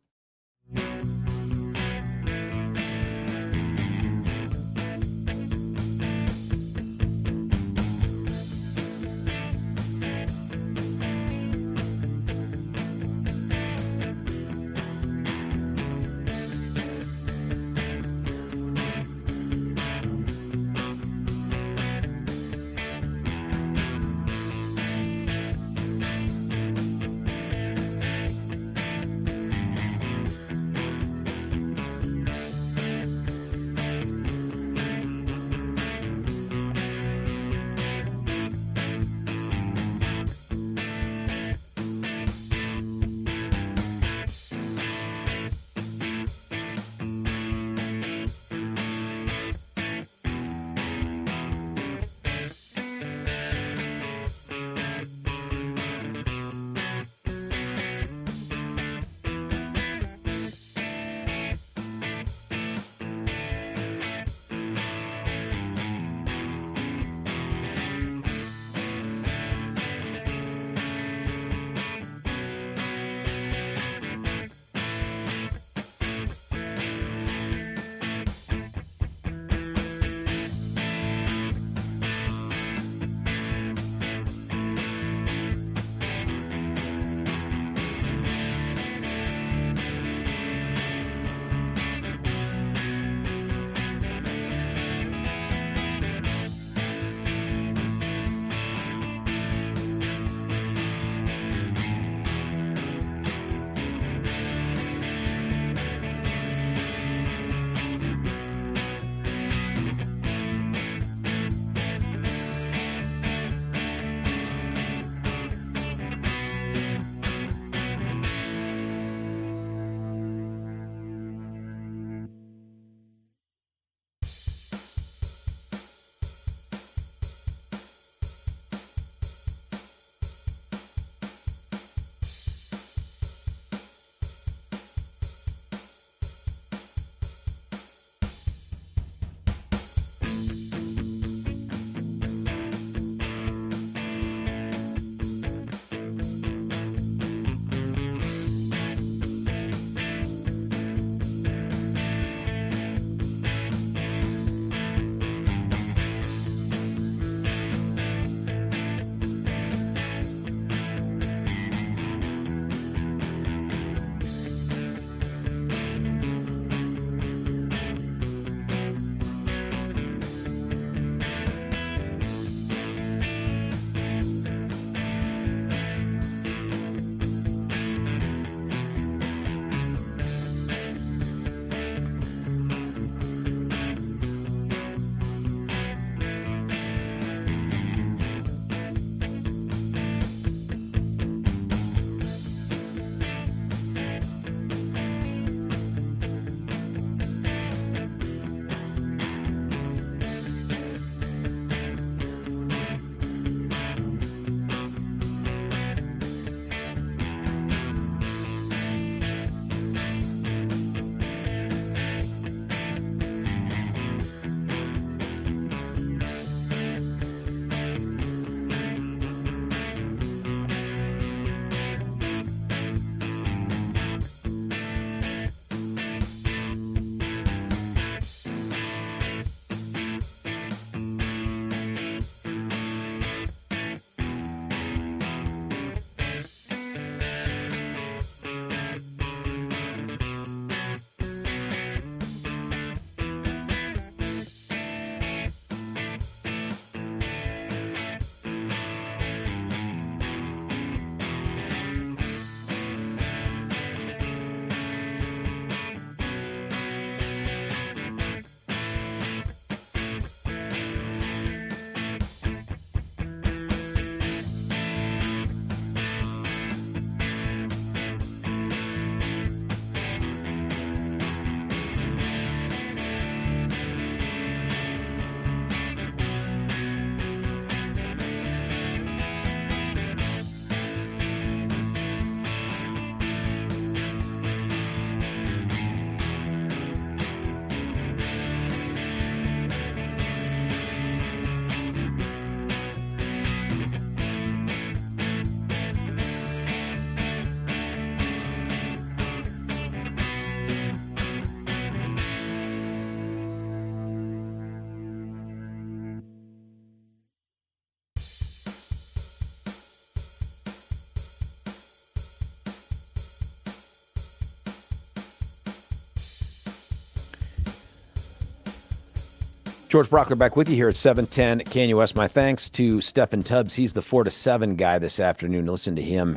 George Brockler back with you here at 710 KNUS. My thanks to Steffan Tubbs. He's the 4 to 7 guy this afternoon. Listen to him.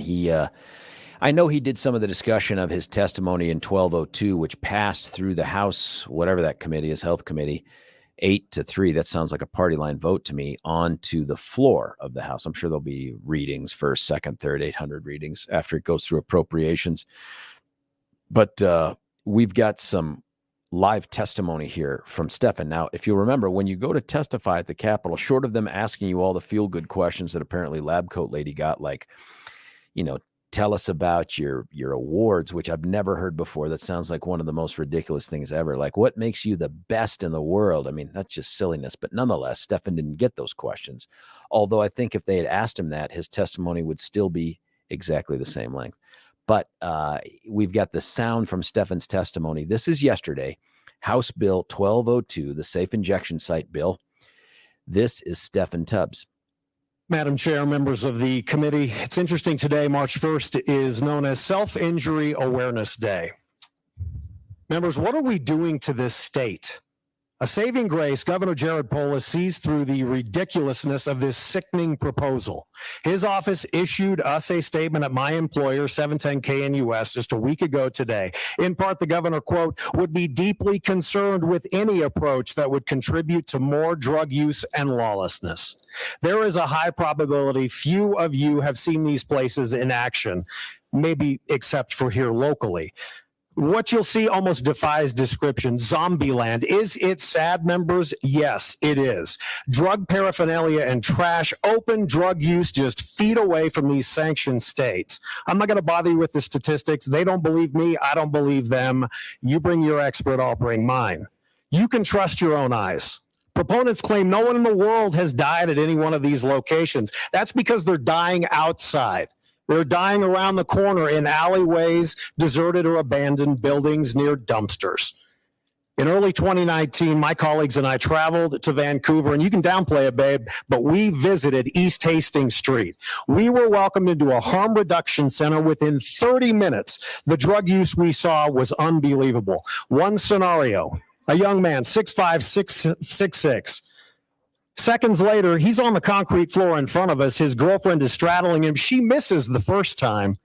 I know he did some of the discussion of his testimony in 1202, which passed through the House, whatever that committee is, Health Committee, 8-3. That sounds like a party line vote to me, onto the floor of the House. I'm sure there'll be readings, first, second, third, 800 readings after it goes through appropriations. But we've got some live testimony here from Steffan. Now, if you remember, when you go to testify at the Capitol, short of them asking you all the feel-good questions that apparently Lab Coat Lady got, like, tell us about your awards, which I've never heard before. That sounds like one of the most ridiculous things ever. Like, what makes you the best in the world? I mean, that's just silliness. But nonetheless, Steffan didn't get those questions. Although I think if they had asked him that, his testimony would still be exactly the same length. But we've got the sound from Steffan's testimony. This is yesterday, House Bill 1202, the safe injection site bill. This is Steffan Tubbs.
Madam Chair, members of the committee, it's interesting today, March 1st, is known as Self-Injury Awareness Day. Members, what are we doing to this state? A saving grace, Governor Jared Polis sees through the ridiculousness of this sickening proposal. His office issued us a statement at my employer, 710 KNUS, just a week ago today. In part, the governor, quote, would be deeply concerned with any approach that would contribute to more drug use and lawlessness. There is a high probability few of you have seen these places in action, maybe except for here locally. What you'll see almost defies description. Zombieland. Is it sad, members? Yes, it is. Drug paraphernalia and trash, open drug use just feet away from these sanctioned states. I'm not going to bother you with the statistics. They don't believe me. I don't believe them. You bring your expert, I'll bring mine. You can trust your own eyes. Proponents claim no one in the world has died at any one of these locations. That's because they're dying outside. They're dying around the corner in alleyways, deserted or abandoned buildings near dumpsters. In early 2019, my colleagues and I traveled to Vancouver, and you can downplay it, babe, but we visited East Hastings Street. We were welcomed into a harm reduction center within 30 minutes. The drug use we saw was unbelievable. One scenario, a young man, 6'5", 6'6". Seconds later, he's on the concrete floor in front of us. His girlfriend is straddling him. She misses the first time.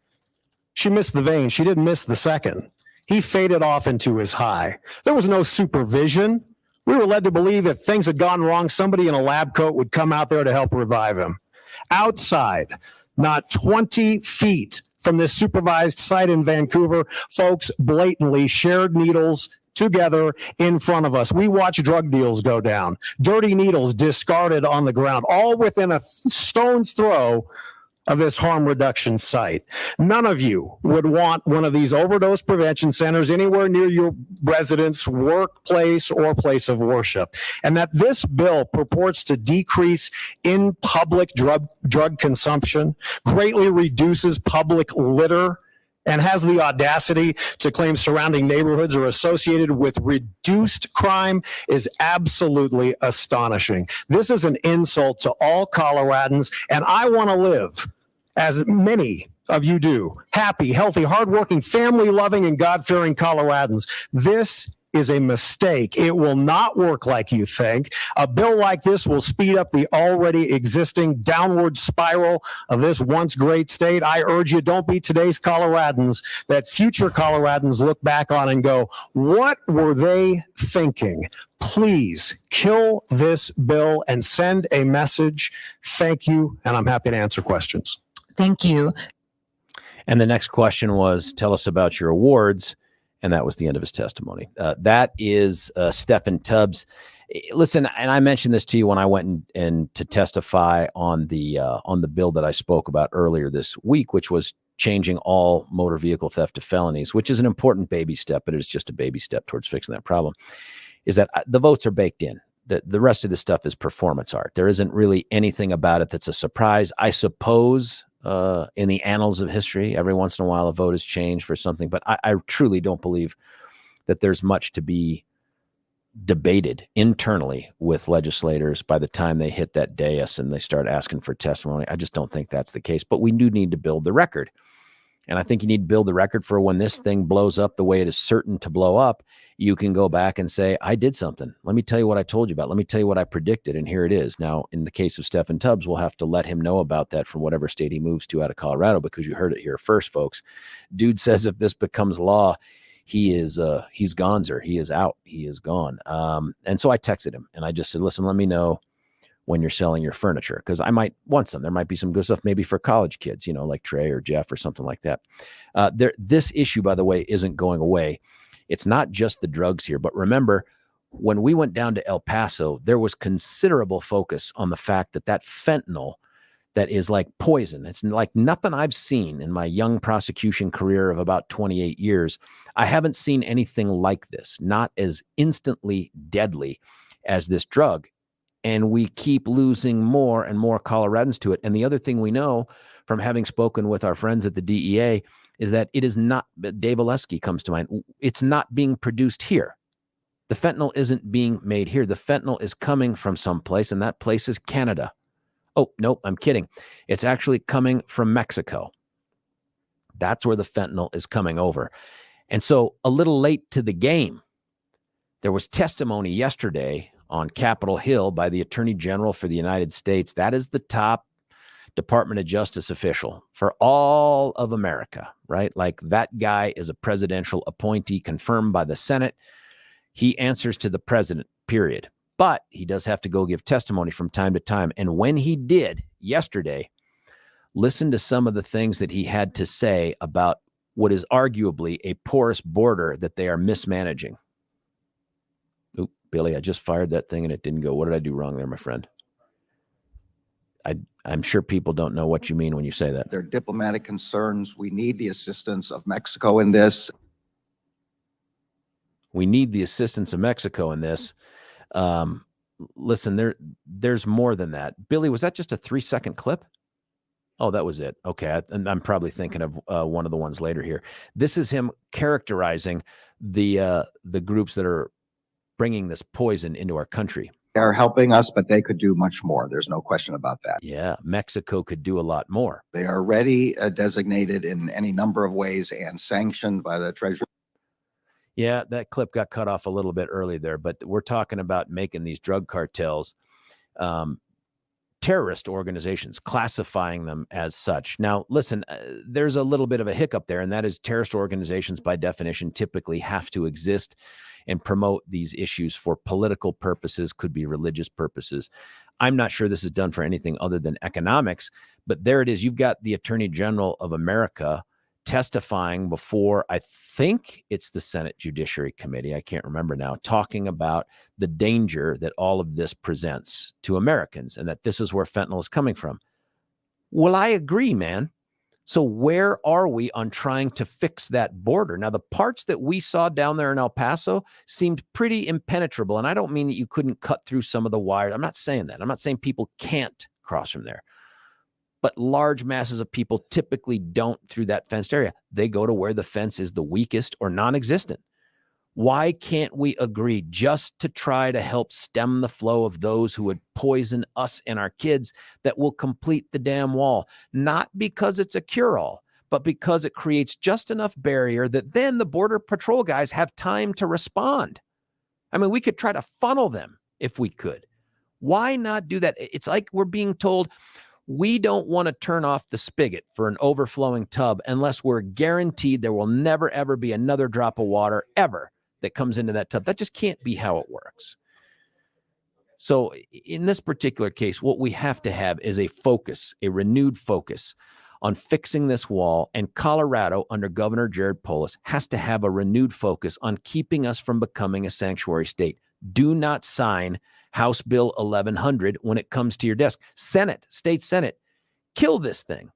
She missed the vein. She didn't miss the second. He faded off into his high. There was no supervision. We were led to believe if things had gone wrong, somebody in a lab coat would come out there to help revive him. Outside, not 20 feet from this supervised site in Vancouver, folks blatantly shared needles together in front of us. We watch drug deals go down, dirty needles discarded on the ground, all within a stone's throw of this harm reduction site. None of you would want one of these overdose prevention centers anywhere near your residence, workplace, or place of worship. And that this bill purports to decrease in public drug consumption, greatly reduces public litter, and has the audacity to claim surrounding neighborhoods are associated with reduced crime is absolutely astonishing. This is an insult to all Coloradans, and I want to live, as many of you do, happy, healthy, hardworking, family-loving, and God-fearing Coloradans. This is a mistake. It will not work like you think. A bill like this will speed up the already existing downward spiral of this once great state. I urge you, don't be today's Coloradans that future Coloradans look back on and go, what were they thinking? Please kill this bill and send a message. Thank you, and I'm happy to answer questions.
Thank you.
And the next question was, tell us about your awards. And that was the end of his testimony. That is Steffan Tubbs. Listen, and I mentioned this to you when I went in to testify on the bill that I spoke about earlier this week, which was changing all motor vehicle theft to felonies, which is an important baby step, but it is just a baby step towards fixing that problem, is that the votes are baked in. The rest of this stuff is performance art. There isn't really anything about it that's a surprise. I suppose in the annals of history, every once in a while a vote is changed for something, but I truly don't believe that there's much to be debated internally with legislators by the time they hit that dais and they start asking for testimony. I just don't think that's the case, but we do need to build the record. And I think you need to build the record for when this thing blows up the way it is certain to blow up. You can go back and say, I did something. Let me tell you what I told you about. Let me tell you what I predicted. And here it is. Now, in the case of Steffan Tubbs, we'll have to let him know about that from whatever state he moves to out of Colorado, because you heard it here first, folks. Dude says if this becomes law, he's gonzer. He is out. He is gone. And so I texted him and I just said, listen, let me know when you're selling your furniture, because I might want some. There might be some good stuff maybe for college kids, you know, like Trey or Jeff or something like that. This issue, by the way, isn't going away. It's not just the drugs here, but remember, when we went down to El Paso, there was considerable focus on the fact that that fentanyl that is like poison. It's like nothing I've seen in my young prosecution career of about 28 years. I haven't seen anything like this, not as instantly deadly as this drug. And we keep losing more and more Coloradans to it. And the other thing we know from having spoken with our friends at the DEA is that it is not, Dave Oleski comes to mind, it's not being produced here. The fentanyl isn't being made here. The fentanyl is coming from someplace, and that place is Canada. Oh, no, I'm kidding. It's actually coming from Mexico. That's where the fentanyl is coming over. And so a little late to the game, there was testimony yesterday on Capitol Hill by the Attorney General for the United States. That is the top Department of Justice official for all of America, right? Like that guy is a presidential appointee confirmed by the Senate. He answers to the president, period. But he does have to go give testimony from time to time. And when he did yesterday, listen to some of the things that he had to say about what is arguably a porous border that they are mismanaging. Oop, Billy, I just fired that thing and it didn't go. What did I do wrong there, my friend? I'm sure people don't know what you mean when you say that.
There are diplomatic concerns. We need the assistance of Mexico in this.
We need the assistance of Mexico in this. Listen, there's more than that. Billy, was that just a 3-second clip? Oh, that was it. Okay. I'm probably thinking of one of the ones later here. This is him characterizing the groups that are bringing this poison into our country.
They are helping us, but they could do much more. There's no question about that.
Yeah, Mexico could do a lot more.
They are already designated in any number of ways and sanctioned by the Treasury.
Yeah, that clip got cut off a little bit early there, but we're talking about making these drug cartels terrorist organizations, classifying them as such. Now, listen, there's a little bit of a hiccup there, and that is terrorist organizations, by definition, typically have to exist and promote these issues for political purposes, could be religious purposes. I'm not sure this is done for anything other than economics, but there it is. You've got the Attorney General of America testifying before, I think it's the Senate Judiciary Committee, I can't remember now, talking about the danger that all of this presents to Americans and that this is where fentanyl is coming from. Well, I agree, man. So where are we on trying to fix that border? Now, the parts that we saw down there in El Paso seemed pretty impenetrable. And I don't mean that you couldn't cut through some of the wires. I'm not saying that. I'm not saying people can't cross from there. But large masses of people typically don't through that fenced area. They go to where the fence is the weakest or non-existent. Why can't we agree just to try to help stem the flow of those who would poison us and our kids that will complete the damn wall? Not because it's a cure-all, but because it creates just enough barrier that then the Border Patrol guys have time to respond. I mean, we could try to funnel them if we could. Why not do that? It's like we're being told, we don't want to turn off the spigot for an overflowing tub unless we're guaranteed there will never, ever be another drop of water ever that comes into that tub. That just can't be how it works. So in this particular case, what we have to have is a focus, a renewed focus on fixing this wall. And Colorado, under Governor Jared Polis, has to have a renewed focus on keeping us from becoming a sanctuary state. Do not sign House Bill 1100 when it comes to your desk. Senate, state Senate, kill this thing.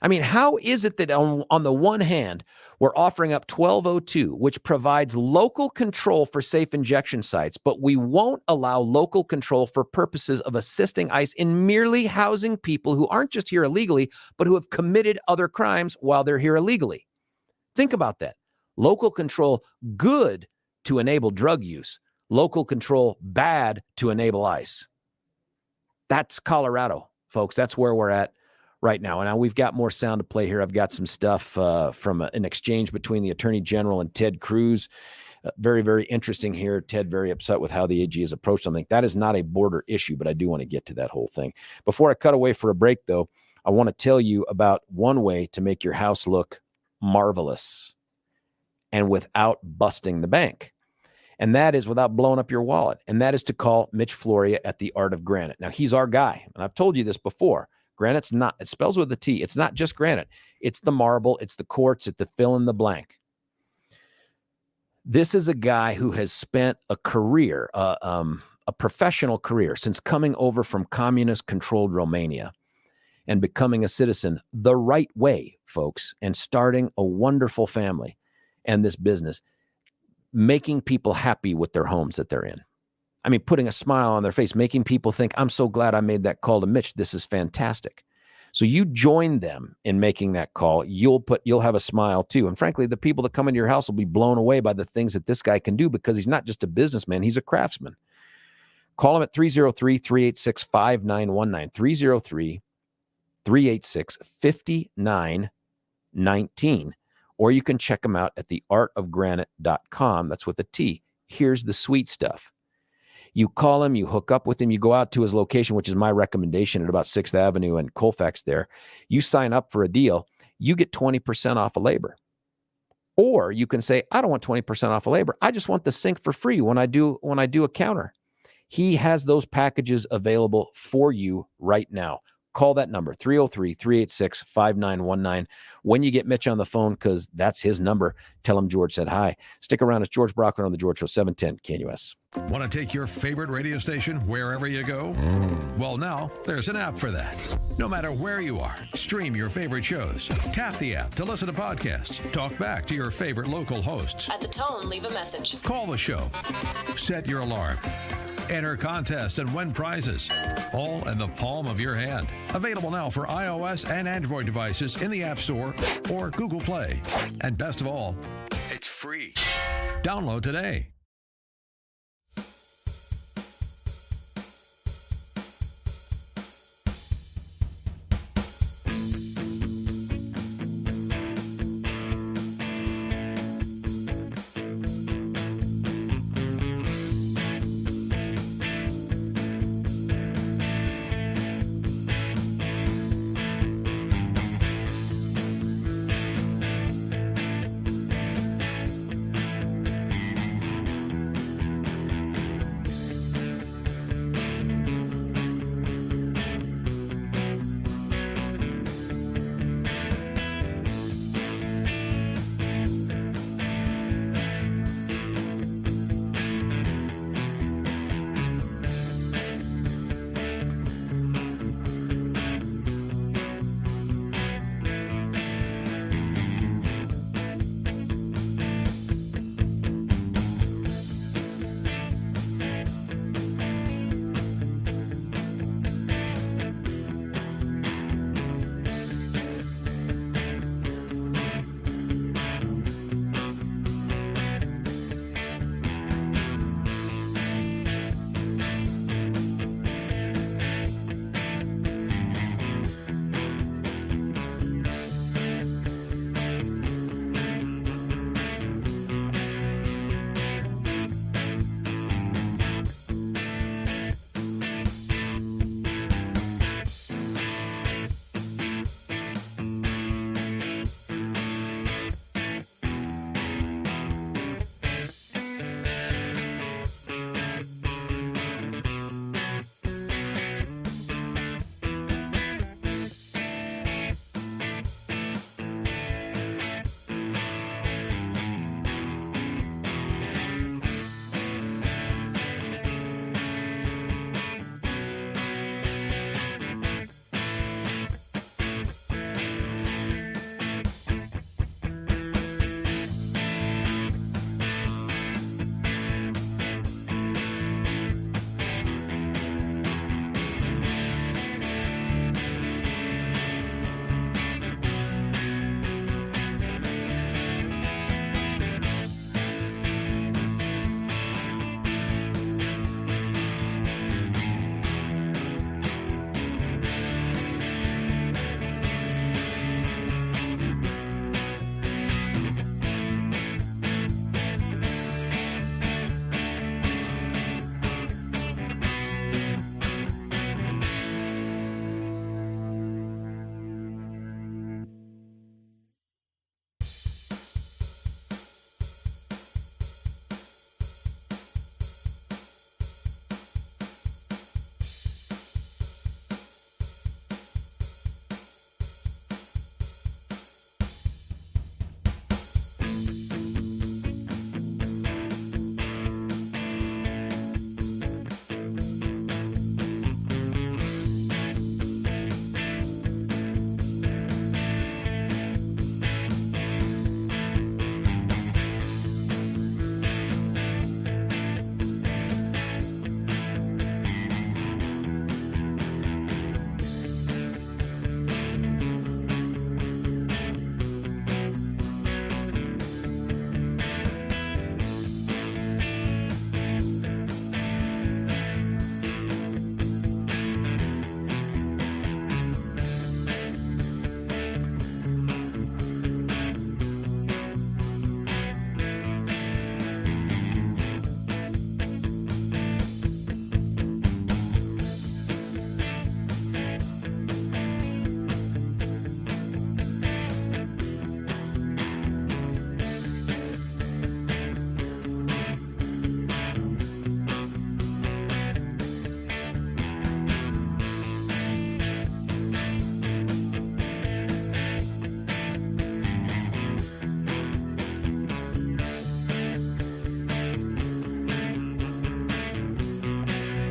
I mean, how is it that on the one hand, we're offering up 1202, which provides local control for safe injection sites, but we won't allow local control for purposes of assisting ICE in merely housing people who aren't just here illegally, but who have committed other crimes while they're here illegally? Think about that. Local control, good to enable drug use. Local control, bad to enable ICE. That's Colorado, folks. That's where we're at right now. And now we've got more sound to play here. I've got some stuff from an exchange between the Attorney General and Ted Cruz. Very, very interesting here. Ted very upset with how the AG has approached something. That is not a border issue, but I do want to get to that whole thing. Before I cut away for a break, though, I want to tell you about one way to make your house look marvelous and without busting the bank. And that is without blowing up your wallet. And that is to call Mitch Floria at the Art of Granite. Now, he's our guy. And I've told you this before. Granite's not, it spells with a T. It's not just granite. It's the marble. It's the quartz. It's the fill in the blank. This is a guy who has spent a career, a professional career, since coming over from communist-controlled Romania and becoming a citizen the right way, folks, and starting a wonderful family and this business, making people happy with their homes that they're in. I mean, putting a smile on their face, making people think, I'm so glad I made that call to Mitch. This is fantastic. So you join them in making that call. You'll have a smile too. And frankly, the people that come into your house will be blown away by the things that this guy can do, because he's not just a businessman, he's a craftsman. Call him at 303-386-5919, 303-386-5919, or you can check him out at theartofgranite.com. That's with a T. Here's the sweet stuff. You call him, you hook up with him, you go out to his location, which is my recommendation at about 6th Avenue and Colfax there. You sign up for a deal, you get 20% off of labor. Or you can say, I don't want 20% off of labor. I just want the sink for free when I do a counter. He has those packages available for you right now. Call that number, 303-386-5919. When you get Mitch on the phone, because that's his number, tell him George said hi. Stick around. It's George Brockler on the George Show, 710 KNUS.
Want to take your favorite radio station wherever you go? Well, now there's an app for that. No matter where you are, stream your favorite shows. Tap the app to listen to podcasts. Talk back to your favorite local hosts.
At the tone, leave a message.
Call the show. Set your alarm. Enter contests and win prizes, all in the palm of your hand. Available now for iOS and Android devices in the App Store or Google Play. And best of all, it's free. Download today.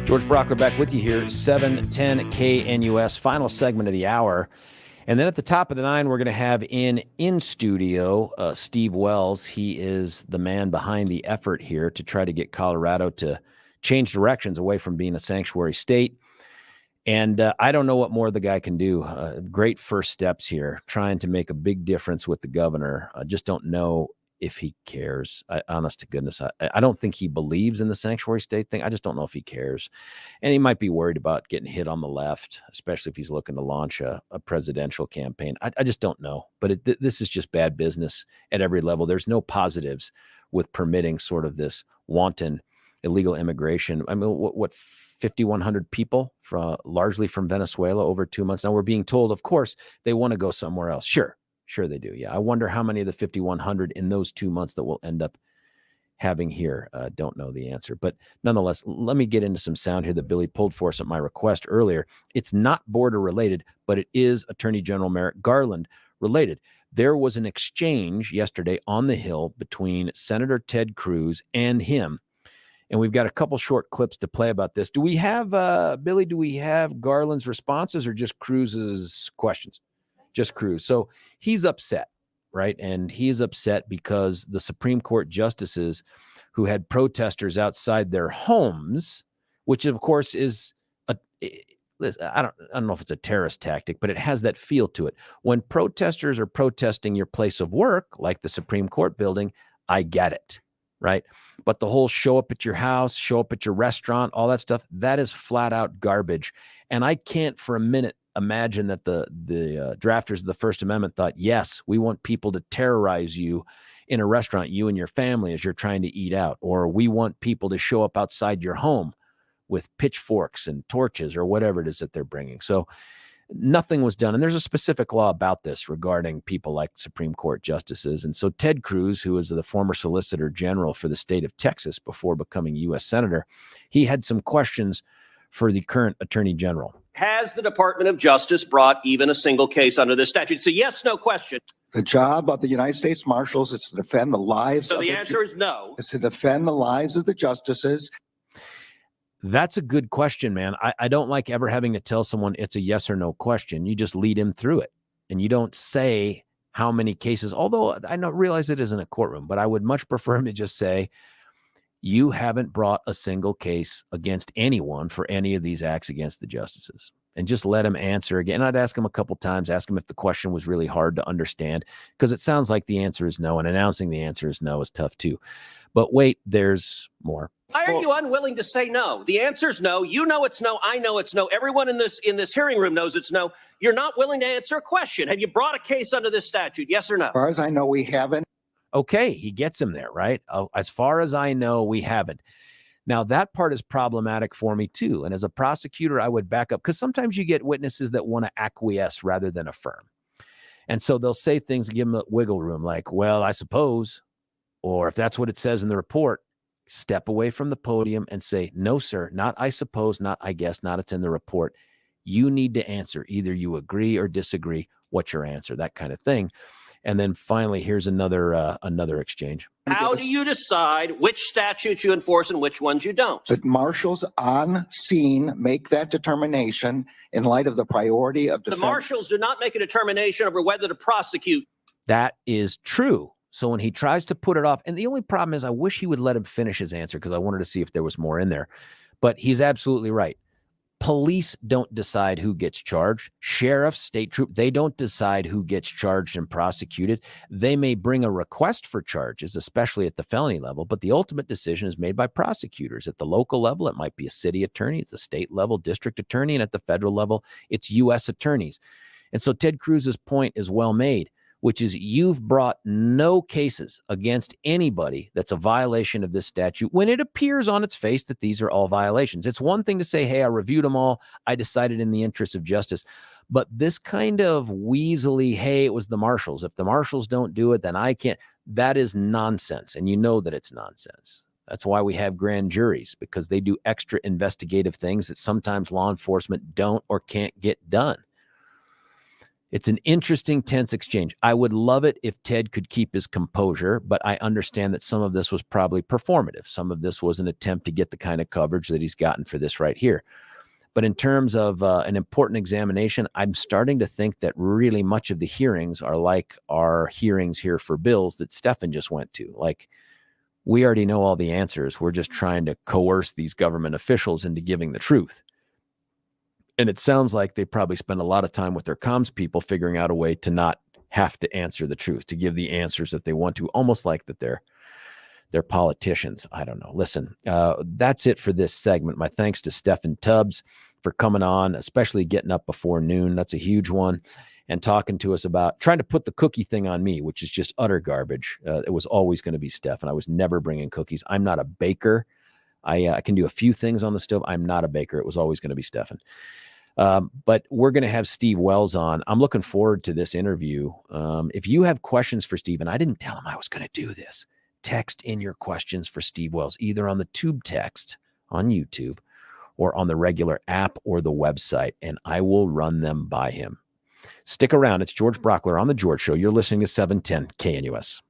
George Brockler back with you here, 710 KNUS, final segment of the hour. And then at the top of the 9, we're going to have in studio Steve Wells. He is the man behind the effort here to try to get Colorado to change directions away from being a sanctuary state. And I don't know what more the guy can do. Great first steps here, trying to make a big difference with the governor. I just don't know if he cares. Honest to goodness, I don't think he believes in the sanctuary state thing. I just don't know if he cares. And he might be worried about getting hit on the left, especially if he's looking to launch a presidential campaign. I just don't know. But this is just bad business at every level. There's no positives with permitting sort of this wanton illegal immigration. I mean, what 5,100 people largely from Venezuela over 2 months. Now we're being told, of course, they want to go somewhere else. Sure they do. Yeah. I wonder how many of the 5,100 in those 2 months that we'll end up having here. Don't know the answer. But nonetheless, let me get into some sound here that Billy pulled for us at my request earlier. It's not border related, but it is Attorney General Merrick Garland related. There was an exchange yesterday on the Hill between Senator Ted Cruz and him. And we've got a couple short clips to play about this. Do we have, Billy, do we have Garland's responses or just Cruz's questions? Just Cruz. So he's upset, right? And he's upset because the Supreme Court justices who had protesters outside their homes, which of course is I don't know if it's a terrorist tactic, but it has that feel to it. When protesters are protesting your place of work, like the Supreme Court building, I get it, right? But the whole show up at your house, show up at your restaurant, all that stuff, that is flat out garbage. And I can't for a minute imagine that the drafters of the First Amendment thought, yes, we want people to terrorize you in a restaurant, you and your family, as you're trying to eat out, or we want people to show up outside your home with pitchforks and torches or whatever it is that they're bringing. So nothing was done. And there's a specific law about this regarding people like Supreme Court justices. And so Ted Cruz, who is the former Solicitor General for the state of Texas before becoming U.S. Senator, he had some questions for the current Attorney General.
Has the Department of Justice brought even a single case under this statute? It's a yes, no question.
The job of the United States Marshals is to defend the lives.
So the answer is no.
Is to defend the lives of the justices.
That's a good question, man. I don't like ever having to tell someone it's a yes or no question. You just lead him through it, and you don't say how many cases, although I realize it isn't a courtroom, but I would much prefer him to just say, you haven't brought a single case against anyone for any of these acts against the justices, and just let him answer again. I'd ask him a couple times, ask him if the question was really hard to understand, because it sounds like the answer is no, and announcing the answer is no is tough too. But wait, there's more.
Why are you unwilling to say no? The answer is no. You know it's no. I know it's no. Everyone in this hearing room knows it's no. You're not willing to answer a question. Have you brought a case under this statute? Yes or no?
As far as I know, we haven't.
Okay, he gets him there, right? As far as I know, we haven't. Now, that part is problematic for me, too. And as a prosecutor, I would back up, because sometimes you get witnesses that want to acquiesce rather than affirm. And so they'll say things, give them a wiggle room, like, well, I suppose, or if that's what it says in the report, step away from the podium and say, no, sir, not I suppose, not I guess, not it's in the report. You need to answer. Either you agree or disagree. What's your answer? That kind of thing. And then finally, here's another exchange.
How do you decide which statutes you enforce and which ones you don't?
The marshals on scene make that determination in light of the priority of defense.
The marshals do not make a determination over whether to prosecute.
That is true. So when he tries to put it off, and the only problem is I wish he would let him finish his answer, because I wanted to see if there was more in there. But he's absolutely right. Police don't decide who gets charged. Sheriffs, state troop, they don't decide who gets charged and prosecuted. They may bring a request for charges, especially at the felony level, but the ultimate decision is made by prosecutors. At the local level, it might be a city attorney. It's a state level district attorney. And at the federal level, it's U.S. attorneys. And so Ted Cruz's point is well made, which is you've brought no cases against anybody that's a violation of this statute when it appears on its face that these are all violations. It's one thing to say, hey, I reviewed them all. I decided in the interest of justice. But this kind of weaselly, hey, it was the marshals. If the marshals don't do it, then I can't. That is nonsense. And you know that it's nonsense. That's why we have grand juries, because they do extra investigative things that sometimes law enforcement don't or can't get done. It's an interesting, tense exchange. I would love it if Ted could keep his composure, but I understand that some of this was probably performative. Some of this was an attempt to get the kind of coverage that he's gotten for this right here. But in terms of an important examination, I'm starting to think that really much of the hearings are like our hearings here for bills that Steffan just went to. Like, we already know all the answers. We're just trying to coerce these government officials into giving the truth. And it sounds like they probably spend a lot of time with their comms people figuring out a way to not have to answer the truth, to give the answers that they want to, almost like that they're politicians. I don't know. Listen, that's it for this segment. My thanks to Steffan Tubbs for coming on, especially getting up before noon. That's a huge one. And talking to us about trying to put the cookie thing on me, which is just utter garbage. It was always going to be Steffan. I was never bringing cookies. I'm not a baker. I can do a few things on the stove. I'm not a baker. It was always going to be Steffan. But we're going to have Steve Wells on. I'm looking forward to this interview. If you have questions for Steve, and I didn't tell him I was going to do this, text in your questions for Steve Wells, either on the tube text on YouTube or on the regular app or the website, and I will run them by him. Stick around. It's George Brockler on The George Show. You're listening to 710 KNUS.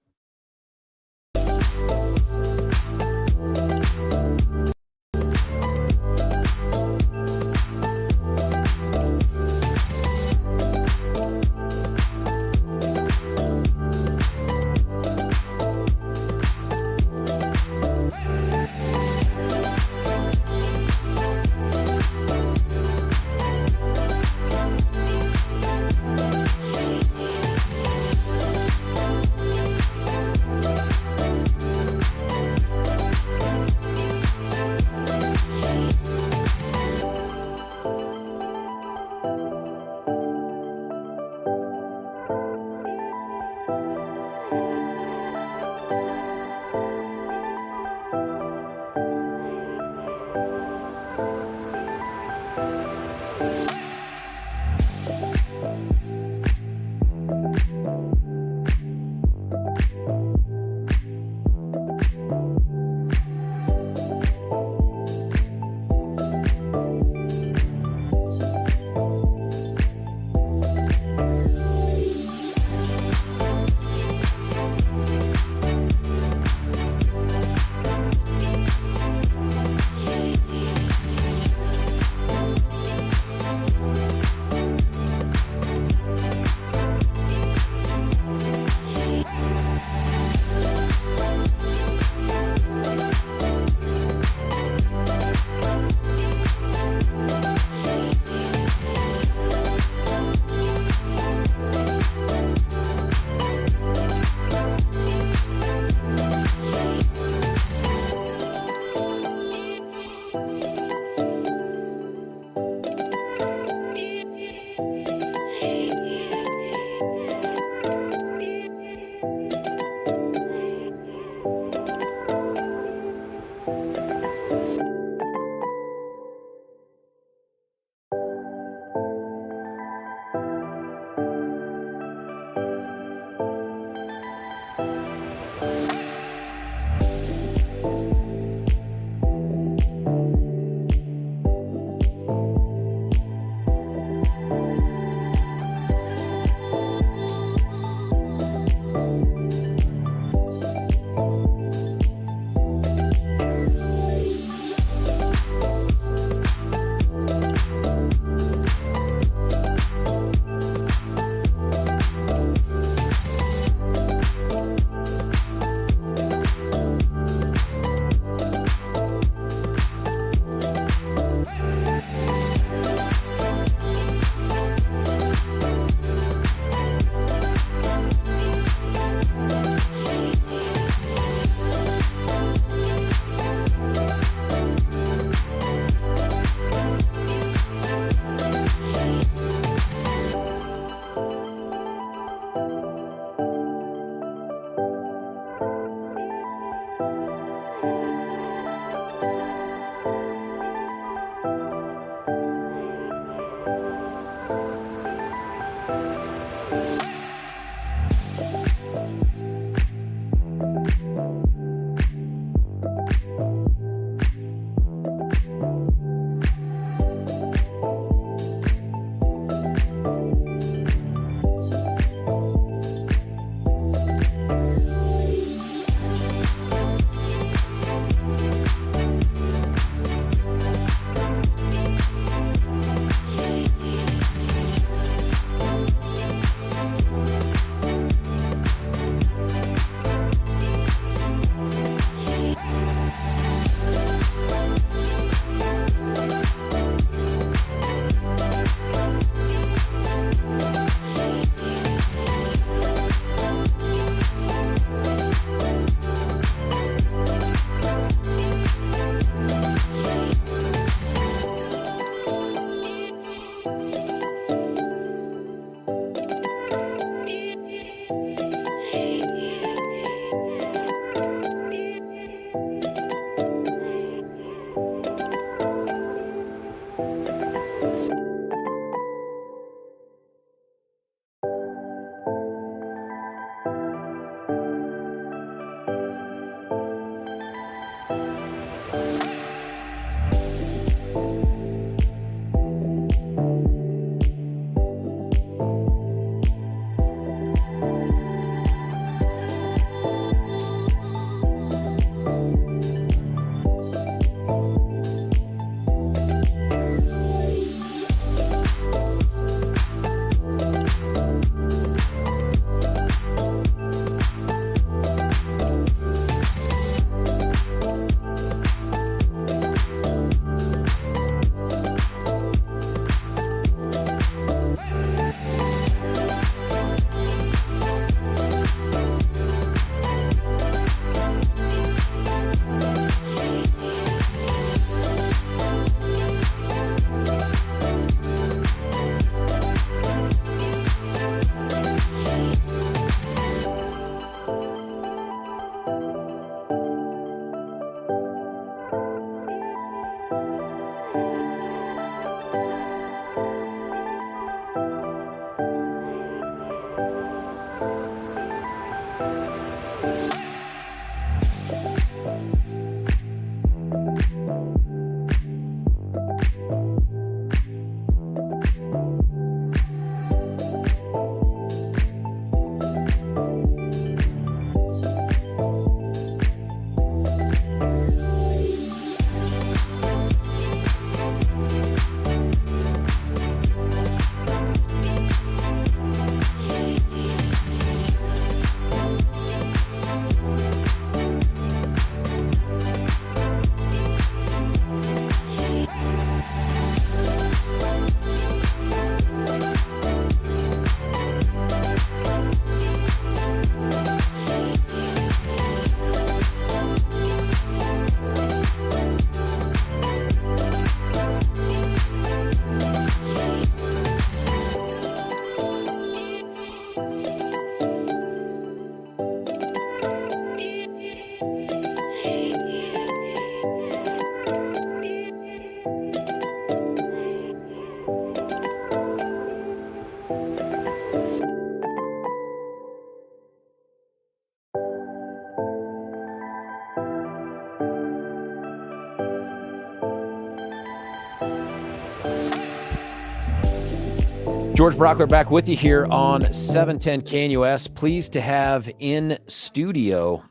George Brockler back with you here on 710 KNUS. Pleased to have in studio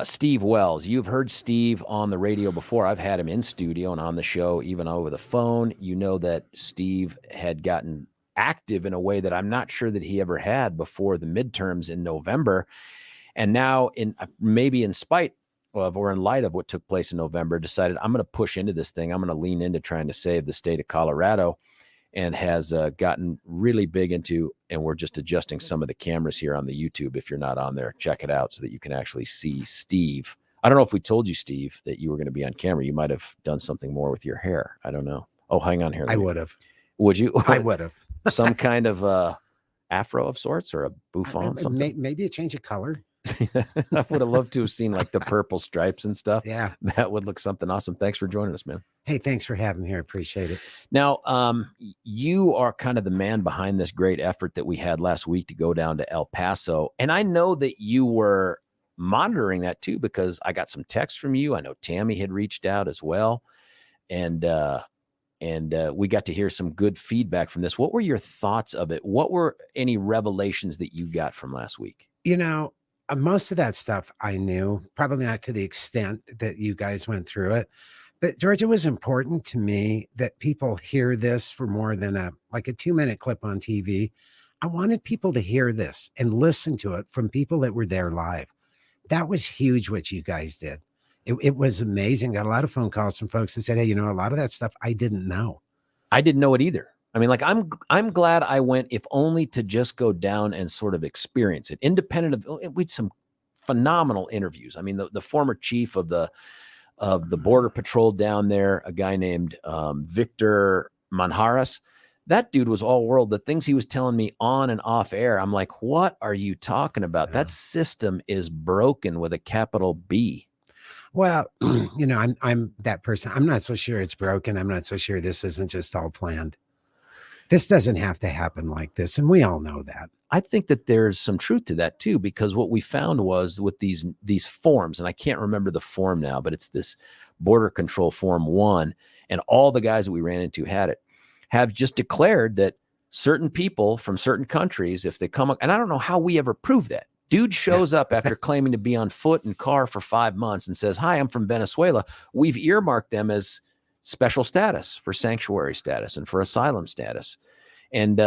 Steve Wells. You've heard Steve on the radio before. I've had him in studio and on the show, even over the phone. You know that Steve had gotten active in a way that I'm not sure that he ever had before the midterms in November. And now, maybe in spite of or in light of what took place in November, decided I'm going to push into this thing. I'm going to lean into trying to save the state of Colorado, and has gotten really big into, and we're just adjusting some of the cameras here on the YouTube. If you're not on there, check it out so that you can actually see Steve. I don't know if we told you, Steve, that you were going to be on camera. You might have done something more with your hair. I don't know. Oh, hang on here.
I would have.
Would you?
I would have.
Some kind of afro of sorts, or a bouffant, something?
Maybe a change of color.
I would have loved to have seen like the purple stripes and stuff.
Yeah.
That would look something awesome. Thanks for joining us, man.
Hey, thanks for having me here. Appreciate it.
Now, you are kind of the man behind this great effort that we had last week to go down to El Paso. And I know that you were monitoring that too, because I got some texts from you. I know Tammy had reached out as well. And we got to hear some good feedback from this. What were your thoughts of it? What were any revelations that you got from last week?
You know, most of that stuff I knew, probably not to the extent that you guys went through it. But George, it was important to me that people hear this for more than a 2-minute clip on TV. I wanted people to hear this and listen to it from people that were there live. That was huge what you guys did. It was amazing. Got a lot of phone calls from folks that said, hey, you know, a lot of that stuff I didn't know.
I didn't know it either. I mean, like, I'm glad I went, if only to just go down and sort of experience it, independent of, we had some phenomenal interviews. I mean, the former chief of the border patrol down there, a guy named Victor Manjares, that dude was all world. The things he was telling me on and off air, I'm like, what are you talking about? That system is broken with a capital B.
Well, you know, I'm that person. I'm not so sure it's broken. I'm not so sure this isn't just all planned. This doesn't have to happen like this, and we all know that.
I think that there's some truth to that too, because what we found was with these forms, and I can't remember the form now, but it's this border control form 1, and all the guys that we ran into had it, have just declared that certain people from certain countries, if they come up, and I don't know how we ever prove that. Dude shows up after claiming to be on foot and car for 5 months and says, hi, I'm from Venezuela. We've earmarked them as special status, for sanctuary status, and for asylum status, and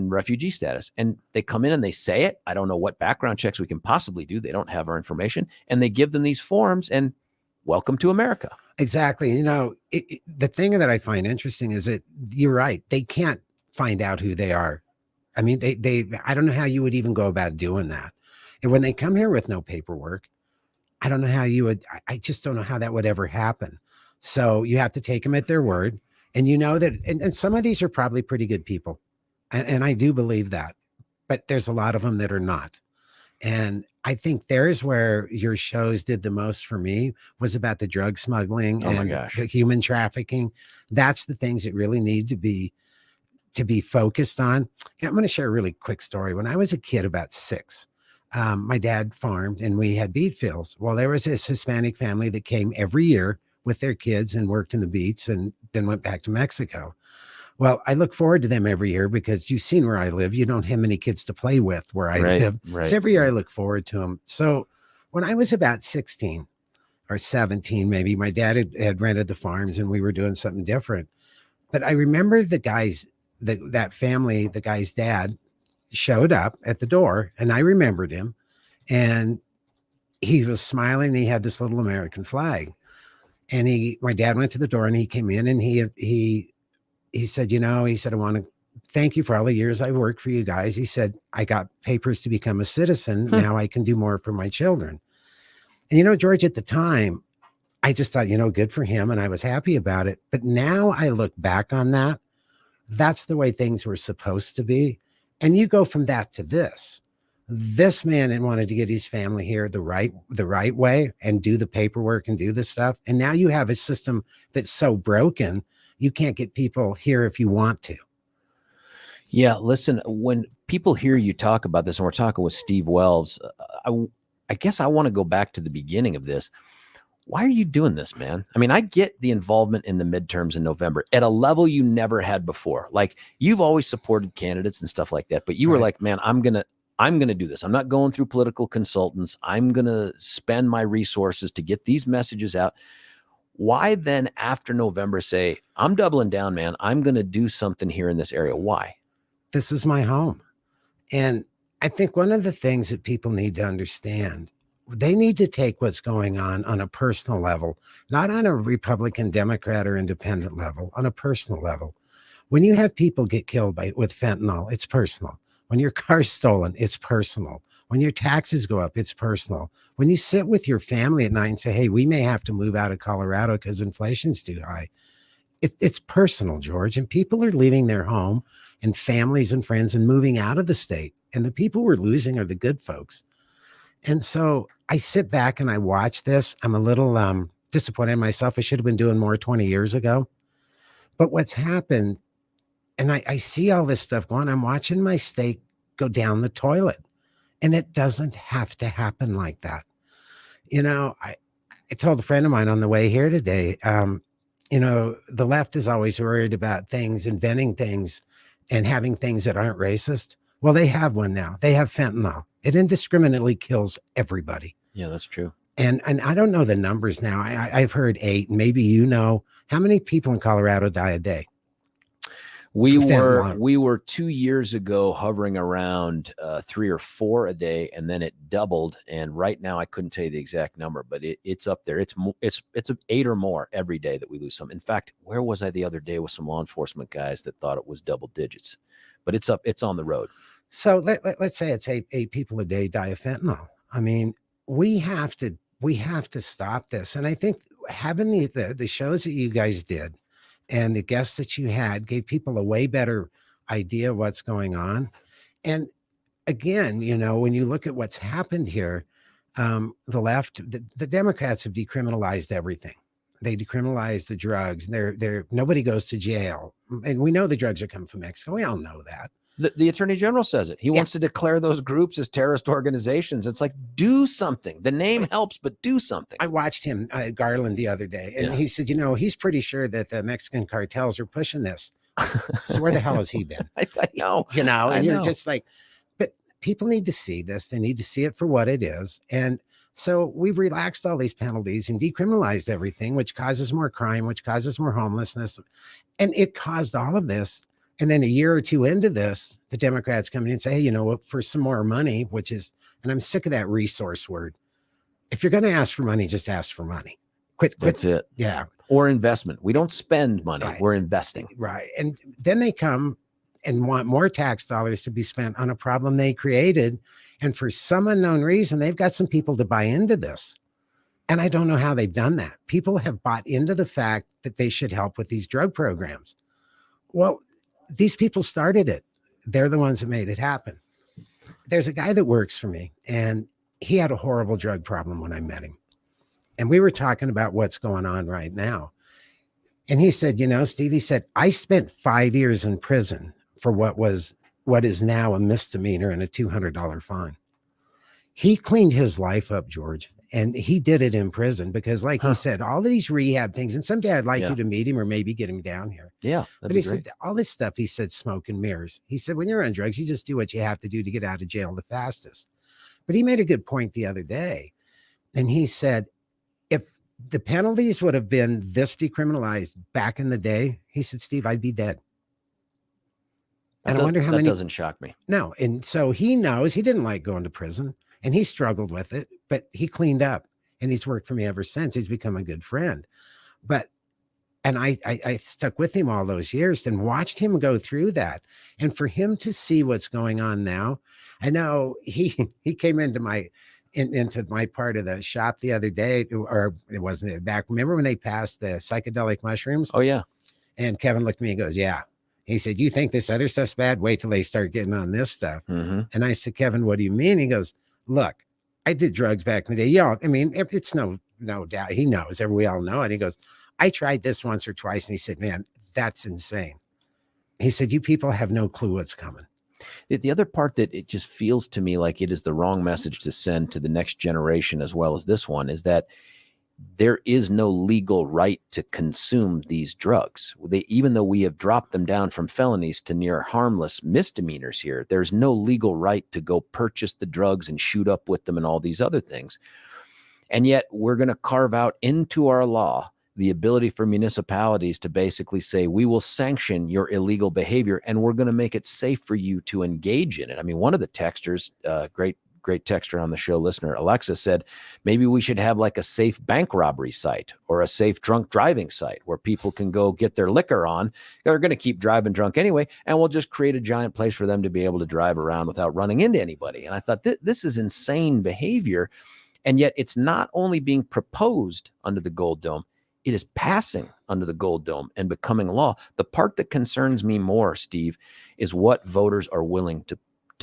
refugee status. And they come in and they say it. I don't know what background checks we can possibly do. They don't have our information, and they give them these forms and welcome to America.
Exactly. You know, the thing that I find interesting is that you're right. They can't find out who they are. I mean, I don't know how you would even go about doing that. And when they come here with no paperwork, I don't know how you would, I just don't know how that would ever happen. So you have to take them at their word. And you know that, and some of these are probably pretty good people. And I do believe that, but there's a lot of them that are not. And I think there's where your shows did the most for me, was about the drug smuggling and the human trafficking. That's the things that really need to be focused on. And I'm going to share a really quick story. When I was a kid, about 6, my dad farmed and we had beet fields. Well, there was this Hispanic family that came every year with their kids and worked in the beets and then went back to Mexico. Well, I look forward to them every year because you've seen where I live. You don't have many kids to play with where I live. Right. So every year I look forward to them. So when I was about 16 or 17, maybe, my dad had rented the farms and we were doing something different. But I remember the guys, that family, the guy's dad showed up at the door, and I remembered him, and he was smiling. And he had this little American flag, and my dad went to the door and he came in and he said, you know, he said, I want to thank you for all the years I worked for you guys. He said, I got papers to become a citizen. Now I can do more for my children. And, you know, George, at the time, I just thought, you know, good for him. And I was happy about it. But now I look back on that. That's the way things were supposed to be. And you go from that to this. This man wanted to get his family here the right way and do the paperwork and do the stuff. And now you have a system that's so broken, you can't get people here if you want to.
Yeah, listen, when people hear you talk about this, and we're talking with Steve Wells, I guess I want to go back to the beginning of this. why are you doing this, man? I mean, I get the involvement in the midterms in November at a level you never had before. Like, you've always supported candidates and stuff like that, but you were like, man, I'm going to do this. I'm not going through political consultants. I'm going to spend my resources to get these messages out. Why then after November say, I'm doubling down, man. I'm going to do something here in this area. Why?
This is my home. And I think one of the things that people need to understand, they need to take what's going on a personal level, not on a Republican, Democrat, or independent level, on a personal level. When you have people get killed with fentanyl, it's personal. When your car's stolen, it's personal. When your taxes go up, it's personal. When you sit with your family at night and say, hey, we may have to move out of Colorado because inflation's too high, it's personal, George. And people are leaving their home and families and friends and moving out of the state. And the people we're losing are the good folks. And so I sit back and I watch this. I'm a little disappointed in myself. I should have been doing more 20 years ago. But what's happened, and I see all this stuff going, I'm watching my state go down the toilet. And it doesn't have to happen like that. You know, I told a friend of mine on the way here today, you know, the left is always worried about things, inventing things and having things that aren't racist. Well, they have one now. They have fentanyl. It indiscriminately kills everybody.
Yeah, that's true.
And I don't know the numbers now. I've heard 8, maybe you know. How many people in Colorado die a day?
We were 2 years ago hovering around 3 or 4 a day, and then it doubled. And right now, I couldn't tell you the exact number, but it's up there. It's 8 or more every day that we lose some. In fact, where was I the other day with some law enforcement guys that thought it was double digits? But it's up. It's on the road. So
let's say it's eight people a day die of fentanyl. I mean, we have to stop this. And I think having the shows that you guys did and the guests that you had gave people a way better idea of what's going on. And again, you know, when you look at what's happened here, the left, the Democrats have decriminalized everything. They decriminalized the drugs. Nobody goes to jail. And we know the drugs are coming from Mexico. We all know that.
The attorney general says it. He wants to declare those groups as terrorist organizations. It's like, do something. The name helps, but do something.
I watched him, Garland, the other day, and he said, you know, he's pretty sure that the Mexican cartels are pushing this. So where the hell has he been?
I know.
You know, and
you're
you're just like, but people need to see this. They need to see it for what it is. And so we've relaxed all these penalties and decriminalized everything, which causes more crime, which causes more homelessness. And it caused all of this. And then a year or two into this, the Democrats come in and say, hey, you know what, for some more money, which is, and I'm sick of that resource word. If you're going to ask for money, just ask for money. Quit.
That's it.
Yeah.
Or investment. We don't spend money.
Right.
We're investing.
Right. And then they come and want more tax dollars to be spent on a problem they created. And for some unknown reason, they've got some people to buy into this. And I don't know how they've done that. People have bought into the fact that they should help with these drug programs. Well, these people started it. They're the ones that made it happen. There's a guy that works for me, and he had a horrible drug problem when I met him. And we were talking about what's going on right now. And he said, you know, Steve, he said, I spent 5 years in prison for what is now a misdemeanor and a $200 fine. He cleaned his life up, George. And he did it in prison because, like he said, all these rehab things, and someday I'd like you to meet him or maybe get him down here.
Yeah.
But he said all this stuff, he said, smoke and mirrors. He said, when you're on drugs, you just do what you have to do to get out of jail the fastest. But he made a good point the other day. And he said, if the penalties would have been this decriminalized back in the day, he said, Steve, I'd be dead.
And I wonder how many. That doesn't shock me.
No. And so he knows he didn't like going to prison. And he struggled with it, but he cleaned up and he's worked for me ever since. He's become a good friend. And I stuck with him all those years and watched him go through that. And for him to see what's going on now, I know he came into my part of the shop the other day, or it wasn't back. Remember when they passed the psychedelic mushrooms?
Oh, yeah.
And Kevin looked at me and goes, yeah. He said, you think this other stuff's bad? Wait till they start getting on this stuff.
Mm-hmm.
And I said, Kevin, what do you mean? He goes, look, I did drugs back in the day. Yeah, I mean, it's no doubt. He knows. We all know it. He goes, I tried this once or twice. And he said, man, that's insane. He said, you people have no clue what's coming.
The other part that it just feels to me like it is the wrong message to send to the next generation as well as this one is that there is no legal right to consume these drugs. Even though we have dropped them down from felonies to near harmless misdemeanors here, there's no legal right to go purchase the drugs and shoot up with them and all these other things. And yet we're going to carve out into our law the ability for municipalities to basically say, we will sanction your illegal behavior and we're going to make it safe for you to engage in it. I mean, one of the texters, great texter on the show, listener Alexa, said maybe we should have like a safe bank robbery site or a safe drunk driving site where people can go get their liquor on. They're going to keep driving drunk anyway, and we'll just create a giant place for them to be able to drive around without running into anybody. And I thought this is insane behavior. And yet it's not only being proposed under the Gold Dome, it is passing under the Gold Dome and becoming law. The part that concerns me more, Steve, is what voters are willing to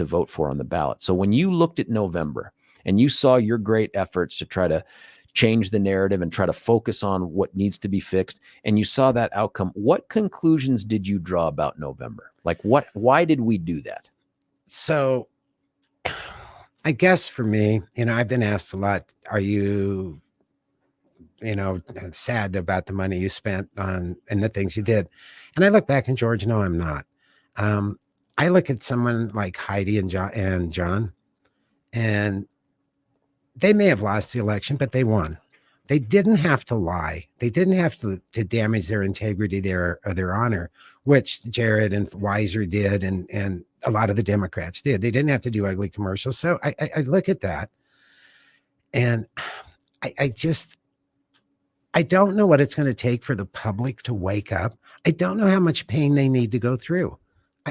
vote for on the ballot. So when you looked at November and you saw your great efforts to try to change the narrative and try to focus on what needs to be fixed, and you saw that outcome, what conclusions did you draw about November? Like why did we do that?
So I guess for me, I've been asked a lot, are you, sad about the money you spent on and the things you did? And I look back, and George, no, I'm not. I look at someone like Heidi and John, and they may have lost the election, but they won. They didn't have to lie. They didn't have to damage their integrity, their honor, which Jared and Weiser did, and a lot of the Democrats did. They didn't have to do ugly commercials. So I look at that, and I don't know what it's going to take for the public to wake up. I don't know how much pain they need to go through.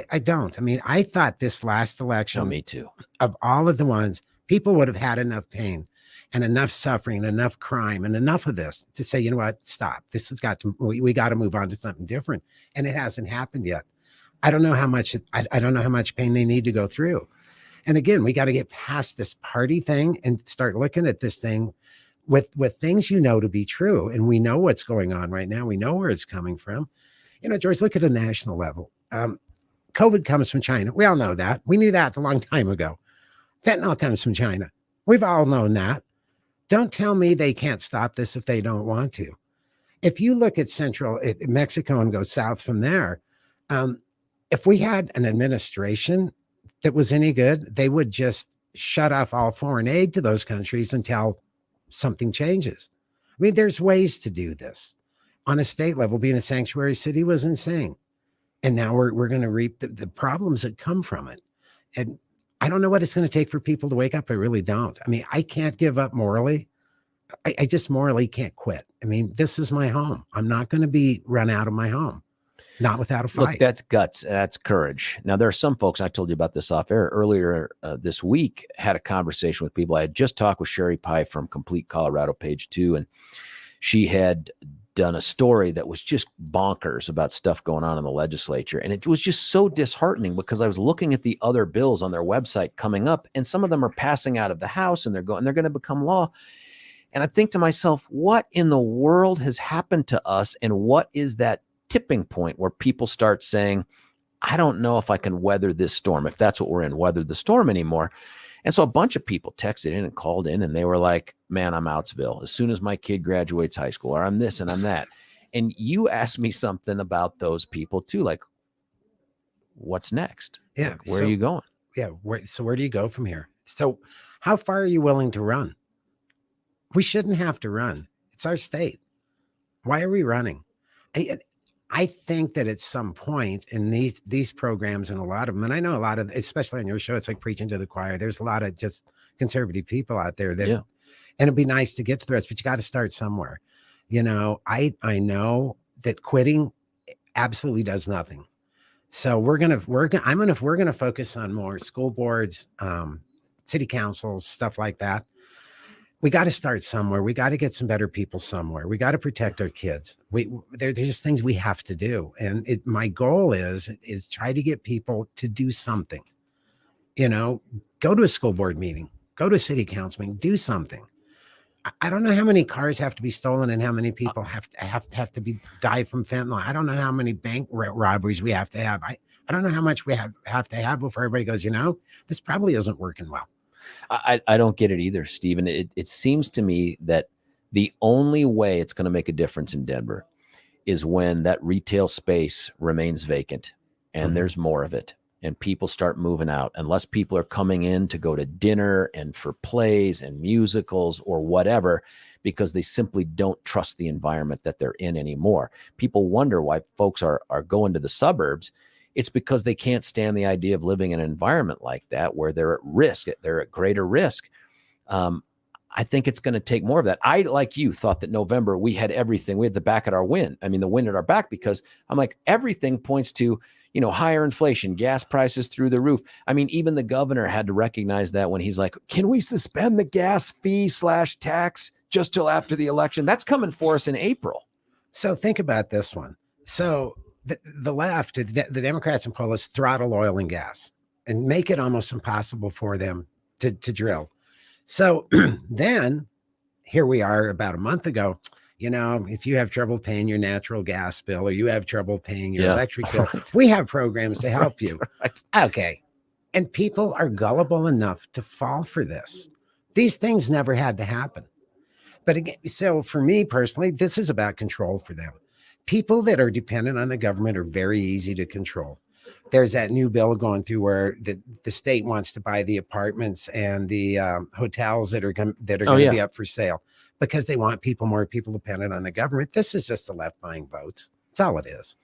I don't. I mean, I thought this last election,
me too,
of all of the ones, people would have had enough pain and enough suffering and enough crime and enough of this to say, you know what, stop. This has got to, we got to move on to something different. And it hasn't happened yet. I don't know how much, I don't know how much pain they need to go through. And again, we got to get past this party thing and start looking at this thing with things to be true. And we know what's going on right now. We know where it's coming from. George, look at a national level. COVID comes from China. We all know that. We knew that a long time ago. Fentanyl comes from China. We've all known that. Don't tell me they can't stop this if they don't want to. If you look at central Mexico and go south from there, if we had an administration that was any good, they would just shut off all foreign aid to those countries until something changes. I mean, there's ways to do this. On a state level, being a sanctuary city was insane. And now we're going to reap the problems that come from it. And I don't know what it's going to take for people to wake up. I really don't. I mean, I can't give up morally. I just morally can't quit. I mean, this is my home. I'm not going to be run out of my home, not without a fight.
Look, that's guts. That's courage. Now, there are some folks, I told you about this off air earlier this week, had a conversation with people. I had just talked with Sherry Pye from Complete Colorado, page 2, and she had done a story that was just bonkers about stuff going on in the legislature. And it was just so disheartening because I was looking at the other bills on their website coming up, and some of them are passing out of the House and they're going to become law. And I think to myself, what in the world has happened to us? And what is that tipping point where people start saying, I don't know if I can weather this storm, if that's what we're in, weather the storm anymore. And so a bunch of people texted in and called in, and they were like, man, I'm Outsville as soon as my kid graduates high school, or I'm this and I'm that. And you asked me something about those people too, like, what's next?
Yeah.
Like, where are you going?
Yeah. So where do you go from here? So how far are you willing to run? We shouldn't have to run. It's our state. Why are we running? I think that at some point in these programs, and a lot of them, and I know a lot of, especially on your show, it's like preaching to the choir. There's a lot of just conservative people out there that, and it'd be nice to get to the rest, but you got to start somewhere. I know that quitting absolutely does nothing. So we're going to focus on more school boards, city councils, stuff like that. We got to start somewhere. We got to get some better people somewhere. We got to protect our kids. There's just things we have to do. And my goal is try to get people to do something, go to a school board meeting, go to a city council meeting, do something. I don't know how many cars have to be stolen and how many people have to die from fentanyl. I don't know how many bank robberies we have to have. I don't know how much we have to have before everybody goes, this probably isn't working well.
I don't get it either, Stephen. It seems to me that The only way it's going to make a difference in Denver is when that retail space remains vacant and there's more of it and people start moving out. Unless people are coming in to go to dinner and for plays and musicals or whatever, because they simply don't trust the environment that they're in anymore. People wonder why folks are going to the suburbs. It's because they can't stand the idea of living in an environment like that where they're at risk. They're at greater risk. I think it's going to take more of that. I, like you, thought that November we had everything. We had the back at our wind. I mean, the wind at our back, because I'm like, everything points to, higher inflation, gas prices through the roof. I mean, even the governor had to recognize that when he's like, can we suspend the gas fee / tax just till after the election? That's coming for us in April.
So think about this one. So the left, the Democrats and Polish throttle oil and gas and make it almost impossible for them to drill. So then here we are about a month ago, if you have trouble paying your natural gas bill or you have trouble paying your electric bill, we have programs to help you. Okay. And people are gullible enough to fall for this. These things never had to happen. But again, so for me personally, this is about control for them. People that are dependent on the government are very easy to control. There's that new bill going through where the state wants to buy the apartments and the hotels that are going to be up for sale because they want more people dependent on the government. This is just the left buying votes. That's all it is.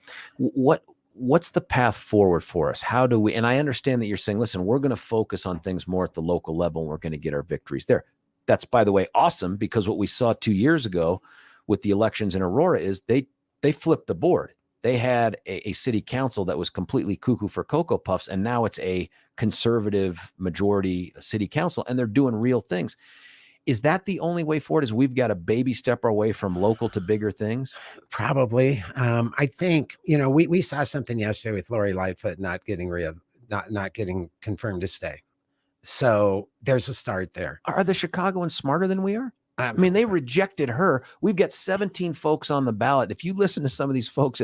What's the path forward for us? How do we, and I understand that you're saying, listen, we're going to focus on things more at the local level and we're going to get our victories there. That's, by the way, awesome, because what we saw 2 years ago with the elections in Aurora is they flipped the board. They had a city council that was completely cuckoo for Cocoa Puffs, and now it's a conservative majority city council, and they're doing real things. Is that the only way forward? Is we've got to baby step our way from local to bigger things?
Probably. I think, we saw something yesterday with Lori Lightfoot not getting confirmed to stay. So there's a start there.
Are the Chicagoans smarter than we are? I mean, they rejected her. We've got 17 folks on the ballot. If you listen to some of these folks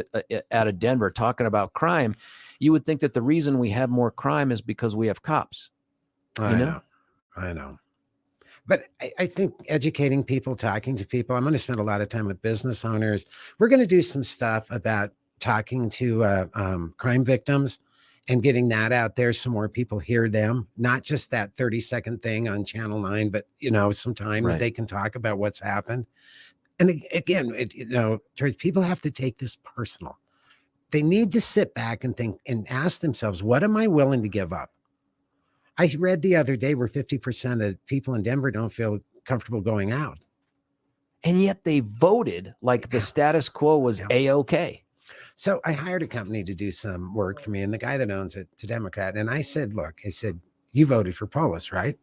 out of Denver talking about crime, you would think that the reason we have more crime is because we have cops.
I know. But I think educating people, talking to people, I'm going to spend a lot of time with business owners. We're going to do some stuff about talking to crime victims and getting that out there so more people hear them, not just that 30-second thing on Channel 9, but, some time that they can talk about what's happened. And again, George, people have to take this personal. They need to sit back and think and ask themselves, what am I willing to give up? I read the other day where 50% of people in Denver don't feel comfortable going out.
And yet they voted like the status quo was A-okay.
So I hired a company to do some work for me, and the guy that owns it's a Democrat. And I said, look, you voted for Polis, right?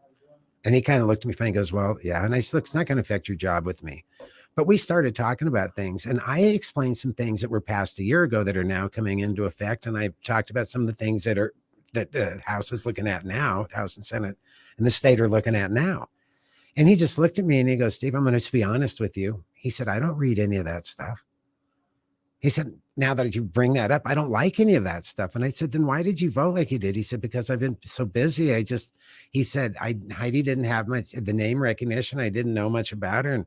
And he kind of looked at me funny and goes, well, yeah. And I said, look, it's not going to affect your job with me. But we started talking about things, and I explained some things that were passed a year ago that are now coming into effect. And I talked about some of the things that the House is looking at now, the House and Senate and the state are looking at now. And he just looked at me and he goes, Steve, I'm going to be honest with you. He said, I don't read any of that stuff. He said, now that you bring that up, I don't like any of that stuff. And I said, then why did you vote like you did? He said, because I've been so busy. He said, Heidi didn't have the name recognition. I didn't know much about her. And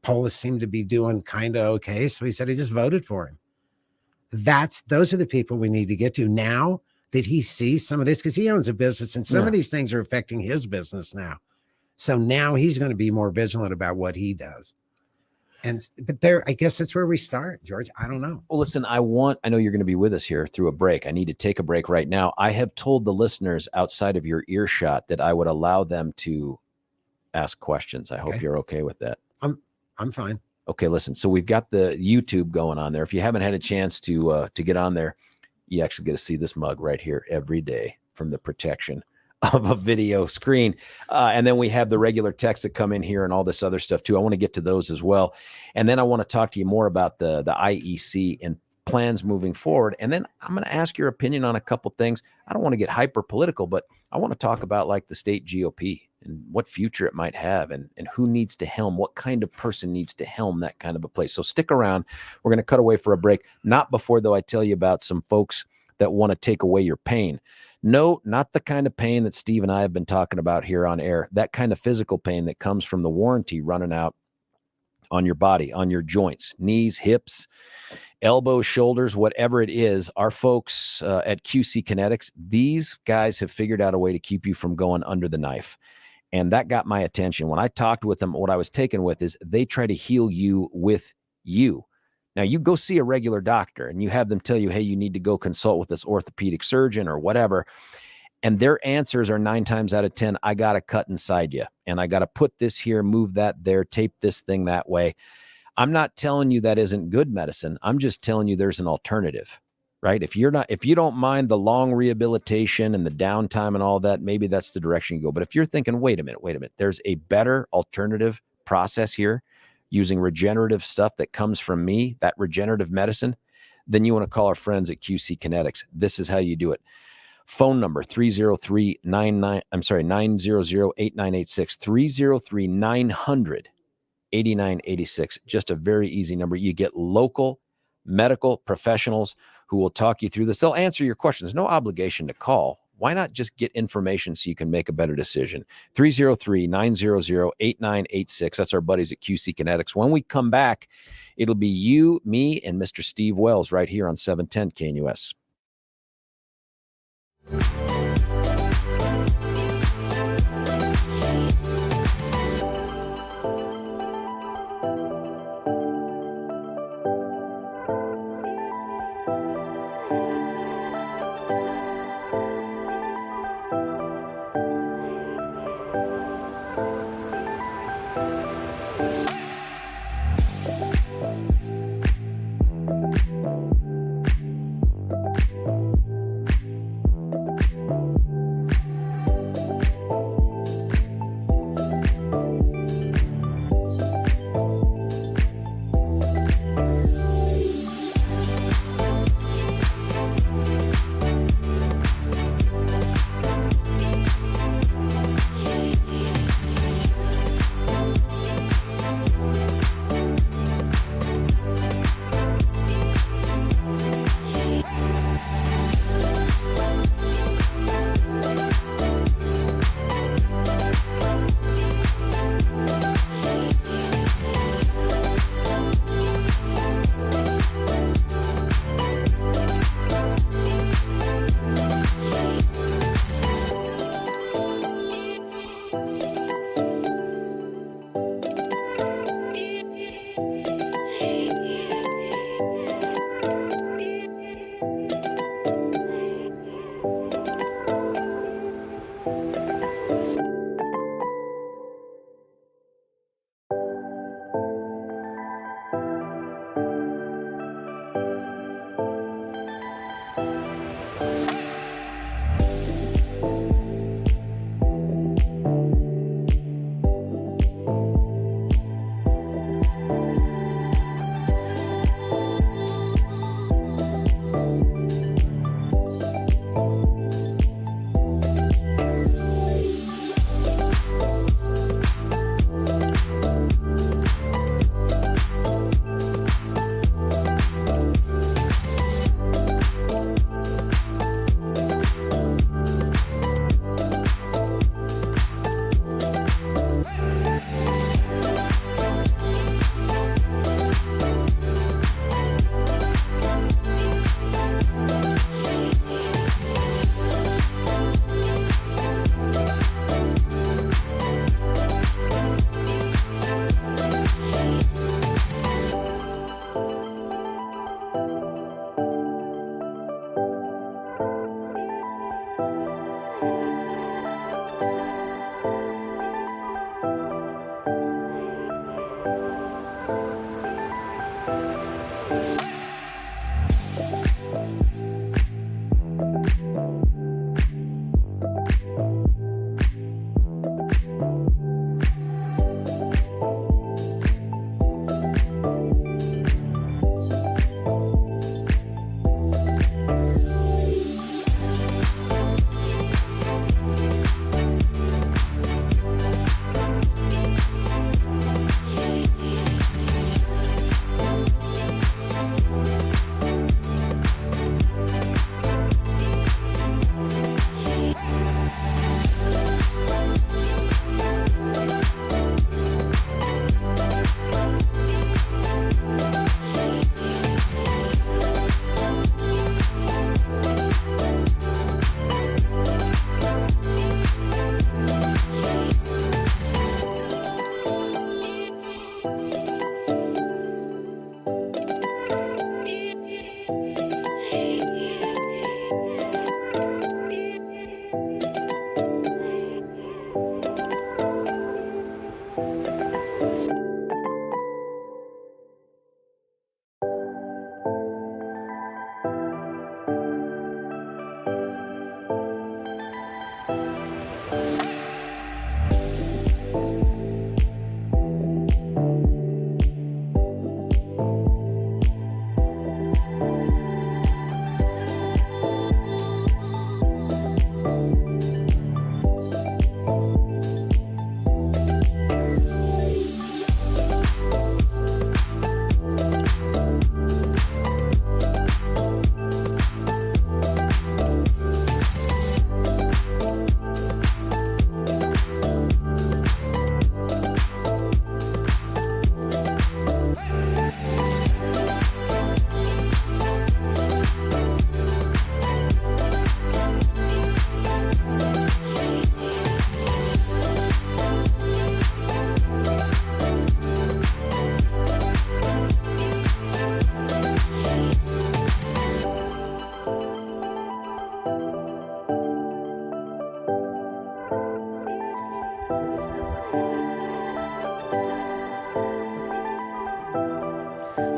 Polis seemed to be doing kind of okay. So he said, I just voted for him. Those are the people we need to get to that he sees some of this, because he owns a business and some of these things are affecting his business now. So now he's going to be more vigilant about what he does. But I guess that's where we start, George. I don't know.
Well, listen, I know you're going to be with us here through a break. I need to take a break right now. I have told the listeners outside of your earshot that I would allow them to ask questions. I hope you're okay with that.
I'm fine.
Okay, listen. So we've got the YouTube going on there. If you haven't had a chance to get on there, you actually get to see this mug right here every day from the protection of a video screen. And then we have the regular texts that come in here and all this other stuff too. I want to get to those as well. And then I want to talk to you more about the IEC and plans moving forward. And then I'm going to ask your opinion on a couple things. I don't want to get hyper political, but I want to talk about like the state GOP and what future it might have and who needs to helm, what kind of person needs to helm that kind of a place. So stick around. We're going to cut away for a break. Not before, though, I tell you about some folks that want to take away your pain. No, not the kind of pain that Steve and I have been talking about here on air, that kind of physical pain that comes from the warranty running out on your body, on your joints, knees, hips, elbows, shoulders, whatever it is. Our folks at QC Kinetix, these guys have figured out a way to keep you from going under the knife. And that got my attention. When I talked with them, what I was taken with is they try to heal you with you. Now, you go see a regular doctor and you have them tell you, hey, you need to go consult with this orthopedic surgeon or whatever. And their answers are 9 times out of 10, I got to cut inside you. And I got to put this here, move that there, tape this thing that way. I'm not telling you that isn't good medicine. I'm just telling you there's an alternative, right? If you don't mind the long rehabilitation and the downtime and all that, maybe that's the direction you go. But if you're thinking, wait a minute, there's a better alternative process here using regenerative stuff that comes from me, that regenerative medicine, then you want to call our friends at QC Kinetix. This is how you do it. Phone number 303-900-8986, 303-900-8986. Just a very easy number. You get local medical professionals who will talk you through this. They'll answer your questions. No obligation to call. Why not just get information so you can make a better decision? 303-900-8986. That's our buddies at QC Kinetix. When we come back, it'll be you, me, and Mr. Steve Wells right here on 710 KNUS.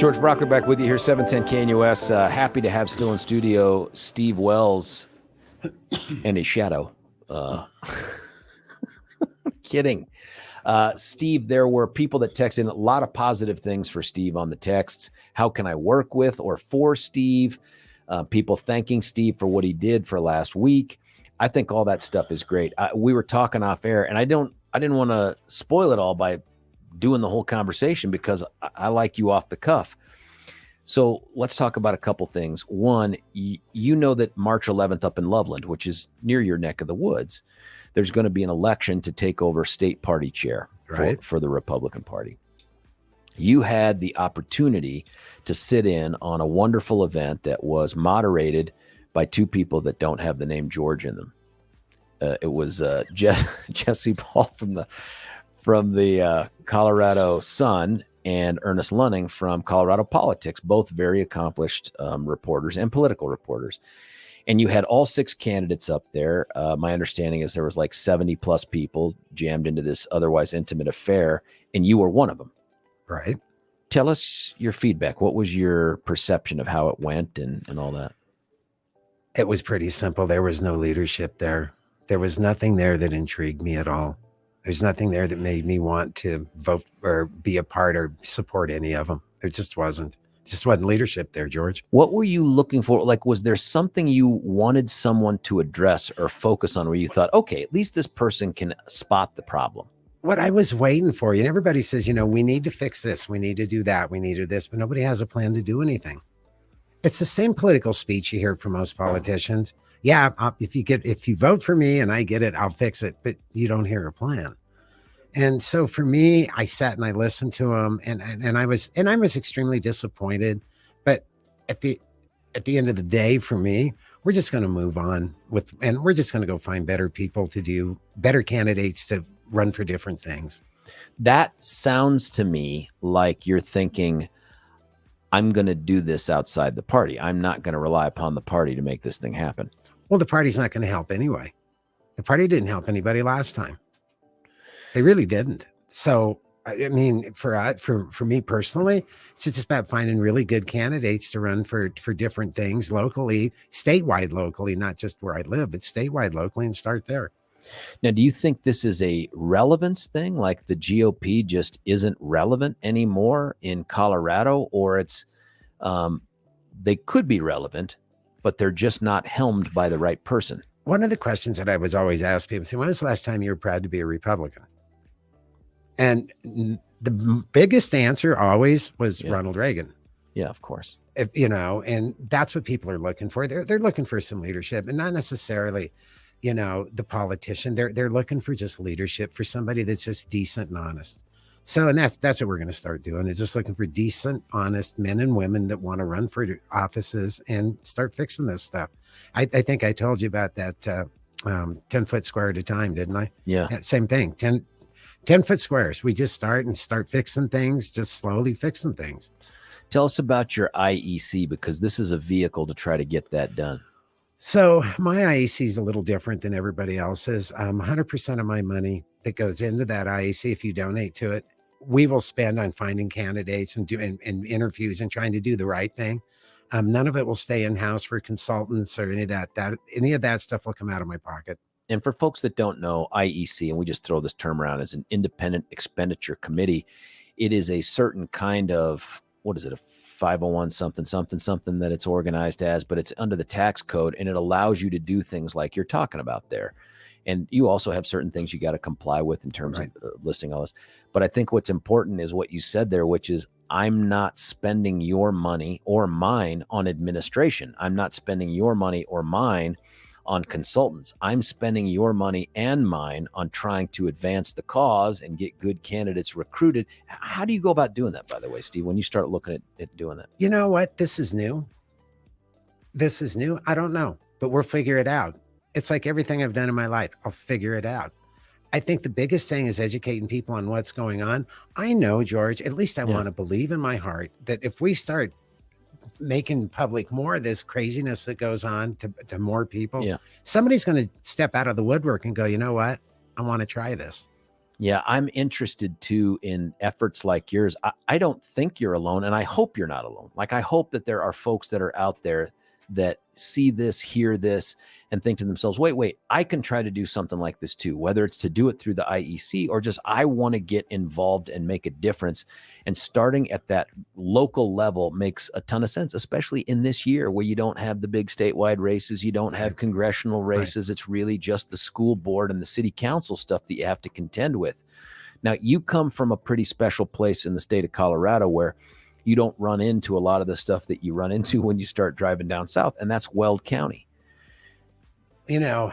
George Brockler back with you here, 710 KNUS. Happy to have still in studio Steve Wells and his shadow. Kidding. Steve, there were people that texted in a lot of positive things for Steve on the texts. How can I work with or for Steve? People thanking Steve for what he did for last week. I think all that stuff is great. We were talking off air, and I didn't want to spoil it all by doing the whole conversation because I like you off the cuff. So let's talk about a couple things. One, you know that March 11th up in Loveland, which is near your neck of the woods, there's going to be an election to take over state party chair for the Republican Party. You had the opportunity to sit in on a wonderful event that was moderated by two people that don't have the name George in them. It was Jesse Paul from the Colorado Sun and Ernest Lunning from Colorado Politics, both very accomplished reporters and political reporters. And you had all six candidates up there. My understanding is there was like 70 plus people jammed into this otherwise intimate affair, and you were one of them.
Right.
Tell us your feedback. What was your perception of how it went and all that?
It was pretty simple. There was no leadership there. There was nothing there that intrigued me at all. There's nothing there that made me want to vote or be a part or support any of them. There just wasn't. Just wasn't leadership there, George.
What were you looking for? Like, was there something you wanted someone to address or focus on where you thought, okay, at least this person can spot the problem?
What I was waiting for, and everybody says, we need to fix this. We need to do that. We need to do this, but nobody has a plan to do anything. It's the same political speech you hear from most politicians. Yeah, if you vote for me and I get it, I'll fix it. But you don't hear a plan. And so for me, I sat and I listened to him, and I was extremely disappointed. But at the end of the day, for me, we're just going to move on and we're just going to go find better people to do, better candidates to run for different things.
That sounds to me like you're thinking, I'm going to do this outside the party. I'm not going to rely upon the party to make this thing happen.
Well, the party's not going to help anyway. The party didn't help anybody last time. They really didn't. So, I mean, for me personally, it's just about finding really good candidates to run for different things locally, statewide locally, not just where I live, but statewide locally, and start there.
Now, do you think this is a relevance thing? Like the GOP just isn't relevant anymore in Colorado, or it's they could be relevant, but they're just not helmed by the right person?
One of the questions that I was always asked people, say, when was the last time you were proud to be a Republican? And the biggest answer always was Ronald Reagan.
Yeah, of course.
And that's what people are looking for. They're looking for some leadership, and not necessarily, the politician. They're looking for just leadership, for somebody that's just decent and honest. So, and that's what we're going to start doing, is just looking for decent, honest men and women that want to run for offices and start fixing this stuff. I think I told you about that 10-foot square at a time, didn't I?
Yeah.
Same thing. 10-foot squares. We just start fixing things, just slowly fixing things.
Tell us about your IEC, because this is a vehicle to try to get that done.
So my IEC is a little different than everybody else's. 100% of my money that goes into that IEC, if you donate to it, we will spend on finding candidates and doing interviews and trying to do the right thing. None of it will stay in-house for consultants or any of that. Any of that stuff will come out of my pocket.
And for folks that don't know, IEC, and we just throw this term around, as an independent expenditure committee, it is a certain kind of, what is it, a 501 something that it's organized as, but it's under the tax code, and it allows you to do things like you're talking about there. And you also have certain things you got to comply with in terms of listing all this. But I think what's important is what you said there, which is, I'm not spending your money or mine on administration. I'm not spending your money or mine on consultants. I'm spending your money and mine on trying to advance the cause and get good candidates recruited. How do you go about doing that, by the way, Steve, when you start looking at doing that?
You know what? This is new. I don't know, but we'll figure it out. It's like everything I've done in my life. I'll figure it out. I think the biggest thing is educating people on what's going on. I know, George, at least I want to believe in my heart that if we start making public more of this craziness that goes on to more people, somebody's going to step out of the woodwork and go, you know what? I want to try this.
Yeah, I'm interested too in efforts like yours. I don't think you're alone, and I hope you're not alone. Like, I hope that there are folks that are out there that see this, hear this, and think to themselves, wait, I can try to do something like this too, whether it's to do it through the IEC or just I want to get involved and make a difference. And starting at that local level makes a ton of sense, especially in this year where you don't have the big statewide races, you don't have congressional races. Right. It's really just the school board and the city council stuff that you have to contend with. Now, you come from a pretty special place in the state of Colorado where you don't run into a lot of the stuff that you run into when you start driving down south, and that's Weld County.
You know,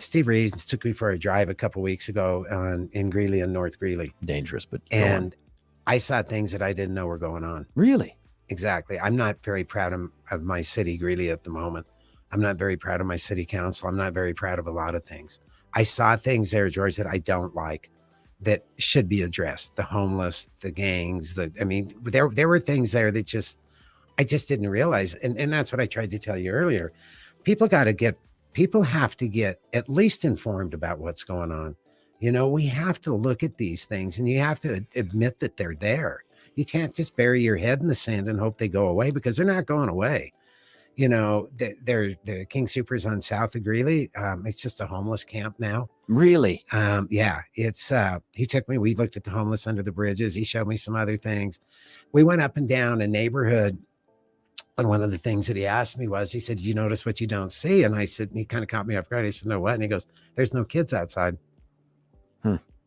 Steve Reeves took me for a drive a couple weeks ago in Greeley and North Greeley.
Dangerous, but
and I saw things that I didn't know were going on.
Really?
Exactly. I'm not very proud of my city, Greeley, at the moment. I'm not very proud of my city council. I'm not very proud of a lot of things. I saw things there, George, that I don't like, that should be addressed. The homeless, the gangs, there were things there that I just didn't realize. And that's what I tried to tell you earlier. People have to get at least informed about what's going on. You know, we have to look at these things and you have to admit that they're there. You can't just bury your head in the sand and hope they go away, because they're not going away. You know, the King Supers on South of Greeley. It's just a homeless camp now.
Really?
Yeah, it's, he took me, we looked at the homeless under the bridges. He showed me some other things. We went up and down a neighborhood. And one of the things that he asked me was, he said, "You notice what you don't see?" And I said, and he kind of caught me off guard. I said, "No, what?" And he goes, "There's no kids outside."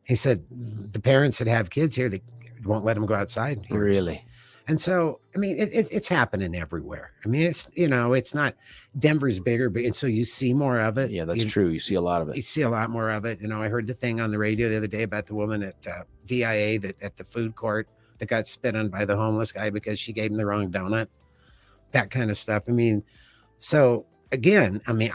He said, "The parents that have kids here, they won't let them go outside here."
Really?
And so, I mean, it's happening everywhere. I mean, it's not, Denver's bigger, but and so you see more of it.
Yeah, that's true. You see a lot of it.
You see a lot more of it. You know, I heard the thing on the radio the other day about the woman at DIA at the food court that got spit on by the homeless guy because she gave him the wrong donut. That kind of stuff. I mean, so again, I mean,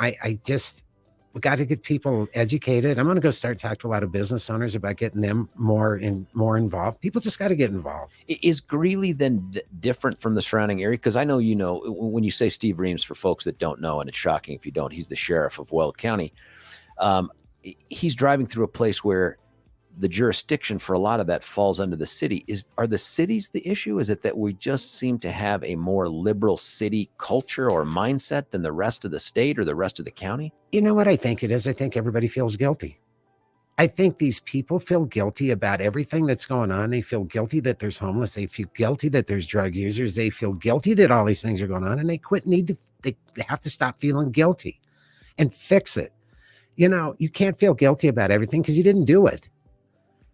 we got to get people educated. I'm going to go start talking to a lot of business owners about getting them more involved. People just got to get involved.
Is Greeley then different from the surrounding area? Because I know, you know, when you say Steve Reeves, for folks that don't know, and it's shocking if you don't, he's the sheriff of Weld County. He's driving through a place where the jurisdiction for a lot of that falls under the city. Are the cities the issue? Is it that we just seem to have a more liberal city culture or mindset than the rest of the state or the rest of the county?
You know what I think it is? I think everybody feels guilty. I think these people feel guilty about everything that's going on. They feel guilty that there's homeless. They feel guilty that there's drug users. They feel guilty that all these things are going on, and they have to stop feeling guilty and fix it. You know, you can't feel guilty about everything because you didn't do it.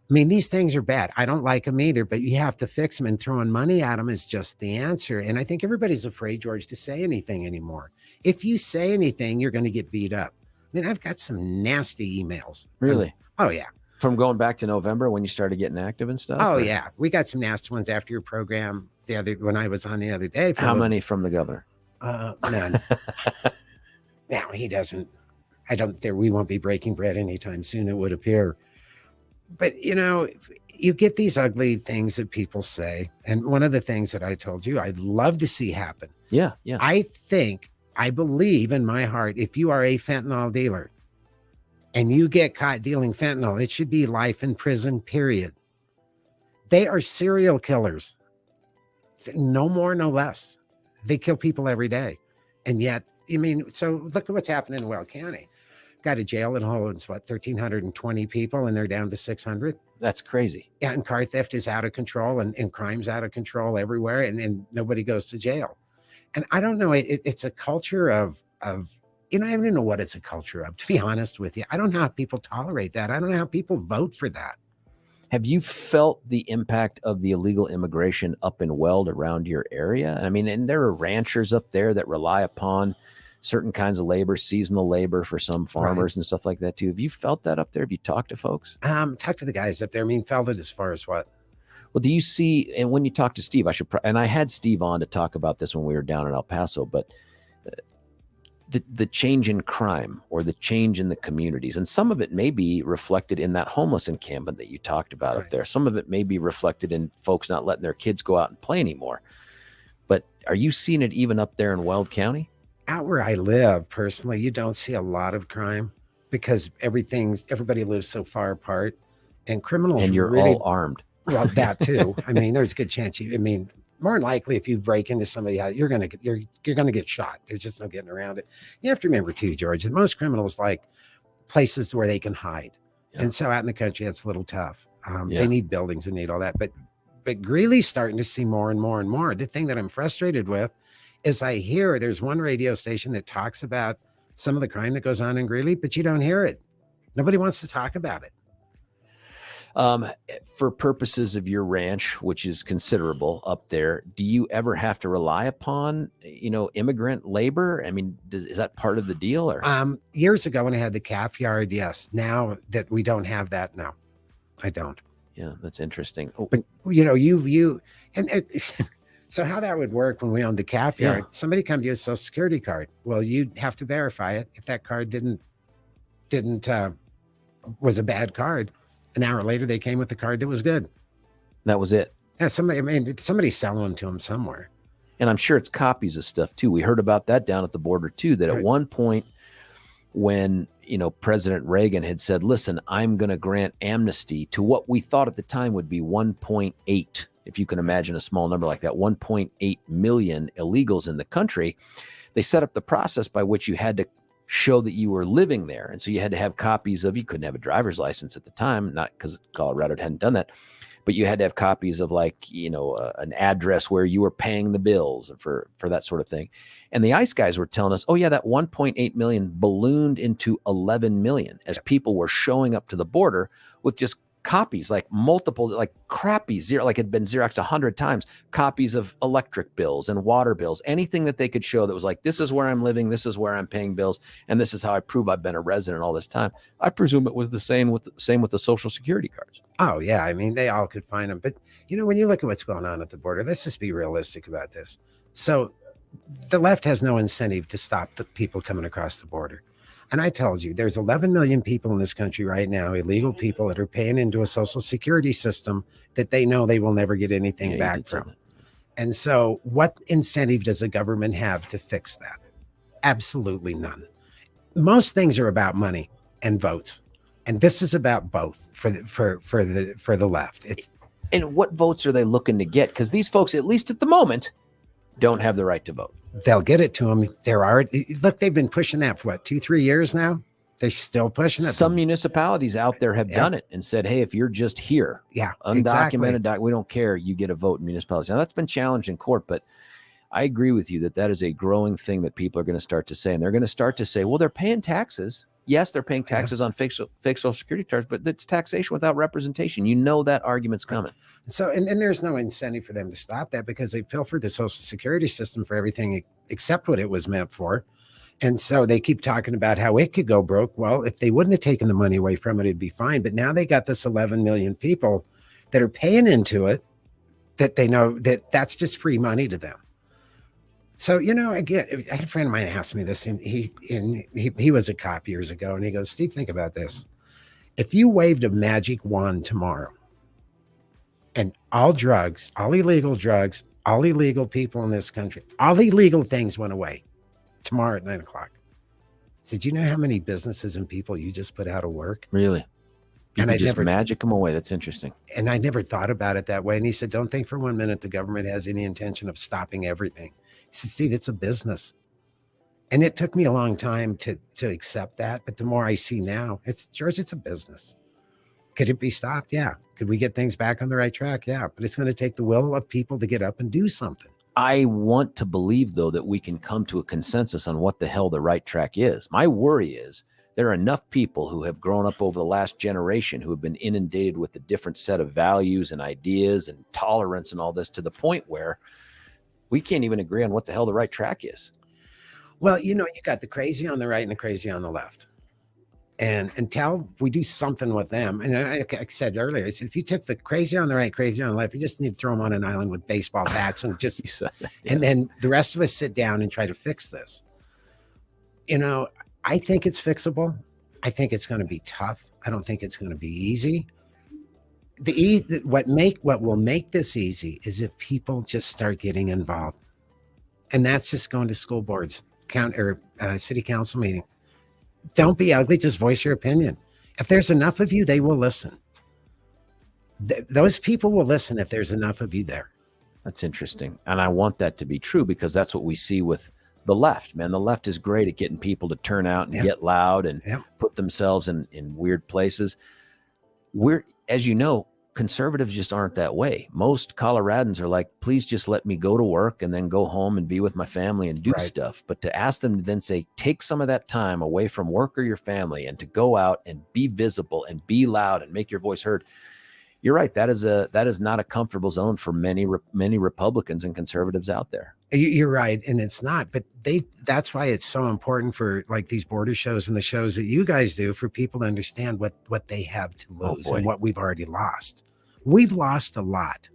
I mean, these things are bad. I don't like them either, but you have to fix them, and throwing money at them is just the answer. And I think everybody's afraid, George, to say anything anymore. If you say anything, you're going to get beat up. I mean, I've got some nasty emails.
Really?
Oh, yeah.
From going back to November when you started getting active and stuff?
Oh, yeah. We got some nasty ones after your program when I was on the other day.
How many from the governor?
None. No, he doesn't. We won't be breaking bread anytime soon, it would appear. But, you know, you get these ugly things that people say. And one of the things that I told you, I'd love to see happen.
Yeah.
I believe in my heart, if you are a fentanyl dealer and you get caught dealing fentanyl, it should be life in prison, period. They are serial killers. No more, no less. They kill people every day. And yet, I mean, so look at what's happening in Weld County. Got a jail that holds 1,320 people, and they're down to 600.
That's crazy.
Yeah, and car theft is out of control, and crime's out of control everywhere, and nobody goes to jail. And I don't know, it's a culture of you know, I don't even know what it's a culture of, to be honest with you. I don't know how people tolerate that. I don't know how people vote for that.
Have you felt the impact of the illegal immigration up in Weld around your area? I mean, and there are ranchers up there that rely upon certain kinds of labor, seasonal labor for some farmers and stuff like that too. Have you felt that up there? Have you talked to folks?
Talk to the guys up there. I mean, felt it as far as what?
Well, do you see, and when you talk to Steve, and I had Steve on to talk about this when we were down in El Paso, but the change in crime or the change in the communities, and some of it may be reflected in that homeless encampment that you talked about up there. Some of it may be reflected in folks not letting their kids go out and play anymore. But are you seeing it even up there in Weld County?
Out where I live, personally, you don't see a lot of crime because everybody lives so far apart. And criminals
And you're
really,
all armed.
well, that too. I mean, there's a good chance more than likely, if you break into somebody's house, you're gonna get shot. There's just no getting around it. You have to remember too, George, that most criminals like places where they can hide, and so out in the country, that's a little tough. They need buildings and need all that, but Greeley's starting to see more and more and more. The thing that I'm frustrated with is I hear there's one radio station that talks about some of the crime that goes on in Greeley, but you don't hear it. Nobody wants to talk about it.
For purposes of your ranch, which is considerable up there, do you ever have to rely upon, immigrant labor? I mean, is that part of the deal? Or
years ago when I had the calf yard, yes. Now that we don't have that, no, I don't.
Yeah, that's interesting. Oh.
But so how that would work when we owned the calf yard, somebody come to you with a Social Security card. Well, you'd have to verify it. If that card was a bad card, an hour later, they came with the card that was good.
That was it.
Yeah, somebody's selling them to them somewhere.
And I'm sure it's copies of stuff too. We heard about that down at the border too, that at one point when, President Reagan had said, listen, I'm going to grant amnesty to what we thought at the time would be 1.8, if you can imagine a small number like that, 1.8 million illegals in the country. They set up the process by which you had to show that you were living there. And so you had to have copies you couldn't have a driver's license at the time, not because Colorado hadn't done that, but you had to have copies of an address where you were paying the bills for that sort of thing. And the ICE guys were telling us, oh yeah, that 1.8 million ballooned into 11 million as people were showing up to the border with just copies, like multiple, like crappy had been Xeroxed 100 times, copies of electric bills and water bills, anything that they could show that was like, this is where I'm living, this is where I'm paying bills, and this is how I prove I've been a resident all this time. I presume it was the same with the Social Security cards.
Oh yeah, I mean, they all could find them. But when you look at what's going on at the border, let's just be realistic about this. So the left has no incentive to stop the people coming across the border. And I told you, there's 11 million people in this country right now, illegal people that are paying into a Social Security system that they know they will never get anything back from. And so what incentive does the government have to fix that? Absolutely none. Most things are about money and votes. And this is about both for the left.
And what votes are they looking to get? Because these folks, at least at the moment, don't have the right to vote.
They'll get it to them. They've been pushing that for 2-3 years now. They're still pushing it.
Some municipalities out there have done it and said, hey, if you're just here, undocumented,
exactly.
We don't care. You get a vote in municipalities. Now that's been challenged in court, but I agree with you that is a growing thing that people are going to start to say. And they're going to start to say, well, they're paying taxes. Yes, they're paying taxes on fake Social Security cards, but it's taxation without representation. That argument's coming.
So, and there's no incentive for them to stop that because they pilfered the Social Security system for everything except what it was meant for. And so they keep talking about how it could go broke. Well, if they wouldn't have taken the money away from it, it'd be fine. But now they got this 11 million people that are paying into it that they know that's just free money to them. So, again, I had a friend of mine ask me this, and he was a cop years ago, and he goes, Steve, think about this. If you waved a magic wand tomorrow and all drugs, all illegal drugs, all illegal people in this country, all illegal things went away tomorrow at 9 o'clock. I said, you know how many businesses and people you just put out of work?
Really?
And I
just magic them away. That's interesting.
And I never thought about it that way. And he said, don't think for 1 minute the government has any intention of stopping everything. He said, Steve, it's a business. And it took me a long time to accept that. But the more I see now, it's a business. Could it be stopped? Yeah. Could we get things back on the right track? Yeah. But it's going to take the will of people to get up and do something.
I want to believe, though, that we can come to a consensus on what the hell the right track is. My worry is there are enough people who have grown up over the last generation who have been inundated with a different set of values and ideas and tolerance and all this to the point where we can't even agree on what the hell the right track is.
Well, you got the crazy on the right and the crazy on the left. And until we do something with them, and I said earlier, I said, if you took the crazy on the right, crazy on the left, you just need to throw them on an island with baseball bats and just, and then the rest of us sit down and try to fix this. I think it's fixable. I think it's going to be tough. I don't think it's going to be easy. What will make this easy is if people just start getting involved, and that's just going to school boards, city council meeting. Don't be ugly. Just voice your opinion. If there's enough of you, they will listen. those people will listen if there's enough of you there.
That's interesting. And I want that to be true because that's what we see with the left, man. The left is great at getting people to turn out and get loud and put themselves in weird places. As you know, conservatives just aren't that way. Most Coloradans are like, please just let me go to work and then go home and be with my family and do stuff. But to ask them to then say, take some of that time away from work or your family and to go out and be visible and be loud and make your voice heard. You're right. That is not a comfortable zone for many Republicans and conservatives out there.
You're right. And it's not, but that's why it's so important for like these border shows and the shows that you guys do for people to understand what they have to lose and what we've already lost. We've lost a lot.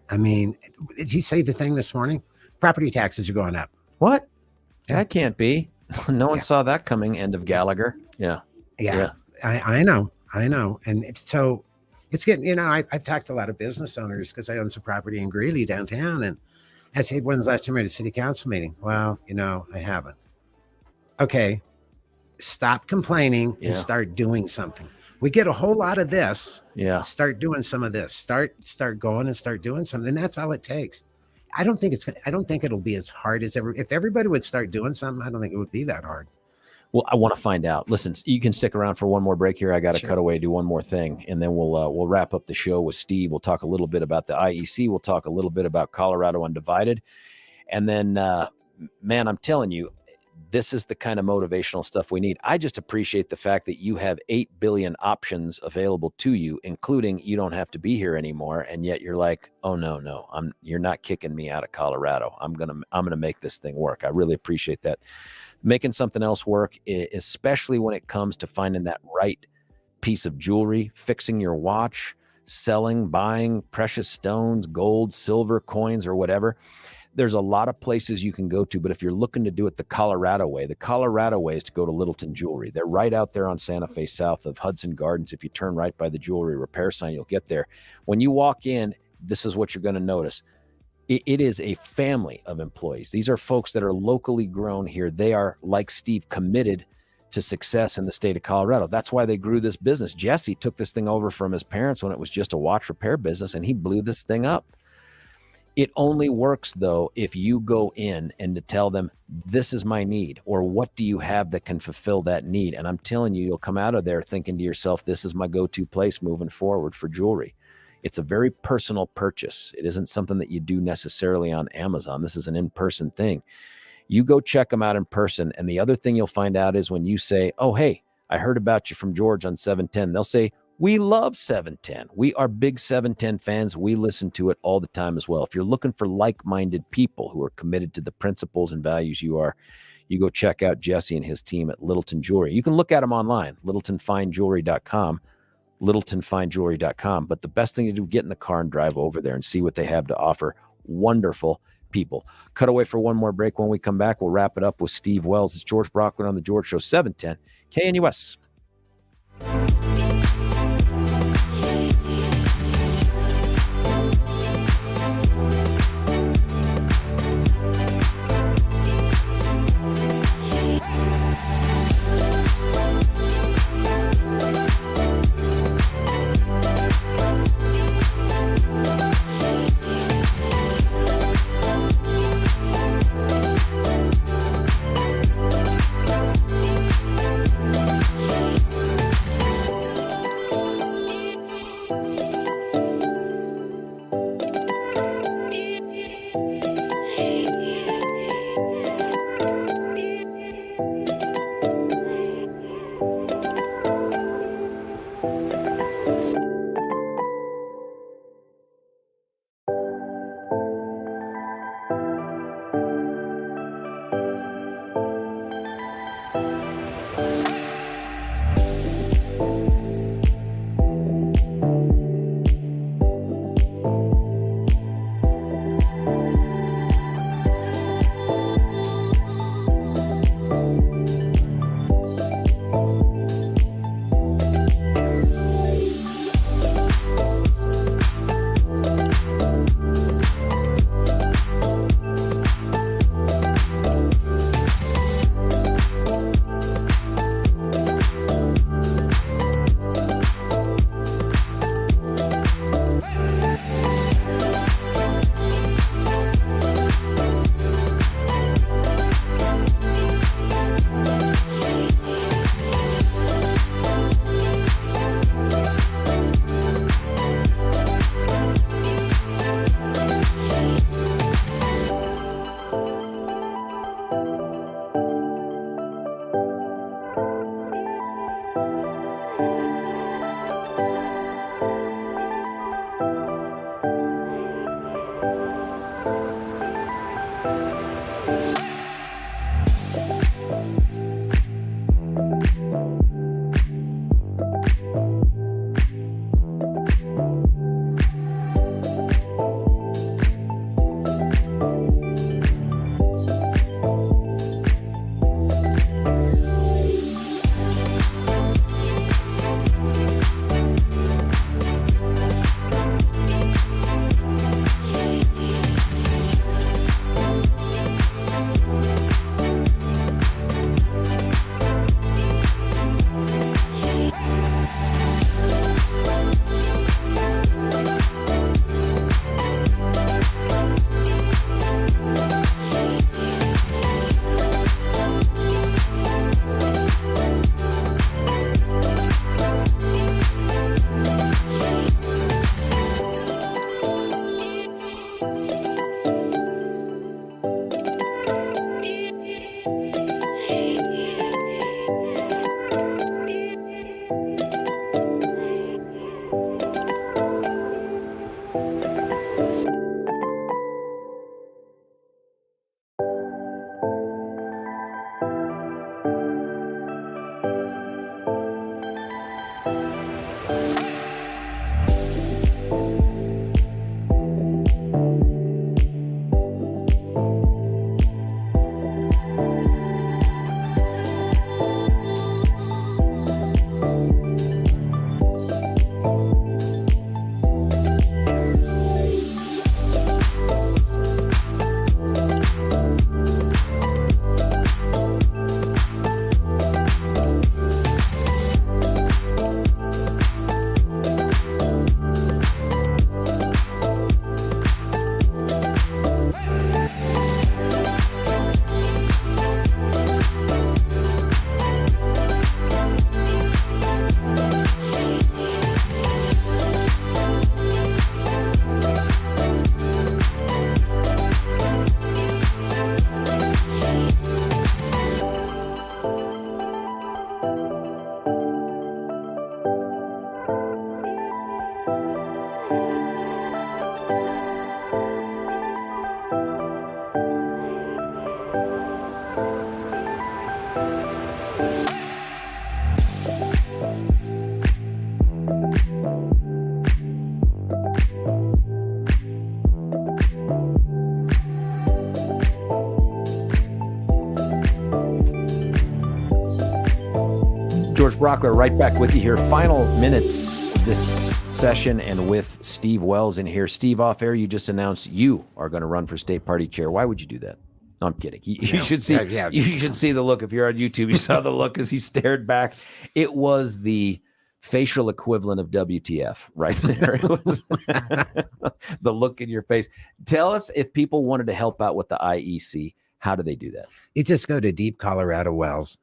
I mean, did you say the thing this morning? Property taxes are going up.
What? That can't be. No one saw that coming. End of Gallagher. Yeah.
I know. And so it's getting, I've talked to a lot of business owners because I own some property in Greeley downtown. And I said, when's the last time I had a city council meeting? Well, I haven't. Okay. Stop complaining and start doing something. We get a whole lot of this.
Yeah.
Start doing some of this. Start going and start doing something. And that's all it takes. I don't think it'll be as hard as if everybody would start doing something. I don't think it would be that hard.
Well, I want to find out. Listen, you can stick around for one more break here. I got to cut away, do one more thing, and then we'll wrap up the show with Steve. We'll talk a little bit about the IEC. We'll talk a little bit about Colorado Undivided, and then, man, I'm telling you, this is the kind of motivational stuff we need. I just appreciate the fact that you have 8 billion options available to you, including you don't have to be here anymore, and yet you're like, oh no, you're not kicking me out of Colorado. I'm gonna make this thing work. I really appreciate that. Making something else work, especially when it comes to finding that right piece of jewelry, fixing your watch, selling, buying precious stones, gold, silver, coins, or whatever. There's a lot of places you can go to, but if you're looking to do it the Colorado way is to go to Littleton Jewelry. They're right out there on Santa Fe south of Hudson Gardens. If you turn right by the jewelry repair sign, you'll get there. When you walk in, this is what you're going to notice. It is a family of employees. These are folks that are locally grown here. They are, like Steve, committed to success in the state of Colorado. That's why they grew this business. Jesse took this thing over from his parents when it was just a watch repair business, and he blew this thing up. It only works, though, if you go in and to tell them, this is my need, or what do you have that can fulfill that need? And I'm telling you, you'll come out of there thinking to yourself, this is my go-to place moving forward for jewelry. It's a very personal purchase. It isn't something that you do necessarily on Amazon. This is an in-person thing. You go check them out in person. And the other thing you'll find out is when you say, oh, hey, I heard about you from George on 710. They'll say, we love 710. We are big 710 fans. We listen to it all the time as well. If you're looking for like-minded people who are committed to the principles and values you are, you go check out Jesse and his team at Littleton Jewelry. You can look at them online, littletonfinejewelry.com. littletonfinejewelry.com. But the best thing to do, get in the car and drive over there and see what they have to offer. Wonderful people. Cut away for one more break. When we come back, we'll wrap it up with Steve Wells. It's George Brockler on The George Show, 710 KNUS. George Brockler, right back with you here. Final minutes this session, and with Steve Wells in here. Steve, off air, you just announced you are going to run for state party chair. Why would you do that? No, I'm kidding. You should see. You should see the look. If you're on YouTube, you saw the look as he stared back. It was the facial equivalent of WTF right there. It was the look in your face. Tell us, if people wanted to help out with the IEC, how do they do that?
You just go to deepcoloradowells.com.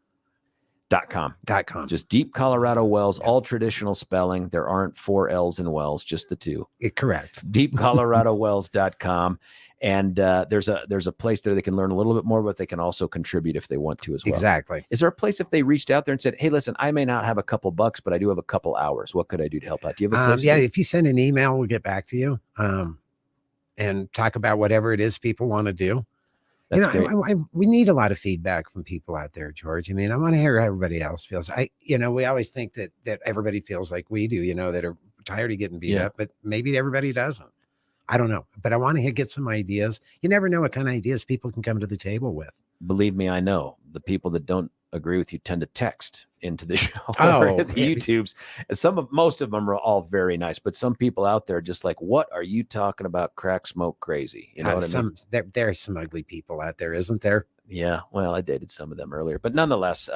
Just Deep Colorado Wells, all traditional spelling. There aren't 4 L's in Wells, just the 2.
Correct.
deepcoloradowells.com. And there's a place there they can learn a little bit more, but they can also contribute if they want to as well.
Exactly.
Is there a place if they reached out there and said, hey, listen, I may not have a couple bucks, but I do have a couple hours. What could I do to help out? Do you have a place?
Yeah, if you send an email, we'll get back to you and talk about whatever it is people want to do.
That's
we need a lot of feedback from people out there, George. I mean, I want to hear how everybody else feels. We always think that everybody feels like we do, that are tired of getting beat up, but maybe everybody doesn't. I don't know, but I want to get some ideas. You never know what kind of ideas people can come to the table with.
Believe me, I know the people that don't agree with you tend to text into the show
or
the YouTubes. And most of them are all very nice, but some people out there are just like, what are you talking about? Crack smoke crazy. You know what I mean?
There are some ugly people out there, isn't there?
Yeah, well, I dated some of them earlier, but nonetheless,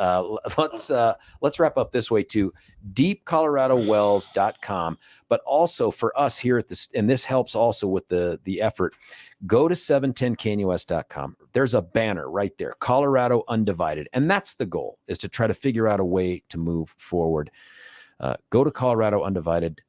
let's wrap up this way too. deepcoloradowells.com, but also for us here at this, and this helps also with the effort, go to 710knus.com. There's a banner right there, Colorado Undivided, and that's the goal, is to try to figure out a way to move forward. Go to Colorado Undivided,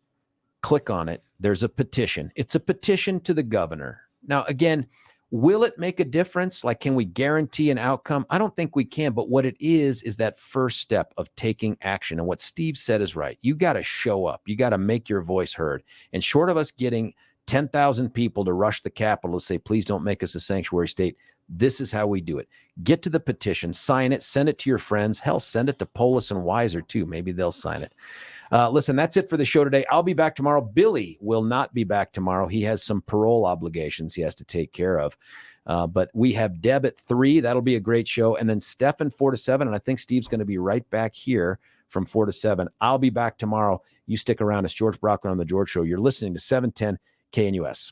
click on it. There's a petition. It's a petition to the governor. Now, again, will it make a difference? Like, can we guarantee an outcome? I don't think we can, but what it is that first step of taking action. And what Steve said is right. You got to show up. You got to make your voice heard. And short of us getting 10,000 people to rush the Capitol to say, please don't make us a sanctuary state, this is how we do it. Get to the petition, sign it, send it to your friends. Hell, send it to Polis and Weiser too. Maybe they'll sign it. Listen, that's it for the show today. I'll be back tomorrow. Billy will not be back tomorrow. He has some parole obligations he has to take care of. But we have Deb at 3. That'll be a great show. And then Steffan 4 to 7. And I think Steve's going to be right back here from 4 to 7. I'll be back tomorrow. You stick around. It's George Brockler on The George Show. You're listening to 710 KNUS.